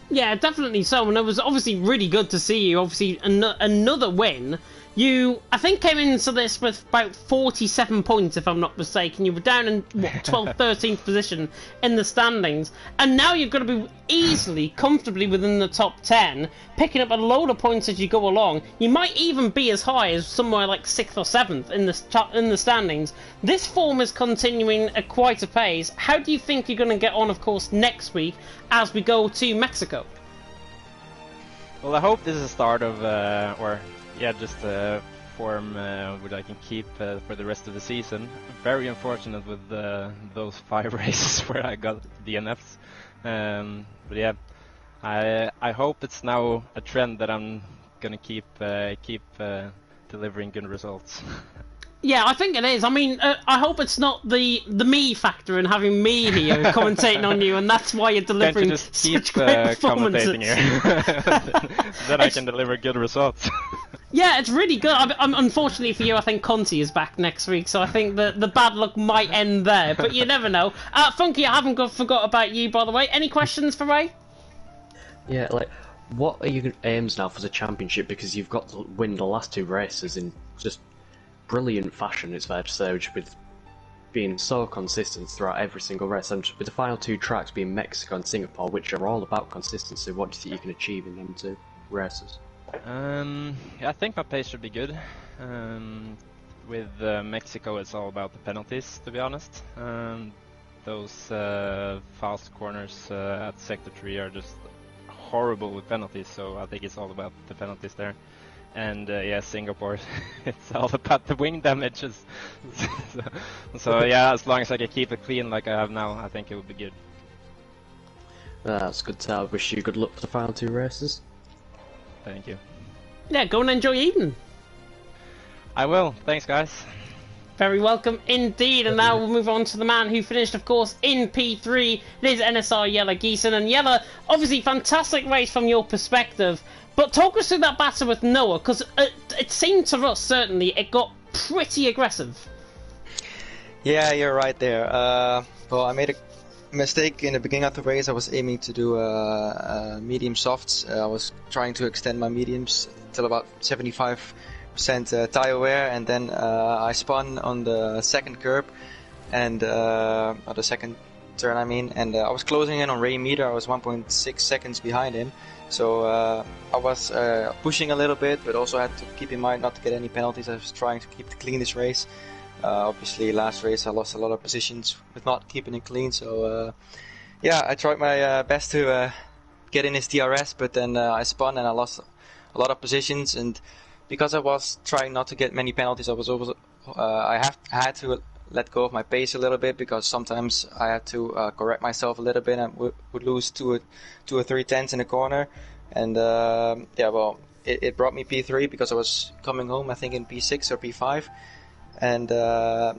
Yeah, definitely so, and it was obviously really good to see you. Obviously, another win. You, I think, came into this with about 47 points, if I'm not mistaken. You were down in, what, 12th, 13th position in the standings, and now you're going to be easily, comfortably within the top 10, picking up a load of points as you go along. You might even be as high as somewhere like 6th or 7th in the standings. This form is continuing at quite a pace. How do you think you're going to get on, of course, next week as we go to Mexico? Well, I hope this is the start of, just a form which I can keep for the rest of the season. Very unfortunate with those 5 races where I got DNFs. But yeah, I hope it's now a trend that I'm gonna keep delivering good results. Yeah, I think it is. I mean, I hope it's not the me factor and having me here commentating on you, and that's why you're delivering such great performances. Commentating here. Then I can deliver good results. Yeah, it's really good. Unfortunately for you, I think Conti is back next week, so I think the bad luck might end there, but you never know. Funky, I haven't forgot about you, by the way. Any questions for Ray? Yeah, like, what are your aims now for the championship? Because you've got to win the last 2 races in just brilliant fashion, it's fair to say, with being so consistent throughout every single race, and with the final 2 tracks being Mexico and Singapore, which are all about consistency. What do you think you can achieve in them 2 races? Yeah, I think my pace should be good. With Mexico, it's all about the penalties, to be honest. Those fast corners at Sector 3 are just horrible with penalties, so I think it's all about the penalties there. And yeah, Singapore, it's all about the wing damages. so yeah, as long as I can keep it clean like I have now, I think it will be good. That's good to have. Wish you good luck for the final 2 races. Thank you. Yeah, go and enjoy Eden. I will. Thanks, guys. Very welcome indeed. And now we'll move on to the man who finished, of course, in P3. It is NSR Jelle Giesen. And Jelle, obviously, fantastic race from your perspective. But talk us through that battle with Noah, because it seemed to us, certainly, it got pretty aggressive. Yeah, you're right there. Well, I made a mistake in the beginning of the race. I was aiming to do medium softs. I was trying to extend my mediums till about 75% tire wear, and then I spun on the second curb, and or the second turn, I mean, and I was closing in on Ray Meter. I was 1.6 seconds behind him, So I was pushing a little bit, but also had to keep in mind not to get any penalties. I was trying to keep it clean this race. Obviously, last race I lost a lot of positions with not keeping it clean. So yeah, I tried my best to get in his DRS, but then I spun and I lost a lot of positions. And because I was trying not to get many penalties, I had to let go of my pace a little bit, because sometimes I had to correct myself a little bit and would lose two or three tenths in the corner. And yeah, well, it brought me P3 because I was coming home, I think in P6 or P5. And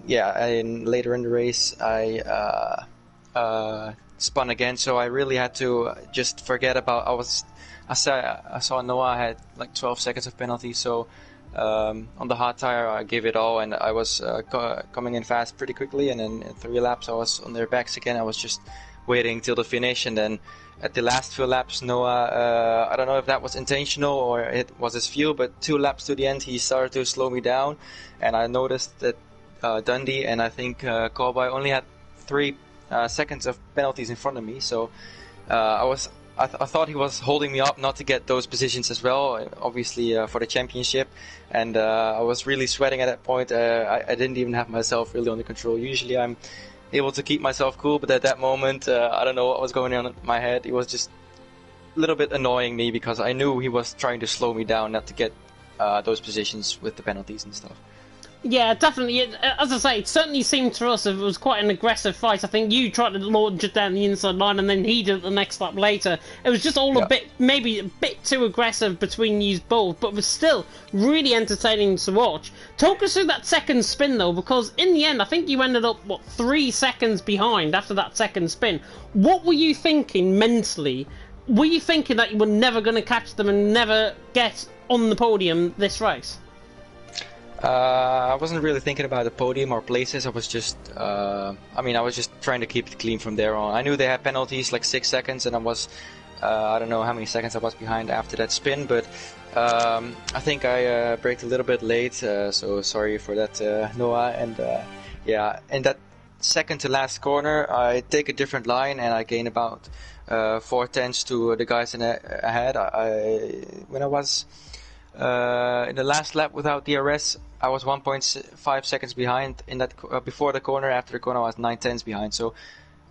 yeah, and later in the race I spun again, so I really had to just forget about. I saw Noah had like 12 seconds of penalty, so on the hard tire I gave it all, and I was coming in fast pretty quickly, and then in 3 laps I was on their backs again. I was just waiting till the finish, and then at the last few laps Noah, I don't know if that was intentional or it was his fuel, but 2 laps to the end he started to slow me down, and I noticed that Dundee and I think Cowboy only had 3 seconds of penalties in front of me, so I thought he was holding me up not to get those positions as well, obviously for the championship, and I was really sweating at that point. I didn't even have myself really under control. Usually I'm able to keep myself cool, but at that moment I don't know what was going on in my head. It was just a little bit annoying me, because I knew he was trying to slow me down not to get those positions with the penalties and stuff. Yeah, definitely. As I say, it certainly seemed to us it was quite an aggressive fight. I think you tried to launch it down the inside line, and then he did it the next lap later. It was just all a bit, maybe a bit too aggressive between you both, but it was still really entertaining to watch. Talk us through that second spin, though, because in the end, I think you ended up, 3 seconds behind after that second spin. What were you thinking mentally? Were you thinking that you were never going to catch them and never get on the podium this race? I wasn't really thinking about the podium or places. I was just, I was just trying to keep it clean from there on. I knew they had penalties like 6 seconds, and I was, I don't know how many seconds I was behind after that spin, but I think I braked a little bit late, so sorry for that, Noah. And yeah, in that second to last corner, I take a different line and I gain about 4 tenths to the guys ahead. When I was in the last lap without DRS, I was 1.5 seconds behind in that before the corner. After the corner, I was 9 tenths behind. So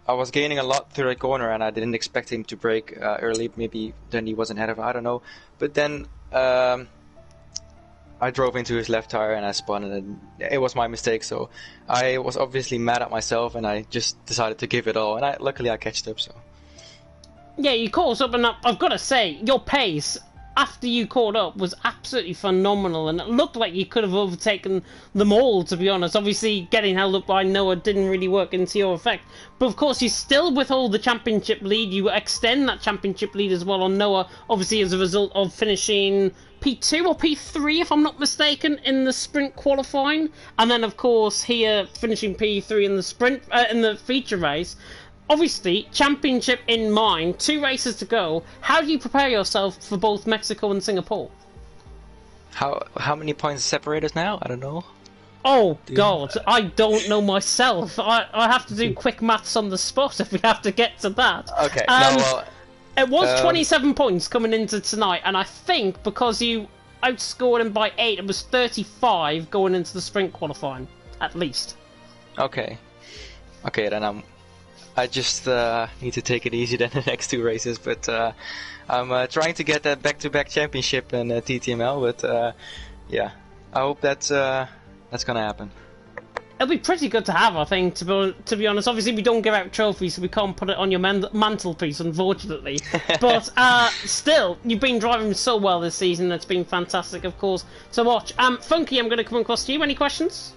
I was gaining a lot through the corner, and I didn't expect him to brake early. Maybe then he wasn't ahead of him, I don't know. But then I drove into his left tire and I spun, and it was my mistake. So I was obviously mad at myself, and I just decided to give it all. And luckily I catched up. So yeah, you caught up, and I've got to say, your pace after you caught up was absolutely phenomenal, and it looked like you could have overtaken them all, to be honest. Obviously, getting held up by Noah didn't really work into your effect, but of course you still withhold the championship lead. You extend that championship lead as well on Noah, obviously as a result of finishing P2 or P3, if I'm not mistaken, in the sprint qualifying, and then of course here finishing P3 in the sprint in the feature race. Obviously, championship in mind, 2 races to go. How do you prepare yourself for both Mexico and Singapore? How many points separate us now? I don't know. Oh God, I don't know myself. I have to do quick maths on the spot if we have to get to that. Okay. No, well, it was 27 points coming into tonight, and I think because you outscored him by 8, it was 35 going into the sprint qualifying, at least. Okay. Okay, then I just need to take it easy then the next 2 races, but I'm trying to get that back-to-back championship in TTML, but yeah, I hope that's gonna happen. It'll be pretty good to have, I think, to be honest. Obviously, we don't give out trophies, so we can't put it on your mantelpiece, unfortunately. But still, you've been driving so well this season. It's been fantastic, of course, to watch. Funky, I'm going to come across to you. Any questions?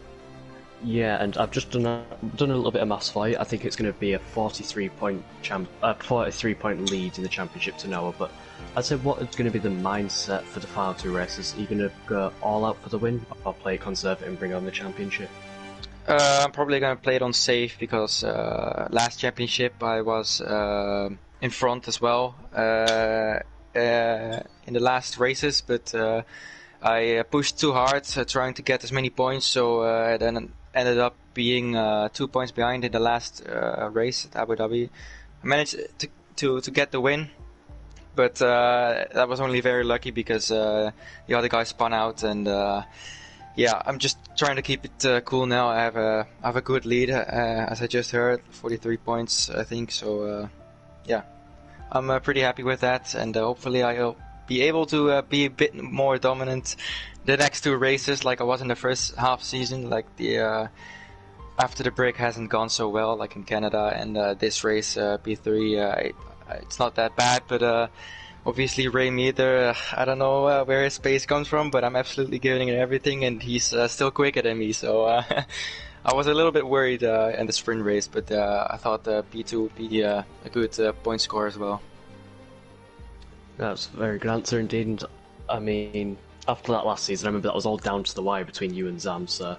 Yeah, and I've just done a little bit of maths for you. I think it's going to be a 43-point lead in the championship to Noah. But I'd say, what is going to be the mindset for the final 2 races? Are you going to go all out for the win, or play it conservative and bring on the championship? I'm probably going to play it on safe, because last championship I was in front as well in the last races, but I pushed too hard, trying to get as many points, so then ended up being 2 points behind in the last race at Abu Dhabi. I managed to get the win, but that was only very lucky because the other guy spun out, and yeah, I'm just trying to keep it cool now. I have a good lead, as I just heard, 43 points, I think. So yeah, I'm pretty happy with that, and hopefully I'll be able to be a bit more dominant the next two races, like I was in the first half season. Like the after the break hasn't gone so well, like in Canada, and this race P3, it's not that bad, but obviously Ray Meter, I don't know where his pace comes from, but I'm absolutely giving it everything, and he's still quicker than me, so I was a little bit worried in the sprint race, but I thought P2 would be a good point score as well. That's a very good answer indeed, and I mean, after that last season, I remember that was all down to the wire between you and Zam, so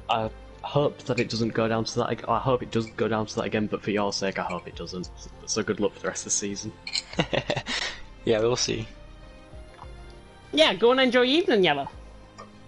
I hope that it doesn't go down to that. I hope it does go down to that again, but for your sake, I hope it doesn't. So good luck for the rest of the season. Yeah, we'll see. Yeah, go and enjoy your evening, Yellow.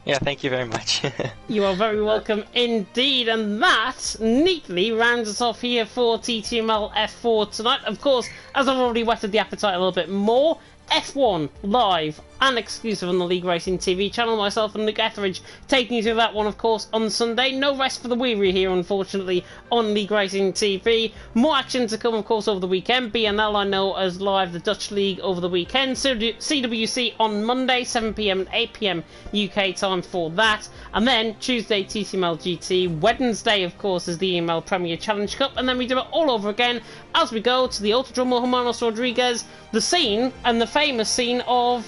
Yeah, thank you very much. You are very welcome indeed, and that neatly rounds us off here for TTML F4 tonight. Of course, as I've already whetted the appetite a little bit more, F1 live and exclusive on the League Racing TV channel. Myself and Luke Etheridge taking you through that one, of course, on Sunday. No rest for the weary here, unfortunately, on League Racing TV. More action to come, of course, over the weekend. BNL, I know, as live the Dutch League over the weekend. CWC on Monday, 7 PM and 8 PM UK time for that. And then Tuesday, TTML GT. Wednesday, of course, is the EML Premier Challenge Cup. And then we do it all over again as we go to the Autodromo Hermanos Rodriguez, the scene and the famous scene of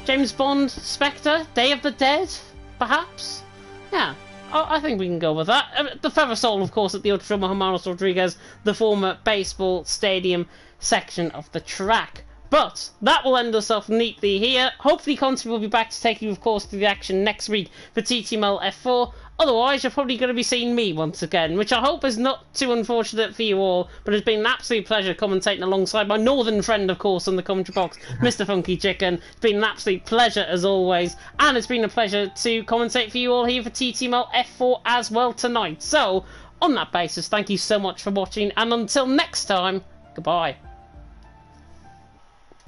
James Bond Spectre, Day of the Dead, perhaps? Yeah, I think we can go with that. The Feather Soul, of course, at the Autodromo Hermanos Rodriguez, the former baseball stadium section of the track. But that will end us off neatly here. Hopefully Conti will be back to take you, of course, to the action next week for TTML F4. Otherwise, you're probably going to be seeing me once again, which I hope is not too unfortunate for you all, but it's been an absolute pleasure commentating alongside my northern friend, of course, on the commentary box, Mr. Funky Chicken. It's been an absolute pleasure, as always, and it's been a pleasure to commentate for you all here for TTML F4 as well tonight. So, on that basis, thank you so much for watching, and until next time, goodbye.